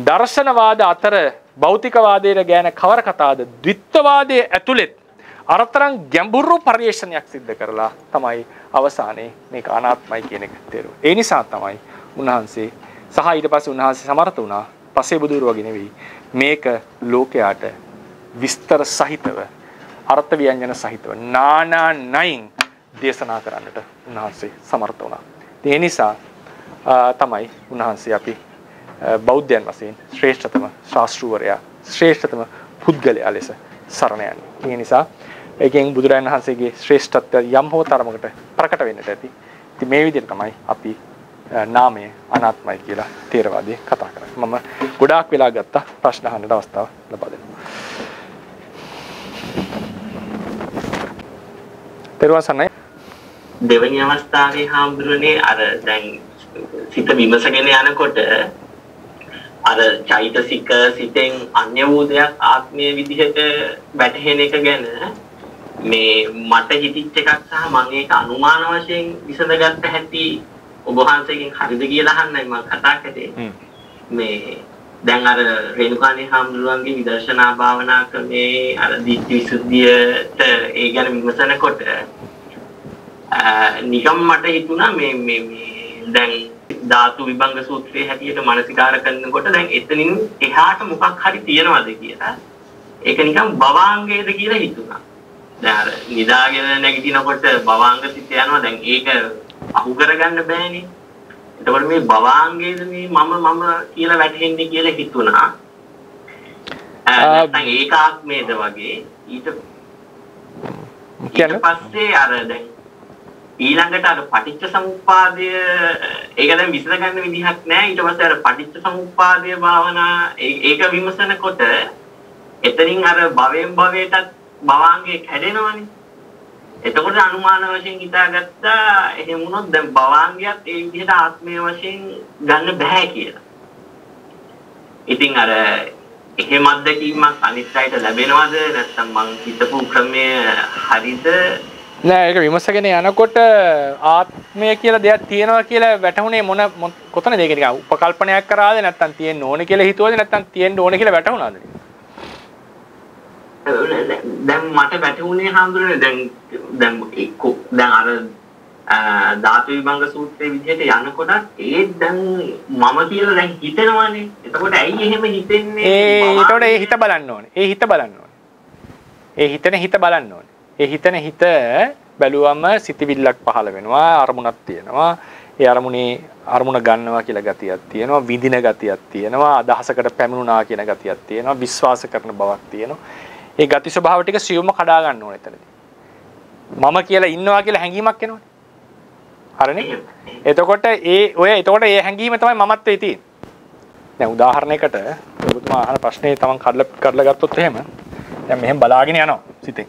දර්ශනවාද අතර භෞතිකවාදයේ ගැන කවර කතාවද ද්විත්වවාදයේ ඇතුළෙත් අරතරන් ගැඹුරු පරිශ්‍රණයක් සිද්ධ කරලා තමයි අවසානයේ මේක අනාත්මයි කියන එක තේරුම්. ඒ නිසා තමයි උන්වහන්සේ සහ ඊට පස්සේ උන්වහන්සේ සමර්ථ වුණා පසේ බුදුරු වගේ නෙවෙයි මේක ලෝකයාට විස්තර සහිතව අර්ථ ව්‍යංජන සහිතව නානා නයින් දේශනා කරන්නට උන්වහන්සේ සමර්ථ වුණා. ඒ නිසා තමයි උන්වහන්සේ අපි බෞද්ධයන් වශයෙන් ශ්‍රේෂ්ඨතම ශාස්ත්‍රූවරයා ශ්‍රේෂ්ඨතම පුද්ගලයා ලෙස සරණ යන්නේ. ඒ නිසා ඒකෙන් බුදුරජාණන් වහන්සේගේ ශ්‍රේෂ්ඨත්වය යම් හෝ තරමකට ප්‍රකට වෙන්නට ඇති. ඉතින් මේ විදිහට තමයි අපි නාමය අනාත්මයි කියලා තේරවාදී කතා කරන්නේ. මම ගොඩාක් වෙලා ගත්තා ප්‍රශ්න අහන්නට අවස්ථාව ලබා දෙන්න. තේරුවසන්නේ දෙවැනි අවස්ථාවේ හාමුදුරනේ අර දැන් සිත විමසගෙන යනකොට අර චෛතසික සිතෙන් අන්‍ය වූ දෙයක් ආත්මීය විදිහට වැටහෙන එක ගැන මේ මට හිතිච්ච එකක් සහ මම ඒක අනුමාන වශයෙන් විසඳගත්ත හැටි ඔබ වහන්සේගෙන් හරිද කියලා අහන්නයි මම කතා කරේ. මේ දැන් අර රේණුකාණී හාමුදුරුවන්ගේ විදර්ශනා භාවනා ක්‍රමේ අර දිට්ඨි විසුද්ධියට ඒ ගැන විමසනකොට නිකම් මට හිතුණා මේ දැන් ධාතු විභංග සූත්‍රයේ හැටියට මානසිකාර කරනකොට දැන් එතනින් එහාට මොකක් හරි තියනවද කියලා ඒක නිකන් භවාංගයේද කියලා හිතුණා. දැන් අර නිදාගෙන නැගිටිනකොට භවාංග සිත යනවා දැන් ඒක අහු කරගන්න බෑනේ. එතකොට මේ භවාංගයේද මේ මම කියලා වැටෙන්නේ කියලා හිතුණා. නැත්නම් ඒක ආත්මයේද වගේ ඊට පස්සේ අර දැන් ඊළඟට අර පටිච්ච සමුප්පාදය ඒක දැන් විසඳ ගන්න විදිහක් නැහැ. ඊට පස්සේ අර පටිච්ච සමුප්පාදය භාවනා ඒක විමසනකොට එතනින් අර භවයෙන් භවයටත් භවාංගය කැඩෙනවනේ. එතකොට අනුමාන වශයෙන් හිතාගත්තා එහෙම වුණොත් දැන් භවාංගයත් ඒ විදිහට ආත්මය වශයෙන් ගන්න බෑ කියලා. ඉතින් අර එහෙම අත්දැකීමක් අනිත් අයට ලැබෙනවද නැත්නම් මං හිතපු ක්‍රමය හරිද? නෑ ඒක විමසගෙන යනකොට ආත්මය කියලා දෙයක් තියෙනවා කියලා වැටහුනේ කොතනද ඒක නිකන් උපකල්පනයක් කරාද නැත්නම් තියෙන්න ඕනේ කියලා හිතුවද නැත්නම් තියෙන්න ඕනේ කියලා වැටහුණාද? දැන් මට වැටහුනේ හාමුදුරනේ දැන් අර ධාතු විභංග සූත්‍රයේ විදිහට යනකොට ඒ දැන් මම කියලා දැන් හිතෙනවානේ. එතකොට ඇයි එහෙම හිතෙන්නේ? ඒකට ඒ හිත බලන්න ඕනේ. ඒ හිත බලන්න ඕනේ. ඒ හිතන හිත බලන්න ඕනේ. ඒ හිතන හිත බැලුවම සිතිවිල්ලක් පහළ වෙනවා අරමුණක් තියෙනවා. ඒ අරමුණ ගන්නවා කියලා ගතියක් තියෙනවා. විඳින ගතියක් තියෙනවා. අදහසකට පැමිණුණා කියන ගතියක් තියෙනවා. විශ්වාස කරන බවක් තියෙනවා. ඒ ගති ස්වභාව ටික සියුම්ම කඩා ගන්න ඕනේ එතනදී. මම කියලා ඉන්නවා කියලා හැඟීමක් එනවනේ. හරිනේ? එතකොට එතකොට ඒ හැඟීම තමයි මමත්වයේ තියෙන්නේ. දැන් උදාහරණයකට ඔබතුමා අහන ප්‍රශ්නේ තමන් කඩලා ගත්තොත් එහෙම දැන් මෙහෙම බලාගෙන යනවා සිතෙන්.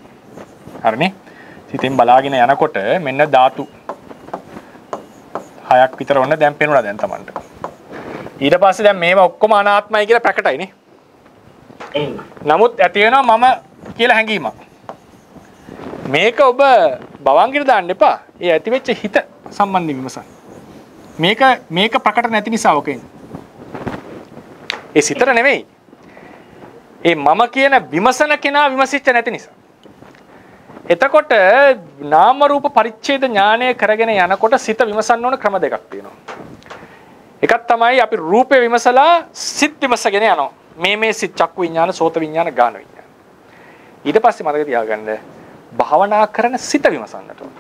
හරිනේ? සිතෙන් බලාගෙන යනකොට මෙන්න ධාතු 6ක් විතර වුණ දැන් පේනවා දැන් තමන්ට. ඊට පස්සේ දැන් මේවා ඔක්කොම අනාත්මයි කියලා ප්‍රකටයිනේ. නමුත් ඇති වෙනවා මම කියලා හැඟීමක්. මේක ඔබ භවංගිට දාන්න එපා. ඒ ඇති වෙච්ච හිත සම්බන්ධයෙන් විමසන්න. මේක ප්‍රකට නැති නිසා ඔකෙන්. ඒ සිතට නෙමෙයි. ඒ මම කියන විමසන කෙනා විමසිච්ච නැති නිසා. එතකොට නාම රූප පරිච්ඡේද ඥානය කරගෙන යනකොට සිත විමසන්න ඕන ක්‍රම දෙකක් තියෙනවා. එකක් තමයි අපි රූපේ විමසලා සිත් විමසගෙන යනවා. මේ සිත් චක්කු විඥාන, සෝත විඥාන, ගාන විඥාන. ඊට පස්සේ මතක තියාගන්න භාවනා කරන සිත විමසන්නට ඕන.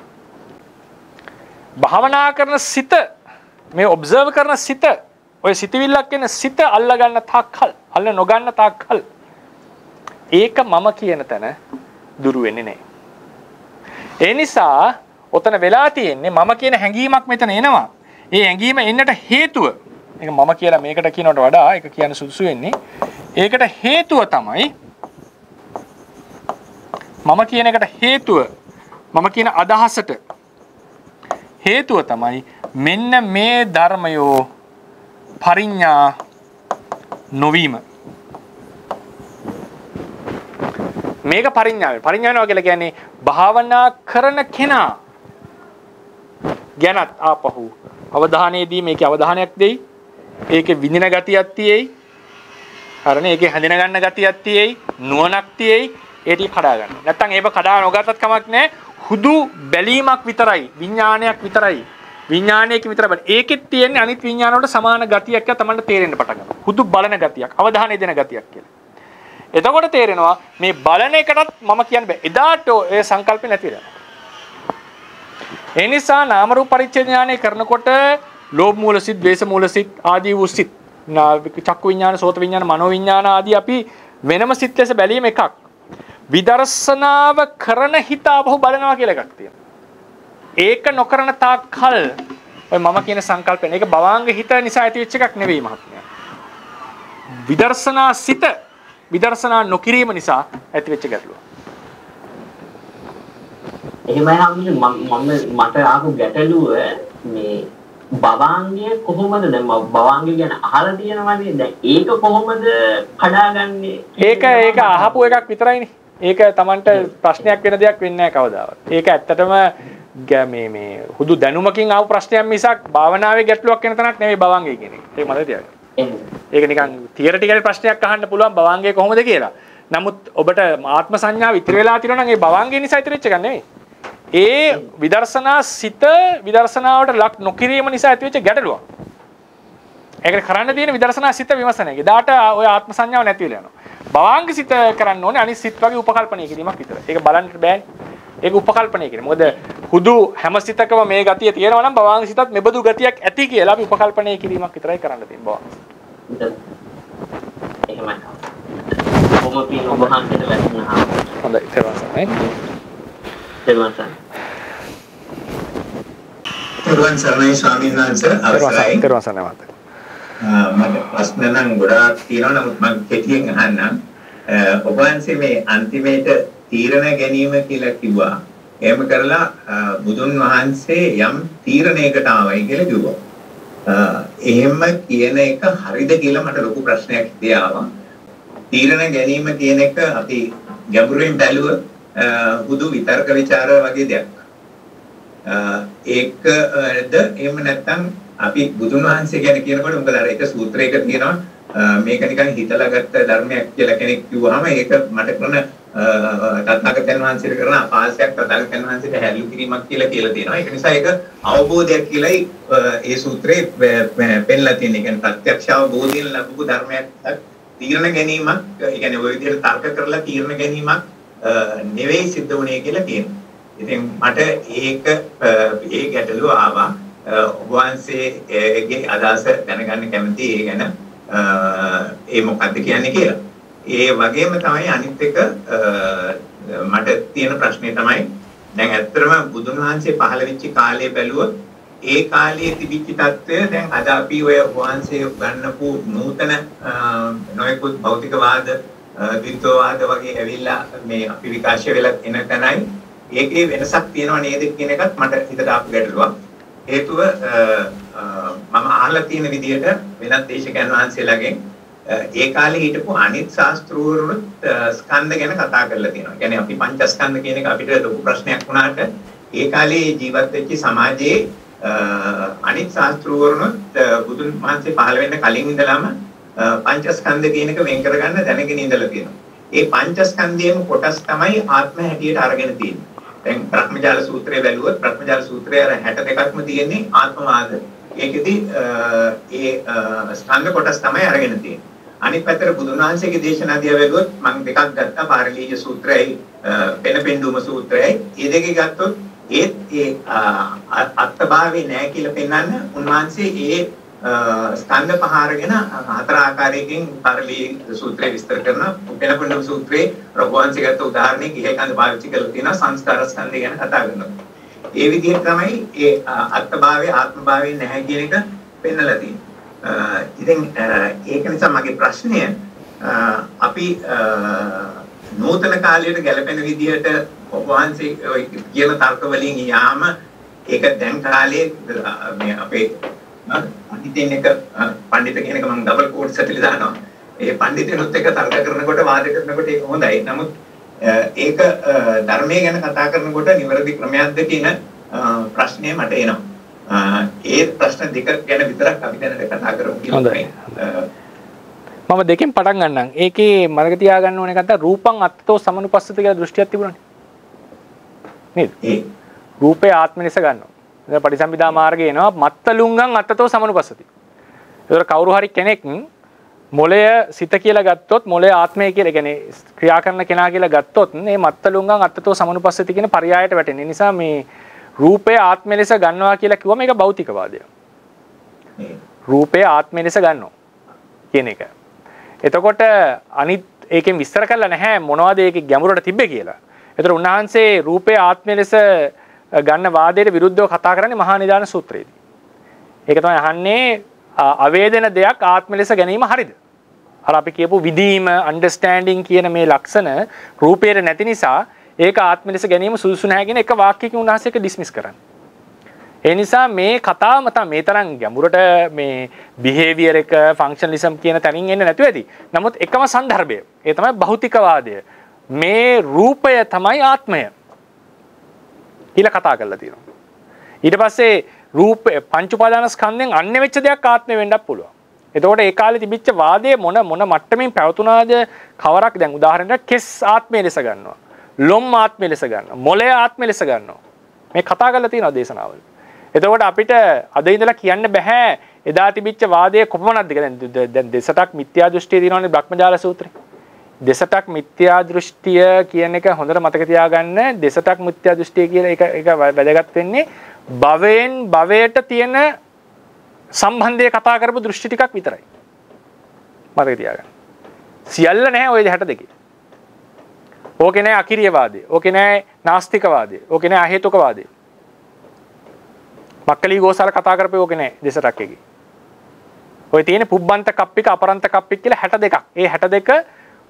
භාවනා කරන සිත මේ ඔබ්සර්ව් කරන සිත ඔය සිතවිල්ලක් කියන සිත අල්ල ගන්න තාක්කල් අල්ල නොගන්න තාක්කල් ඒක මම කියන තැන දුරු වෙන්නේ නැහැ. ඒ නිසා ඔතන වෙලා තියෙන්නේ මම කියන හැඟීමක් මෙතන එනවා. ඒ හැඟීම එන්නට හේතුව ඒක මම කියලා මේකට කියනවට වඩා ඒක කියන්න සුදුසු වෙන්නේ. ඒකට හේතුව තමයි මම කියන එකට හේතුව මම කියන අදහසට හේතුව තමයි මෙන්න මේ ධර්මයෝ පරිඥා නොවීම. මේක පරිඥාව. පරිඥානවා කියලා කියන්නේ භාවනා කරන කෙනා ගැනත් ආපහු අවධානයේදී මේකේ අවධානයක් දෙයි. ඒකේ විඳින ගතියක් තියෙයි. හරිනේ ඒකේ හඳින ගන්න ගතියක් තියෙයි. නුවණක් තියෙයි. ඒ ටික කඩා ගන්න. නැත්තම් ඒක කඩා නොගත්තත් කමක් නැහැ. හුදු බැලීමක් විතරයි. විඥානයක් විතරයි. විඥානයක විතර බල. ඒකෙත් තියෙන්නේ අනිත් විඥාන වලට සමාන ගතියක් කියලා තමයි තේරෙන්න පටන් ගන්නවා. හුදු බලන ගතියක්, අවධානය දෙන ගතියක් කියලා. එතකොට තේරෙනවා මේ බලන එකටත් මම කියන්න බෑ. එදාට ඒ සංකල්පේ නැති වෙනවා. ඒ නිසා නාම රූප පරිච්ඡේද ඥානය කරනකොට ලෝභ මූල සිත්, ද්වේෂ මූල සිත් ආදී වූ සිත්, චක්කු විඥාන, සෝත විඥාන, මනෝ විඥාන ආදී අපි වෙනම සිත් ලෙස බැලීම එකක්. විදර්ශනාව කරන හිත ආපහු බලනවා කියලා එකක් තියෙනවා. ඒක නොකරන තාක් කල් ඔය මම කියන සංකල්පෙන් ඒක භවාංග හිත නිසා ඇති වෙච්ච එකක් නෙවෙයි මහත්මයා. විදර්ශනා සිත විදර්ශනා නොකිරීම නිසා ඇති වෙච්ච ගැටලුව. එහෙමයි මට ආපු ගැටලුව මේ භවාංගය කොහොමද දැන් භවාංගය ගැන අහලා තියෙනවනේ දැන් ඒක කොහොමද කඩාගන්නේ? ඒක අහපු එකක් විතරයිනේ. ඒක Tamanට ප්‍රශ්නයක් වෙන දෙයක් වෙන්නේ නැහැ කවදාවත්. ඒක ඇත්තටම මේ හුදු දැනුමකින් ආපු ප්‍රශ්නයක් මිසක් භාවනාවේ ගැටලුවක් වෙන තැනක් නෙවෙයි භවංගය කියන එක. ඒක මතක තියාගන්න. ඒක නිකන් තියරිටිකල් ප්‍රශ්නයක් අහන්න පුළුවන් භවංගය කොහොමද කියලා. නමුත් ඔබට ආත්ම සංඥාව ඉතිරි වෙලා තියෙනවා නම් ඒ භවංගය නිසා ඉතිරි වෙච්ච එකක් නෙවෙයි. ඒ විදර්ශනා සිත විදර්ශනාවට ලක් නොකිරීම නිසා ඇතිවෙච්ච ගැටලුවක්. ඒකට කරන්න තියෙන විදර්ශනා සිත විමසන එක. එදාට ඔය ආත්ම සංඥාව නැති වෙලා යනවා. භවංග සිත කරන්න ඕනේ අනිත් සිත් වගේ උපකල්පනය කිරීමක් විතරයි. ඒක බලන්න බෑනේ. ඒක උපකල්පනය කිරීම. මොකද හුදු හැම සිතකම මේ ගතිය තියෙනවා නම් භවංග සිතත් මෙබඳු ගතියක් ඇති කියලා අපි උපකල්පනය කිරීමක් විතරයි කරන්න තියෙන්නේ භවංග. එහෙමයි. කොහොම පින් ඔබ හන්දට වැටුණා. හොඳයි. තේරුණානේ? තෙරුවන් සරණයි ස්වාමීන් වහන්සේ. අවසරයි. තෙරුවන් සරණයි මහත්තයා. මට ප්‍රශ්න නම් ගොඩාක් තියෙනවා නමුත් මම කෙටියෙන් අහන්නම්. ඔබ වහන්සේ මේ අන්තිමේට තීරණ ගැනීම කියලා කිව්වා. එහෙම කරලා බුදුන් වහන්සේ යම් තීරණයකට ආවයි කියලා කිව්වා. එහෙම කියන එක හරිද කියලා මට ලොකු ප්‍රශ්නයක් තියාවා. තීරණ ගැනීම කියන එක අපි ගැඹුරින් බැලුව බුදු විතර්ක ਵਿਚාර වගේ දෙයක්. ඒකද එහෙම නැත්නම් අපි බුදුන් වහන්සේ ගැන කියනකොට මොකද අර එක සූත්‍රයක තියෙනවා මේක නිකන් හිතලා ගත්ත ධර්මයක් කියලා කෙනෙක් කිව්වහම ඒක මට කරන තථාගතයන් වහන්සේට කරන ආපාසයක් තථාගතයන් වහන්සේට හැල්ලු කිරීමක් කියලා තියෙනවා. ඒක නිසා ඒක අවබෝධයක් කියලායි ඒ සූත්‍රේ පෙන්ලා තියෙන්නේ. ඒ කියන්නේ ප්‍රත්‍යක්ෂ අවබෝධයෙන් ලැබපු ධර්මයක් තීරණ ගැනීමක්, ඒ කියන්නේ ඔය විදිහට තර්ක කරලා තීරණ ගැනීමක් නෙවෙයි සිද්ධ වුණේ කියලා කියනවා. ඉතින් මට ඒක ඒ ගැටලුව ආවා. ඔබ වහන්සේගේ අදහස දැනගන්න කැමතියි ඒ ගැන. ඒ මොකක්ද කියන්නේ කියලා. ඒ වගේම තමයි අනිත් එක මට තියෙන ප්‍රශ්නේ තමයි දැන් ඇත්තටම බුදුන් වහන්සේ පහළ වෙච්ච කාලය බැලුවොත් ඒ කාලයේ තිබිච්ච తত্ত্বය දැන් අද අපි ඔය වහන්සේ ගන්නපු නූතන නොයෙකුත් භෞතිකවාද විද්‍යාවාද වගේ ඇවිල්ලා මේ අපි විකාශය වෙලා එන තැනයි ඒකේ වෙනසක් තියෙනව නේද කියන එකත් මට හිතට ආපු ගැටලුවක්. හේතුව මම අහලා තියෙන විදිහට වෙනත් දේශකයන් වහන්සේලාගෙන් ඒ කාලේ හිටපු අනිත් ශාස්ත්‍රවරුත් ස්කන්ධ ගැන කතා කරලා තියෙනවා. කියන්නේ අපි පංචස්කන්ධ කියන එක අපිට ලොකු ප්‍රශ්නයක් වුණාට ඒ කාලේ ජීවත් වෙච්ච සමාජයේ අනිත් ශාස්ත්‍රවරුත් බුදුන් වහන්සේ පහළ වෙන්න කලින් ඉඳලම පංචස්කන්ධ කියන එක වෙන් කරගන්න දැනගෙන ඉඳලා තියෙනවා. ඒ පංචස්කන්ධයේම කොටස් තමයි ආත්ම හැටියට අරගෙන තියෙන්නේ. දැන් බ්‍රහ්මජාල සූත්‍රය බැලුවොත් බ්‍රහ්මජාල සූත්‍රය අර 62ක්ම තියෙන්නේ ආත්මවාද. ඒකෙදි ඒ ස්කන්ධ කොටස් තමයි අරගෙන තියෙන්නේ. අනිත් පැත්තට බුදුන් වහන්සේගේ දේශනා දිහා බැලුවොත් මම දෙකක් ගත්තා පාරලීය සූත්‍රයයි පෙනපෙන්දුම සූත්‍රයයි. මේ දෙකේ ගත්තොත් ඒ අත්භාවේ නැහැ කියලා පෙන්වන්න උන්වහන්සේ ඒ ස්කන්ධ පහ අරගෙන හතර ආකාරයකින් පාරලීය සූත්‍රය විස්තර කරන පෙනපෙන්දුම සූත්‍රයේ රඝුවංශී ගත්ත උදාහරණයක් ඉහෙකඳ පාවිච්චි කරලා තියෙනවා සංස්කාර ස්කන්ධය ගැන කතා කරනවා. ඒ විදිහට තමයි ඒ අත්භාවයේ ආත්මභාවයේ නැහැ කියන එක පෙන්නලා තියෙන්නේ. ඉතින් ඒක නිසා මගේ ප්‍රශ්නය අපි නූතන කාලයට ගැලපෙන විදිහට වහන්සේ කියන තර්ක වලින් යාම ඒක දැන් කාලේ මේ අපේ අනිතින් එක පඬිත කෙනෙක් මම ඩබල් කෝට්ස් ඇතුලේ දානවා. ඒ පඬිතෙනුත් එක තර්ක කරනකොට වාද කරනකොට ඒක හොඳයි. නමුත් ඒක ධර්මයේ ගැන කතා කරනකොට නිවැරදි ක්‍රමයක්ද කියන ප්‍රශ්නය මට එනවා. ඒ ප්‍රශ්න දෙක ගැන විතරක් අපි දැනට කතා කරමු. හොඳයි. මම දෙකෙන් පටන් ගන්නම්. ඒකේ මතක තියාගන්න ඕන එක තමයි රූපං අත්තෝ සමනුපස්සති කියලා දෘෂ්ටියක් තිබුණානේ. නේද? රූපේ ආත්ම ලෙස ගන්නවා. දැන් පටිසම්භිදා මාර්ගයේ එනවා මත්තලුංගං අත්තතෝ සමනුපස්සති. ඒතර කවුරු හරි කෙනෙක් මොළය සිත කියලා ගත්තොත් මොළය ආත්මය කියලා කියන්නේ ක්‍රියා කරන කෙනා කියලා ගත්තොත් මේ මත්තලුංගං අත්තතෝ සමනුපස්සති කියන පරයයට වැටෙන නිසා මේ රූපය ආත්මය ලෙස ගන්නවා කියලා කිව්වම ඒක භෞතිකවාදය. රූපය ආත්මය ලෙස ගන්නවා කියන එක. එතකොට අනිත් ඒකෙන් විස්තර කරලා නැහැ මොනවද ඒකේ ගැඹුරට තිබ්බේ කියලා. ඒතර උන්වහන්සේ රූපය ආත්මය ලෙස ගන්න වාදයට විරුද්ධව කතා කරන්නේ මහා නිදාන සූත්‍රයේදී. ඒක තමයි අහන්නේ අවේදන දෙයක් ආත්ම ලෙස ගැනීම හරිද? අර අපි කියපු විදීම, අන්ඩර්ස්ටෑන්ඩින් කියන මේ ලක්ෂණ රූපයේ නැති නිසා ඒක ආත්ම ලෙස ගැනීම සුදුසු නැහැ කියන එක වාක්‍යයකින් උන්වහන්සේ ඒක ඩිස්මිස් කරන්නේ. ඒ නිසා මේ කතාවම තමයි මේ තරම් ගැඹුරට මේ බිහේවියර් එක ෆන්ක්ෂනලිසම් කියන තැනින් එන්නේ නැතුව ඇති. නමුත් එකම සන්දර්භය. ඒ තමයි භෞතිකවාදය. මේ රූපය තමයි ආත්මය කියලා කතා කරලා තියෙනවා. ඊට පස්සේ රූප පංච උපාදානස්කන්ධෙන් අන්‍ය වෙච්ච දෙයක් ආත්මය වෙන්නත් පුළුවන්. එතකොට ඒ කාලේ තිබිච්ච වාදයේ මොන මට්ටමින් පැවතුනාද කවරක් දැන් උදාහරණයක් කෙස් ආත්මය ලෙස ගන්නවා. ලොම් ආත්මය ලෙස ගන්නවා. මොළය ආත්මය ලෙස ගන්නවා. මේ කතා කරලා තියෙනවා දේශනාවල. එතකොට අපිට අද ඉඳලා කියන්න බෑ එදා තිබිච්ච වාදයේ කොපමණක්ද කියලා. දැන් දෙසටක් මිත්‍යා දෘෂ්ටිය තියෙනවානේ බ්‍රහ්මජාල සූත්‍රේ. දෙසටක් මිත්‍යා දෘෂ්ටිය කියන එක හොඳට මතක තියාගන්න. දෙසටක් මිත්‍යා දෘෂ්ටිය කියලා ඒක වැදගත් වෙන්නේ භවයෙන් භවයට තියෙන සම්බන්ධය කතා කරපු දෘෂ්ටි ටිකක් විතරයි. මතක තියාගන්න. සියල්ල නැහැ ওই 62. ඕකේ නැහැ අකිරියවාදය. ඕකේ නැහැ නාස්තිකවාදය. ඕකේ නැහැ අහේතුකවාදය. මක්කලි ගෝසාර කතා කරපේ ඕකේ නැහැ දෙසටක් එකේ. ඔය තියෙන පුබ්බන්ත කප්පික අපරන්ත කප්පික කියලා 62ක්. ඒ 62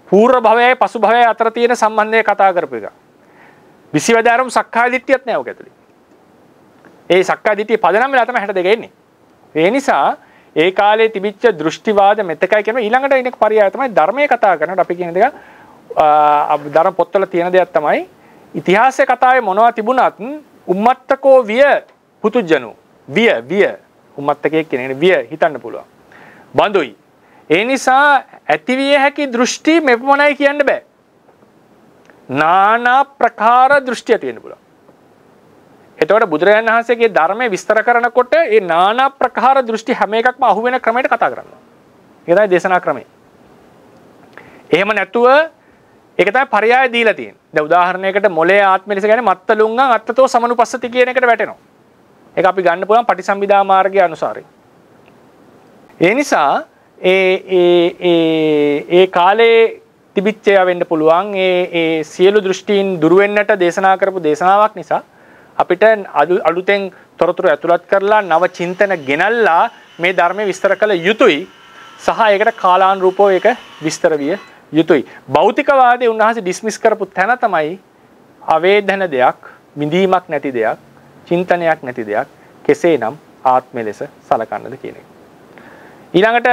පූර්ව භවයයි පසු භවයයි අතර තියෙන සම්බන්ධය කතා කරපු එක. විසිවදාරුම් සක්කාය දිට්ඨියත් නැහැ ඔක ඇතුලේ. ඒ සක්කාය දිට්ඨිය පදනම් වෙලා තමයි 62 එන්නේ. ඒ නිසා ඒ කාලේ තිබිච්ච දෘෂ්ටිවාද මෙතකයි කියන ඊළඟට එන පරයය තමයි ධර්මයේ කතා කරනකොට අපි කියන දෙක ධර්ම පොත්වල තියෙන දෙයක් තමයි ඉතිහාසයේ කතාවේ මොනවා තිබුණත් උම්මත්තකෝ විය පුතුජනෝ විය උම්මත්තකයේ කියන්නේ විය හිතන්න පුළුවන්. බඳුයි. ඒ නිසා ඇතිවිය හැකි දෘෂ්ටි මෙපමණයි කියන්න බෑ. නානා ප්‍රකාර දෘෂ්ටිය තියෙන්න පුළුවන්. එතකොට බුදුරජාණන් වහන්සේගේ ධර්මයේ විස්තර කරනකොට ඒ නානා ප්‍රකාර දෘෂ්ටි හැම එකක්ම අහු වෙන ක්‍රමයකට කතා කරනවා. ඒක තමයි දේශනා ක්‍රමය. එහෙම නැතුව ඒක තමයි පරයය දීලා තියෙන්නේ. දැන් උදාහරණයකට මොලේ ආත්ම ලෙස කියන්නේ මත්තලුංගං අත්තතෝ සමනුපස්සති කියන එකට වැටෙනවා. ඒක අපි ගන්න පුළුවන් පටිසම්භිදා මාර්ගය අනුසාරයෙන්. ඒ නිසා ඒ කාලේ තිබිච්ච ඒවා වෙන්න පුළුවන්. ඒ සියලු දෘෂ්ටීන් දුර වෙන්නට දේශනා කරපු දේශනාවක් නිසා අපිට අලුතෙන් තොරතුරු ඇතුළත් කරලා නව චින්තන ගෙනල්ලා මේ ධර්මයේ විස්තර කළ යුතුයි. සහ ඒකට කාලානුරූපව ඒක විස්තර විය යුතුයි. භෞතිකවාදී උන්වහන්සේ ඩිස්මිස් කරපු තැන තමයි අවේදන දෙයක්, මිදීමක් නැති දෙයක්, චින්තනයක් නැති දෙයක් කෙසේනම් ආත්මය ලෙස සලකන්නද කියන එක. ඊළඟට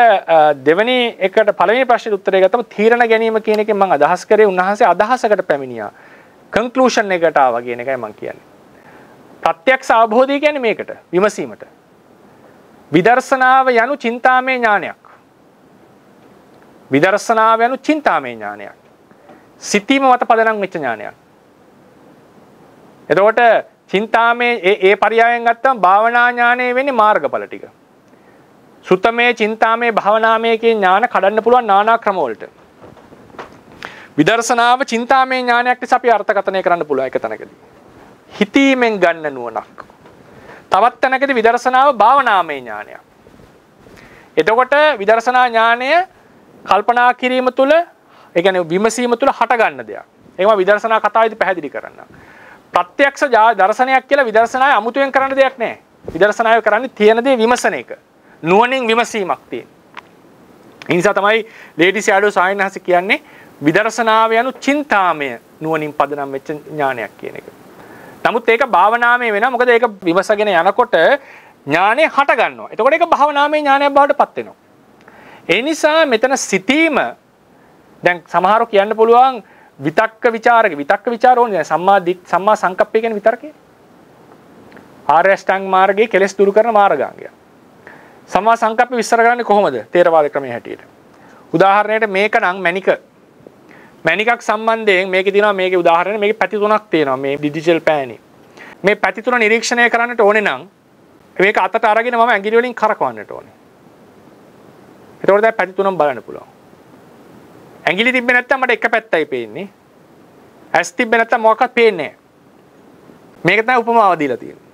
දෙවෙනි එකට පළවෙනි ප්‍රශ්නෙට උත්තරය ගත්තම තීරණ ගැනීම කියන එකෙන් මම අදහස් කරේ උන්වහන්සේ අදහසකට පැමිණියා. කන්ක්ලූෂන් එකට ආවා කියන එකයි මම කියන්නේ. ප්‍රත්‍යක්ෂ අවබෝධය කියන්නේ මේකට විමසීමට. විදර්ශනාව යනු චින්තාමය ඥානයක්. විදර්ශනාව යනු චින්තාමය ඥානයක්. සිතීම මත පදනම් වෙච්ච ඥානයක්. එතකොට චින්තාමය ඒ පරයයන් ගත්තම භාවනා ඥානය වෙන්නේ මාර්ගඵල ටික. සුත්තමේ චින්තාමේ භාවනාමේ කියන ඥාන කඩන්න පුළුවන් নানা ක්‍රම වලට. විදර්ශනාව චින්තාමේ ඥානයක් නිසා අපි අර්ථකථනය කරන්න පුළුවන් එක තැනකදී. හිතීමෙන් ගන්න නුවණක්. තවත් තැනකදී විදර්ශනාව භාවනාමේ ඥානයක්. එතකොට විදර්ශනා ඥානය කල්පනා කිරීම තුළ, ඒ කියන්නේ විමසීම තුළ හට ගන්න දෙයක්. ඒකම විදර්ශනා කතාවේදී පැහැදිලි කරන්න. ප්‍රත්‍යක්ෂ දර්ශනයක් කියලා විදර්ශනාවේ අමුතුවෙන් කරන්න දෙයක් නැහැ. විදර්ශනාවේ කරන්නේ තියෙන දේ විමසන එක. නුවණින් විමසීමක් තියෙන. ඒ නිසා තමයි ලේඩි ෂැඩෝ සායනහස කියන්නේ විදර්ශනාව යනු චින්තාමය නුවණින් පදනම් වෙච්ච ඥානයක් කියන එක. නමුත් ඒක භාවනාමය වෙනවා. මොකද ඒක විමසගෙන යනකොට ඥානය හට ගන්නවා. එතකොට ඒක භාවනාමය ඥානයක් බවට පත් වෙනවා. ඒ නිසා මෙතන සිතීම දැන් සමහරව කියන්න පුළුවන් විතක්ක ਵਿਚාර ඕනේ. සම්මා සංකප්පය කියන්නේ විතරකේ. ආර්ය අෂ්ටාංග මාර්ගයේ කෙලෙස් දුරු කරන මාර්ගාංගය. සම්මා සංකප්ප විස්තර කරන්නේ කොහොමද? තේරවාද ක්‍රමයේ හැටියට. උදාහරණයට මේක නම් මැණිකක් සම්බන්ධයෙන් මේකේ තියෙනවා මේකේ උදාහරණ මේකේ පැති තුනක් තියෙනවා මේ ඩිජිටල් පෑනේ. මේ පැති තුන නිරීක්ෂණය කරන්නට ඕනේ නම් මේක අතට අරගෙන මම ඇඟිලි වලින් කරකවන්නට ඕනේ. එතකොට දැන් පැති තුනම බලන්න පුළුවන්. ඇඟිලි තිබ්බේ නැත්තම් මට එක පැත්තයි පේන්නේ. ඇස් තිබ්බේ නැත්තම් මොකක්වත් පේන්නේ නැහැ. මේක තමයි උපමාව දීලා තියෙන්නේ.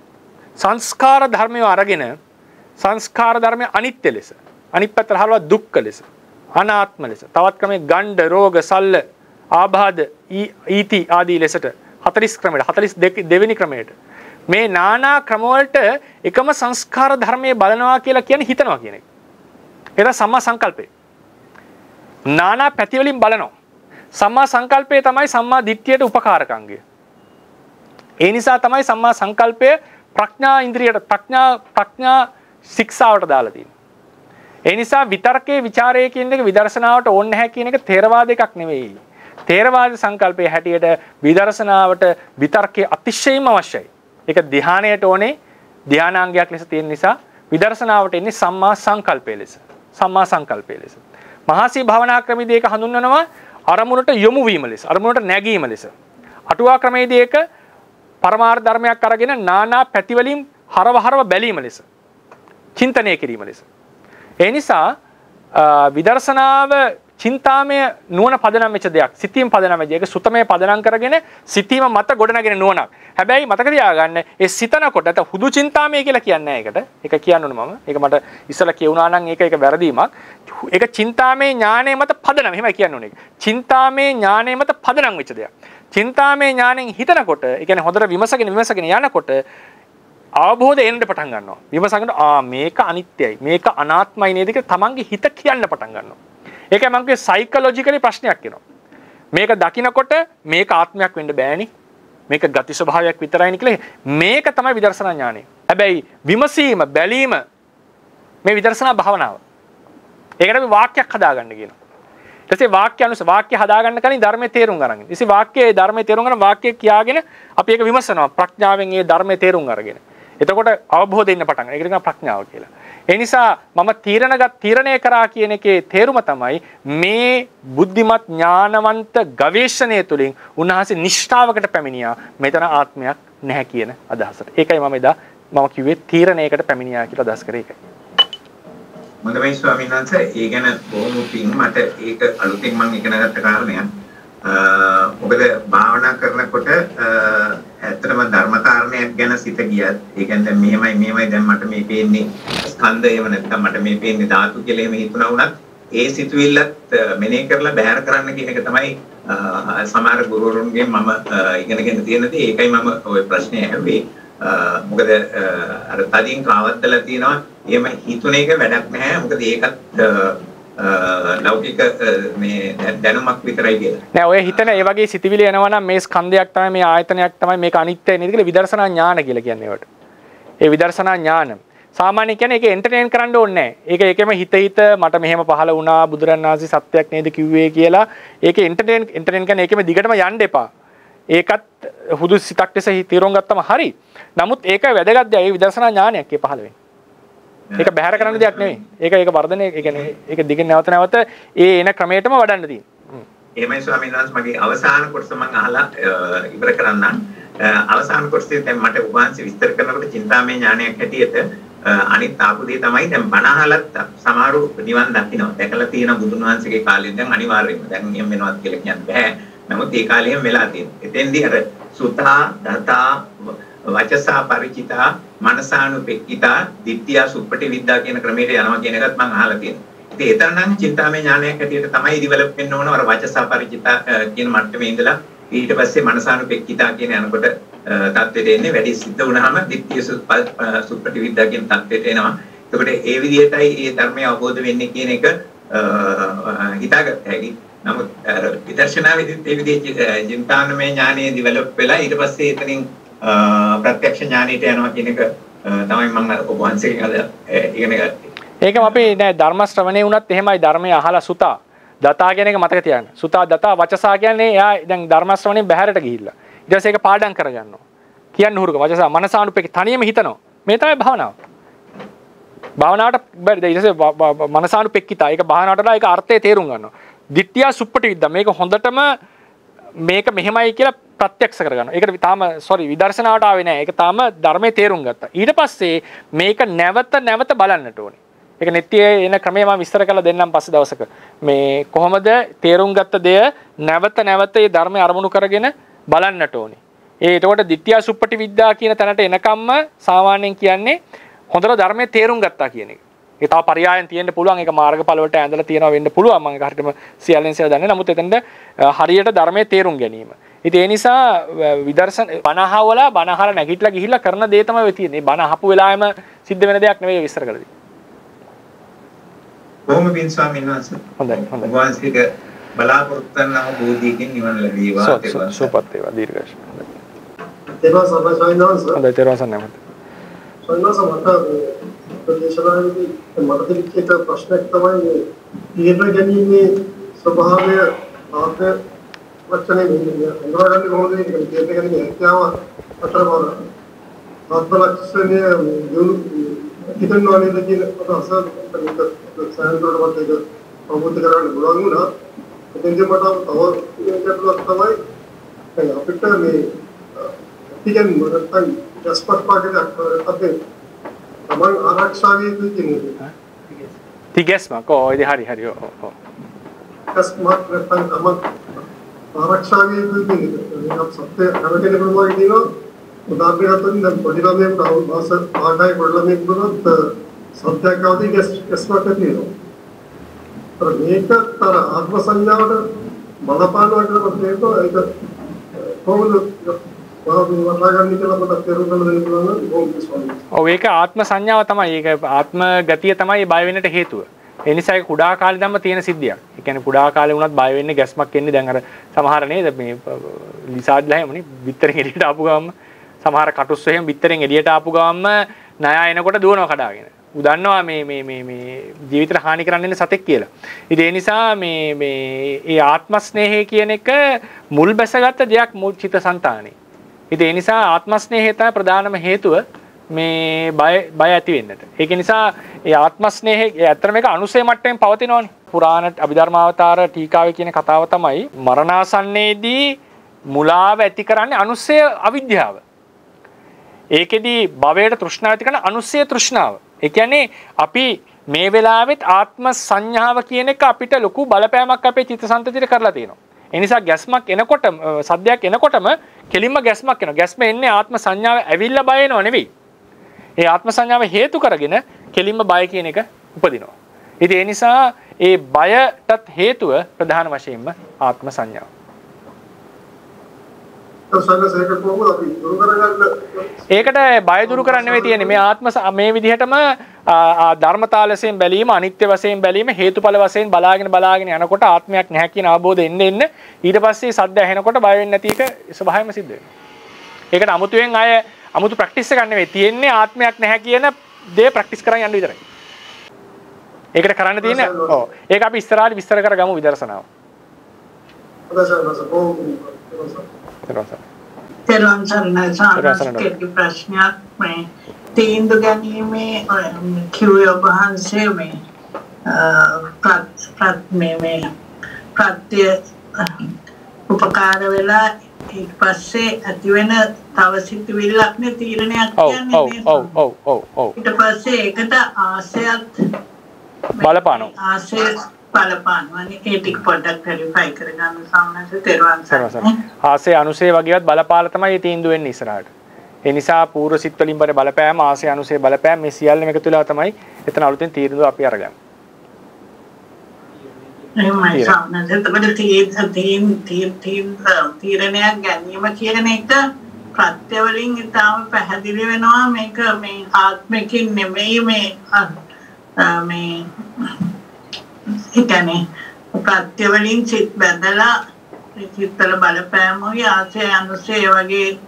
සංස්කාර ධර්මය අරගෙන සංස්කාර ධර්මය අනිත්‍ය ලෙස, අනිත් පැත්තට හරවලා දුක්ඛ ලෙස, අනාත්ම ලෙස, තවත් ක්‍රමයේ ගණ්ඩ, රෝග, සල්ල, ආබාධ, ඊති ආදී ලෙසට 40 ක්‍රමයට 42 වෙනි ක්‍රමයට මේ නානා ක්‍රම වලට එකම සංස්කාර ධර්මයේ බලනවා කියලා කියන්නේ හිතනවා කියන එක. ඒක සම්මා සංකල්පය. නානා පැති වලින් බලනවා. සම්මා සංකල්පය තමයි සම්මා දිට්ඨියට උපකාරකංගය. ඒ නිසා තමයි සම්මා සංකල්පය ප්‍රඥා ඉන්ද්‍රියට ප්‍රඥා ශික්ෂාවට දාලා තියෙන්නේ. ඒ නිසා විතර්කයේ ਵਿਚාරයේ කියන එක විදර්ශනාවට ඕනේ නැහැ කියන එක ථේරවාද එකක් නෙවෙයි. ථේරවාද සංකල්පයේ හැටියට විදර්ශනාවට විතර්කයේ අතිශයින්ම අවශ්‍යයි. ඒක ධ්‍යානයට ඕනේ ධ්‍යානාංගයක් ලෙස තියෙන නිසා විදර්ශනාවට එන්නේ සම්මා සංකල්පය ලෙස. සම්මා සංකල්පය ලෙස. මහසී භාවනා ක්‍රමයේදී ඒක හඳුන්වනවා අරමුණට යොමු වීම ලෙස, අරමුණට නැගීම ලෙස. අටුවා ක්‍රමයේදී ඒක පරමාර්ථ ධර්මයක් අරගෙන නානා පැති වලින් හරව බැලීම ලෙස. චින්තනය කිරීම ලෙස. ඒ නිසා විදර්ශනාව චින්තාමය නුවණ පදනම් වෙච්ච දෙයක්. සිතීම පදනම් වෙච්ච. ඒක සුතමය පදනම් කරගෙන සිතීම මත ගොඩනගෙන නුවණක්. හැබැයි මතක තියාගන්න ඒ සිතනකොට නැත්නම් හුදු චින්තාමය කියලා කියන්නේ නැහැ ඒකට. ඒක කියන්න ඕනේ මම. ඒක මට ඉස්සලා කියුණා නම් ඒක වැරදීමක්. ඒක චින්තාමය ඥානය මත පදනම්. එහෙමයි කියන්න ඕනේ. චින්තාමය ඥානය මත පදනම් වෙච්ච දෙයක්. චින්තාමය ඥාණයෙන් හිතනකොට, ඒ කියන්නේ හොඳට විමසගෙන යනකොට අවබෝධය එන්න පටන් ගන්නවා. විමසගෙන මේක අනිත්‍යයි, මේක අනාත්මයි නේද කියලා තමන්ගේ හිත කියන්න පටන් ගන්නවා. ඒකයි මම කියේ සයිකොලොජිකලි ප්‍රශ්නයක් එනවා. මේක දකිනකොට මේක ආත්මයක් වෙන්න බෑනේ. මේක ගති ස්වභාවයක් විතරයිනේ කියලා. මේක තමයි විදර්ශනා ඥානය. හැබැයි විමසීම, බැලීම මේ විදර්ශනා භාවනාව. ඒකට අපි වාක්‍යයක් හදාගන්න කියනවා. ඊට පස්සේ වාක්‍ය හදාගන්න කලින් ධර්මයේ තේරුම් ගන්න. ඊට පස්සේ ධර්මයේ තේරුම් ගන්න වාක්‍යය කියාගෙන අපි ඒක විමසනවා. ප්‍රඥාවෙන් ඒ ධර්මයේ තේරුම් අරගෙන. එතකොට අවබෝධය එන්න පටන් ගන්නවා. ඒකට කියනවා ප්‍රඥාව කියලා. ඒ නිසා මම තීරණය කරා කියන එකේ තේරුම තමයි මේ බුද්ධිමත් ඥානවන්ත ගවේෂණය තුළින් උන්වහන්සේ නිෂ්ඨාවකට පැමිණියා මෙතන ආත්මයක් නැහැ කියන අදහසට. ඒකයි මම කිව්වේ තීරණයකට පැමිණියා කියලා අදහස් කරේ ඒකයි. මොඳමයි ස්වාමීන් වහන්සේ ඒ ගැන බොහොම පිං මට ඒක අලුතෙන් මම ඉගෙන ගත්ත කාරණයක්. මොකද භාවනා කරනකොට ඇත්තටම ධර්මකාරණයක් ගැන සිත ගියත් ඒ කියන්නේ මෙහෙමයි දැන් මට මේ පේන්නේ ස්කන්ධ එහෙම නැත්නම් මට මේ පේන්නේ ධාතු කියලා එහෙම හිතුණා වුණත් ඒ සිතුවිල්ලත් මෙනෙහි කරලා බැහැර කරන්න කියන එක තමයි සමහර ගුරුවරුන්ගෙන් මම ඉගෙනගෙන තියෙන දේ. ඒකයි මම ওই ප්‍රශ්නේ ඇහුවේ. මොකද අර තදින් කාවත්තලා තියෙනවා. එහෙම හිතුන එක වැඩක් නැහැ. මොකද ඒකත් ලෞකික මේ දැනුමක් විතරයි කියලා. නෑ ඔය හිතන ඒ වගේ සිතිවිලි එනවා නම් මේ ස්කන්ධයක් තමයි මේ ආයතනයක් තමයි මේක අනිත්‍යයි නේද කියලා විදර්ශනා ඥාන කියලා කියන්නේ ඒවට. ඒ විදර්ශනා ඥාන සාමාන්‍ය කියන්නේ ඒක එන්ටර්ටේන් කරන්න ඕනේ නැහැ. ඒක ඒකෙම හිත මට මෙහෙම පහළ වුණා බුදුරණන් වහන්සේ සත්‍යයක් නේද කිව්වේ කියලා ඒක එන්ටර්ටේන් කියන්නේ ඒකෙම දිගටම යන්න එපා. ඒකත් හුදු සිතක් ලෙස තීරණ ගත්තම හරි. නමුත් ඒක වැදගත් දෙයක්. ඒ විදර්ශනා ඥානයක් ඒ පහළ වෙන්නේ. ඒක බැහැර කරන්න දෙයක් නෙවෙයි. ඒක වර්ධනය ඒ කියන්නේ ඒක දිගින් නැවත ඒ එන ක්‍රමයටම වඩන්න තියෙනවා. එහෙමයි ස්වාමීන් වහන්සේ මගේ අවසාන කොටස මම අහලා ඉවර කරන්නම්. අවසාන කොටසේ දැන් මට උපවාසය විස්තර කරනකොට චින්තාමය ඥානයක් හැටියට අනිත් ආපු දේ තමයි දැන් බණ අහලත් සමහරු නිවන් දකින්නවා. දැකලා තියෙන බුදුන් වහන්සේගේ කාලේ දැන් අනිවාර්යයෙන්ම දැන් එහෙම වෙනවත් කියලා කියන්න බෑ. නමුත් ඒ කාලේම වෙලා තියෙනවා. එතෙන්දී අර සුතා දතා වචසා පරිචිතා මනසානුපෙක්කිතා දිට්ඨිය සුප්පටි විද්‍යා කියන ක්‍රමයට යනවා කියන එකත් මම අහලා තියෙනවා. ඉතින් ඒතරනම් චින්තාමය ඥානයක් හැටියට තමයි ඩිවෙලොප් වෙන්න ඕන අර වචසා පරිචිතා කියන මට්ටමේ ඉඳලා ඊට පස්සේ මනසානුපෙක්කිතා කියන යනකොට තත්ත්වයට එන්නේ වැඩි සිද්ධ වුණාම දිට්ඨිය සුප්පටි විද්‍යා කියන තත්ත්වයට එනවා. එතකොට ඒ විදිහටයි මේ ධර්මය අවබෝධ වෙන්නේ කියන එක හිතාගත්ත හැකි. නමුත් විදර්ශනාවේදීත් ඒ විදිහේ චින්තාමය ඥානය ඩිවෙලොප් වෙලා ඊට පස්සේ එතනින් ප්‍රත්‍යක්ෂ ඥානයට යනවා කියන එක තමයි මම ඔබ වහන්සේගෙන් අද ඉගෙන ගත්තේ. ඒකම අපි නෑ ධර්ම ශ්‍රවණේ වුණත් එහෙමයි ධර්මය අහලා සුතා දතා කියන එක මතක තියාගන්න. සුතා දතා වචසා කියන්නේ එයා දැන් ධර්ම ශ්‍රවණේ බැහැරට ගිහිල්ලා. ඊට පස්සේ ඒක පාඩම් කරගන්නවා. කියන්න හුරුක වචසා මනසානුපෙක තනියම හිතනවා. මේ තමයි භාවනාව. භාවනාවට බැරි ඊට පස්සේ මනසානුපෙක්කිතා ඒක භාවනාවට ඒක අර්ථය තේරුම් ගන්නවා. දිට්ඨිය සුප්පටි විද්‍යා මේක හොඳටම මේක මෙහෙමයි කියලා ප්‍රත්‍යක්ෂ කරගන්නවා. ඒකට තාම විදර්ශනාවට ආවේ නැහැ. ඒක තාම ධර්මයේ තේරුම් ගත්තා. ඊට පස්සේ මේක නැවත බලන්නට ඕනේ. ඒක නෙත්තියේ එන ක්‍රමය මම විස්තර කරලා දෙන්නම් පස්සේ දවසක. මේ කොහොමද තේරුම් ගත්ත දෙය නැවත මේ ධර්මයේ අරමුණු කරගෙන බලන්නට ඕනේ. එතකොට ditthිය සුප්පටි විද්‍යා කියන තැනට එනකම්ම සාමාන්‍යයෙන් කියන්නේ හොඳට ධර්මයේ තේරුම් ගත්තා කියන එක. ඒක තව පරයයන් තියෙන්න පුළුවන්. ඒක මාර්ගඵල වලට ඇඳලා තියෙනවා වෙන්න පුළුවන්. මම ඒක හරියටම සියල්ලෙන් සියල්ල දන්නේ. නමුත් එතනද හරියට ධර්මයේ තේරුම් ගැනීම. ඉතින් ඒ නිසා විදර්ශන බණ අහලා නැගිටලා ගිහිල්ලා කරන දේ තමයි තියෙන්නේ. බණ අහපු වෙලාවෙම සිද්ධ වෙන දෙයක් නෙවෙයි විස්තර කරලා තියෙන්නේ. කොහොම පින් ස්වාමීන් වහන්සේ. හොඳයි. වහන්සේක බලාපොරොත්තු වෙනා බෝධියකින් නිවන ලැබේවා. සුවපත් වේවා දීර්ඝායුෂ. තේරුවන් සර්වසවිනවන්ස. හොඳයි තේරුවන් සන්නමත. සවිනවන්ස මට ප්‍රදේශනාවේදී මට තිබිච්ච ප්‍රශ්නයක් තමයි තීරණ ගැනීමේ ස්වභාවය ආත්ම වචනේ හඳුනාගන්නේ කොහොමද කියන තීරණ ගැනීමේ හැකියාව අතරමඟ ආත්ම ලක්ෂණය හිතනවා නේද කියන අදහස සායනකට මට ඒක අවබෝධ කරගන්න පුළුවන් වුණා. එතෙන්ද මට තව එකක් තමයි අපිට මේ ඉතින් මරතන් ජස්පත් පාඩක අපේ තමන් ආරක්ෂාවේ තියෙන්නේ. තිගැස්මක් ඔය හරි ඔව්. ජස්පත් නැත්නම් තමන් ආරක්ෂාවේ තියෙන්නේ. ඒක සත්‍ය කරගෙන බලනවා කියනවා. උදාහරණයක් දැන් පොඩි ළමයෙක් අවුරුදු 8යි පොඩි ළමයෙක් වුණොත් සත්‍යකවදී ජස්පත් තියෙනවා. මේක ආත්ම සංඥාවට බලපානවා කියලා මම කියනවා. ඒක කොහොමද ඒක ආත්ම සංඥාව තමයි. ඒක ආත්ම ගතිය තමයි බය වෙන්නට හේතුව. ඒ නිසා ඒක කුඩා කාලේ ධම්ම තියෙන සිද්ධියක්. ඒ කියන්නේ කුඩා කාලේ වුණත් බය වෙන්නේ ගැස්මක් එන්නේ. දැන් අර සමහර නේද මේ ලිසාඩ්ලා හැමනේ බිත්තරෙන් එළියට ආපු ගමන් සමහර කටුස් එහෙම බිත්තරෙන් එළියට ආපු ගමන් ණය එනකොට දුවනවා කඩාගෙන. උදන්නවා මේ ජීවිතේට හානි කරන්න ඉන්න සතෙක් කියලා. ඉතින් ඒ නිසා මේ ආත්ම ස්නේහය කියන එක මුල් බැසගත්ත දෙයක් මුල් චිත්තසංතානේ. ඉතින් ඒ නිසා ආත්ම ස්නේහය තමයි ප්‍රධානම හේතුව මේ බය ඇති වෙන්නට. ඒක නිසා ඒ ආත්ම ස්නේහය ඇත්තට මේක අනුසය මට්ටමින් පවතිනවනේ. පුරාණ අභිධර්මාවතාර ටීකාවේ කියන කතාව තමයි මරණාසන්නයේදී මුලාව ඇති කරන්නේ අනුසය අවිද්‍යාව. ඒකෙදි භවයට තෘෂ්ණාව ඇති කරන අනුසය තෘෂ්ණාව. ඒ කියන්නේ අපි මේ වෙලාවෙත් ආත්ම සංඥාව කියන එක අපිට ලොකු බලපෑමක් අපේ චිත්තසංතතියට කරලා තියෙනවා. ඒ නිසා ගැස්මක් එනකොට සද්දයක් එනකොටම කෙලින්ම ගැස්මක් එනවා. ගැස්ම එන්නේ ආත්ම සංඥාව ඇවිල්ලා බය වෙනව නෙවෙයි. ඒ ආත්ම සංඥාව හේතු කරගෙන කෙලින්ම බය කියන එක උපදිනවා. ඉතින් ඒ නිසා ඒ බයටත් හේතුව ප්‍රධාන වශයෙන්ම ආත්ම සංඥාව. ඒකට බය දුරු කරන්න නෙවෙයි තියෙන්නේ. මේ ආත්ම මේ විදිහටම ධර්මතාලයෙන් බැලීම, අනිත්‍ය වශයෙන් බැලීම, හේතුඵල වශයෙන් බලාගෙන යනකොට ආත්මයක් නැහැ කියන අවබෝධය එන්න ඊට පස්සේ සද්ද ඇහෙනකොට බය වෙන්නේ නැති එක ස්වභාවයෙන්ම සිද්ධ වෙනවා. ඒකට අමුතුවෙන් අමුතු ප්‍රැක්ටිස් එකක් නෙවෙයි තියෙන්නේ ආත්මයක් නැහැ කියන දේ ප්‍රැක්ටිස් කරන් යන්න විතරයි. ඒකට කරන්න තියෙන්නේ ඔව්. ඒක අපි ඉස්සරහට විස්තර කරගමු විදර්ශනාව. තෙරුවන් සරණයි සාරාංශකේ ප්‍රශ්නයක් මේ තීන්දුව ගැනීමේ කිව්වේ ඔබ වහන්සේ මේ ප්‍රත්‍ය උපකාර වෙලා ඊට පස්සේ ඇති වෙන තව සිතුවිල්ලක් නේ තීරණයක් කියන්නේ. ඔව්. ඊට පස්සේ ඒකට ආශයත් බලපානවා. ආශය බලපානවා. ඒ ටික පොඩ්ඩක් ක්ලැරිෆයි කරගන්න සාමනස තෙරුවන් සරණයි. ආශය අනුසය වගේවත් බලපාලා තමයි මේ තීන්දුව වෙන්නේ ඉස්සරහට. ඒ නිසා පූර්ව සිත් වලින් බර බලපෑම, ආශය අනුසය බලපෑම මේ සියල්ලම එකතු වෙලා තමයි එතන අලුතෙන් තීරණය අපි අරගන්නේ. එහෙමයි සාමනස. එතකොට තීරණයක් ගැනීම කියන එක ප්‍රත්‍ය වලින් ඉතාම පැහැදිලි වෙනවා. මේක මේ ආත්මකින් නෙමෙයි මේ ඉතනේ ප්‍රත්‍ය වලින් සිත් බඳලා චිත්තල බලපෑමෝයි ආශය අනුසය වගේ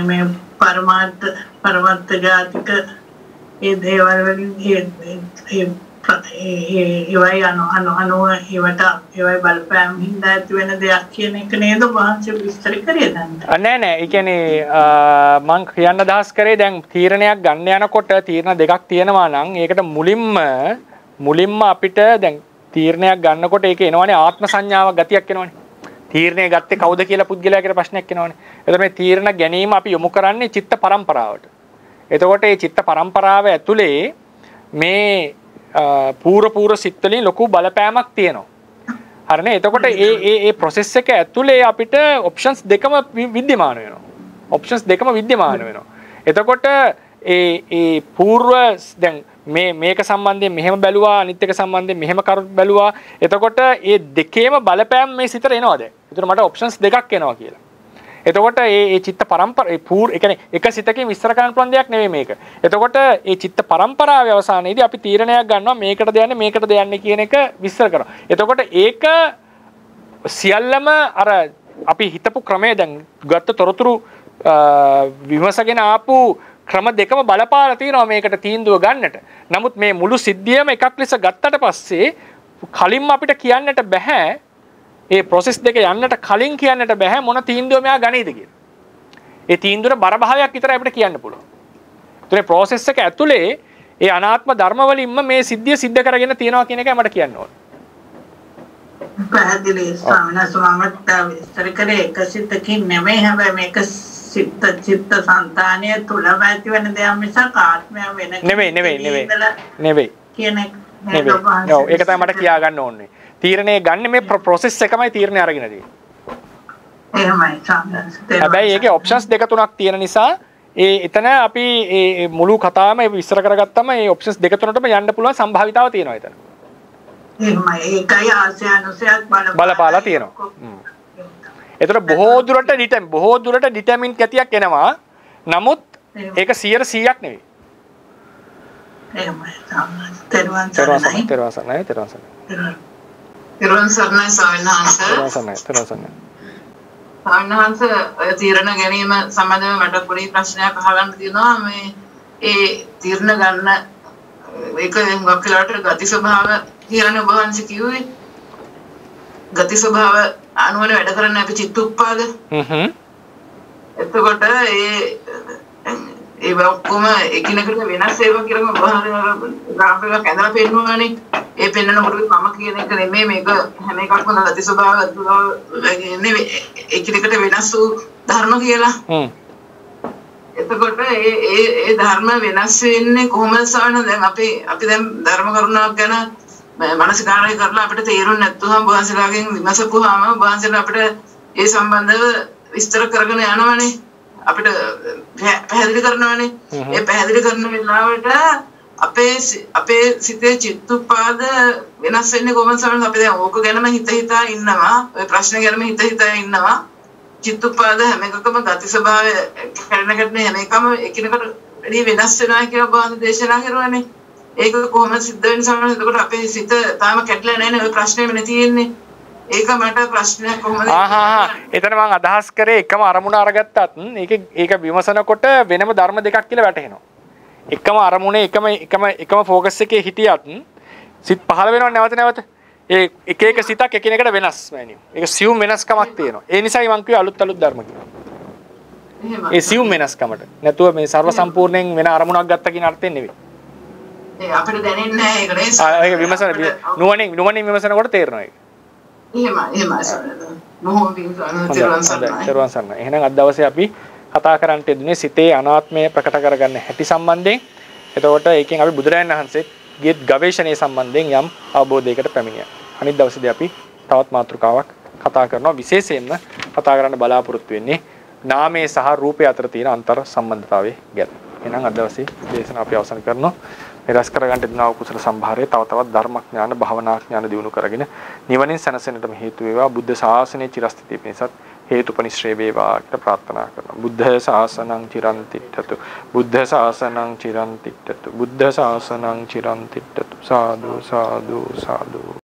මේ පරමාර්ථ ජාතික ඒ දේවල් වලින් ඒවයි ඒවයි බලපෑම් හින්දා ඇති වෙන දෙයක් කියන එක නේද වහන්සේ විස්තර කරේ දැන්? නෑ ඒ කියන්නේ මම කියන්න අදහස් කරේ දැන් තීරණයක් ගන්න යනකොට තීරණ දෙකක් තියෙනවා නම් ඒකට මුලින්ම අපිට දැන් තීරණයක් ගන්නකොට ඒක එනවනේ ආත්ම සංඥාවක් ගතියක් එනවනේ. තීරණය ගත්තේ කවුද කියලා පුද්ගලයා කියලා ප්‍රශ්නයක් එනවනේ. එතකොට මේ තීරණ ගැනීම අපි යොමු කරන්නේ චිත්ත පරම්පරාවට. එතකොට මේ චිත්ත පරම්පරාව ඇතුලේ මේ පූර්ව සිත් වලින් ලොකු බලපෑමක් තියෙනවා. හරිනේ. එතකොට ඒ process එක ඇතුලේ අපිට options දෙකම විද්‍යමාන වෙනවා. එතකොට ඒ පූර්ව දැන් මේක සම්බන්ධයෙන් මෙහෙම බැලුවා, අනිත් එක සම්බන්ධයෙන් මෙහෙම බැලුවා. එතකොට ඒ දෙකේම බලපෑම් මේ සිතට එනවා දැන්. ඒතර මට options දෙකක් එනවා කියලා. එතකොට ඒ චිත්ත පරම්පර ඒ කියන්නේ එක සිතකින් විස්තර කරන්න පුළුවන් දෙයක් නෙවෙයි මේක. එතකොට ඒ චිත්ත පරම්පරාවේ අවසානයේදී අපි තීරණයක් ගන්නවා මේකටද යන්නේ කියන එක විස්තර කරනවා. එතකොට ඒක සියල්ලම අර අපි හිතපු ක්‍රමය දැන් ගත්ත තොරතුරු විමසගෙන ආපු ක්‍රම දෙකම බලපාලා තියෙනවා මේකට තීන්දුව ගන්නට. නමුත් මේ මුළු සිද්ධියම එකක් ලෙස ගත්තට පස්සේ කලින්ම අපිට කියන්නට බෑ ඒ process දෙක යන්නට කලින් කියන්නට බෑ මොන තීන්දුව මෙයා ගනීද කියලා. ඒ තීන්දුවේ බරභාවයක් විතරයි අපිට කියන්න පුළුවන්. ඒතර process එක ඇතුලේ ඒ අනාත්ම ධර්ම වලින්ම මේ සිද්ධිය සිද්ධ කරගෙන තියනවා කියන එකයි මට කියන්න ඕන. පැහැදිලි ස්වාමීන් විස්තර කරේ එක සිතකින් නෙමෙයි හැබැයි මේක චිත්ත සංතානය තුලම ඇති වෙන දෙයක් මිසක් ආත්මය වෙන නෙවෙයි කියන එක නේද? ඒක තමයි මට කියා ගන්න ඕනේ. තීරණය ගන්න මේ process එකමයි තීරණය අරගෙන තියෙන්නේ. එහෙමයි හැබැයි ඒකේ options දෙක තුනක් තියෙන නිසා එතන අපි මේ මුළු කතාවම විස්තර කරගත්තම මේ options දෙක තුනටම යන්න පුළුවන් සම්භාවිතාව තියෙනවා එතන. එහෙමයි ඒකයි ආශය අනුසයක් බලපාලා තියෙනවා. ඒතර බොහෝ දුරට ඩිටර්මින් ගතියක් එනවා. නමුත් ඒක 100% නෙවෙයි. එහෙමයි තෙරුවන් සරණයි. තෙරුවන් සරණයි ස්වාමීන් වහන්සේ. තීරණ ගැනීම සම්බන්ධව මට පොඩි ප්‍රශ්නයක් අහගන්න තියෙනවා. මේ ඒ තීරණ ගන්න ඒක වක්කලට ගති ස්වභාව කියන ඔබ වහන්සේ කිව්වේ ගති ස්වභාව අනුවන වැඩ කරන්න අපි චිත්ත උප්පාද. එතකොට ඒ ඔක්කොම එකිනෙකට වෙනස් ඒවා කියලා ඔබ ග්‍රාෆ් එකක් ඇඳලා පෙන්නනවානේ. ඒ පෙන්නනකොට මම කියන එක නෙමෙයි මේක හැම එකක්ම ගති ස්වභාව එකිනෙකට වෙනස් වූ ධර්ම කියලා. එතකොට ඒ ධර්ම වෙනස් වෙන්නේ කොහොමද සවන දැන් අපි දැන් ධර්ම කරුණාවක් ගැන මානසිකාරය කරලා අපිට තේරුම් නැත්නම් වහන්සේලාගෙන් විමසපුවාම වහන්සේලා අපිට ඒ සම්බන්ධව විස්තර කරගෙන යනවනේ අපිට පැහැදිලි කරනවනේ. ඒ පැහැදිලි කරන වෙලාවට අපේ සිතේ චිත්තුපාද වෙනස් වෙන්නේ කොහොමද සමහරවිට අපි දැන් ඕක ගැනම හිතා ඉන්නවා ඔය ප්‍රශ්න ගැනම හිතා ඉන්නවා චිත්තුපාද හැම එකකම ගති ස්වභාවය කැඩෙන හැම එකම එකිනෙකට වැඩි වෙනස් වෙනවා කියලා බාහිර දේශනා කරනවානේ ඒක කොහොමද සිද්ධ වෙන්නේ සමහරවිට එතකොට අපේ සිත තාම කැඩලා නැහැ නේ ඔය ප්‍රශ්නේම තියෙන්නේ ඒක මට ප්‍රශ්නයක් කොහොමද එතන මම අදහස් කරේ එකම අරමුණ අරගත්තත් ඒක විමසනකොට වෙනම ධර්ම දෙකක් කියලා වැටහෙනවා එකම අරමුණේ එකම ફોකස් එකේ හිටියත් සිත් පහළ වෙනව නැවත ඒ එක සිතක් එකිනෙකට වෙනස් වෙනියු ඒක සියුම් වෙනස්කමක් තියෙනවා ඒ නිසායි මම කිව්වේ අලුත් ධර්ම කියලා ඒ සියුම් වෙනස්කමට නැතුව මේ ਸਰව සම්පූර්ණයෙන් වෙන අරමුණක් ගත්ත කියන අර්ථයෙන් නෙවෙයි ඒ අපිට දැනෙන්නේ නැහැ ඒක නේද ඒක විමසන නුවණින් විමසනකොට තේරෙනවා ඒක තෙරුවන් සරණයි එහෙනම් අද දවසේ අපි කතා කරන්නට යෙදුනේ සිතේ අනාත්මය ප්‍රකට කරගන්න හැටි සම්බන්ධයෙන්. එතකොට ඒකෙන් අපි බුදුරජාණන් වහන්සේගේ ගවේෂණයේ සම්බන්ධයෙන් යම් අවබෝධයකට පැමිණියා. අනිත් දවසේදී අපි තවත් මාතෘකාවක් කතා කරනවා. විශේෂයෙන්ම කතා කරන්න බලාපොරොත්තු වෙන්නේ නාමයේ සහ රූපයේ අතර තියෙන අන්තර් සම්බන්ධතාවය ගැන. එහෙනම් අද දවසේ දේශනාව අපි අවසන් කරනවා. මේ රස කරගන්න දෙනා කුසල සම්භාරයේ තව තවත් ධර්මඥාන භාවනා ඥාන දියුණු කරගෙන නිවනින් සැනසෙන්නටම හේතු වේවා. බුද්ධ ශාසනයේ චිරස්ථිතිය පිණිසත් හේතුපනිශ්‍රේ වේවා කියලා ප්‍රාර්ථනා කරනවා. බුද්ධ ශාසනං චිරන් තිට්ඨතු. බුද්ධ ශාසනං චිරන් තිට්ඨතු. බුද්ධ ශාසනං චිරන් තිට්ඨතු. සාදු සාදු සාදු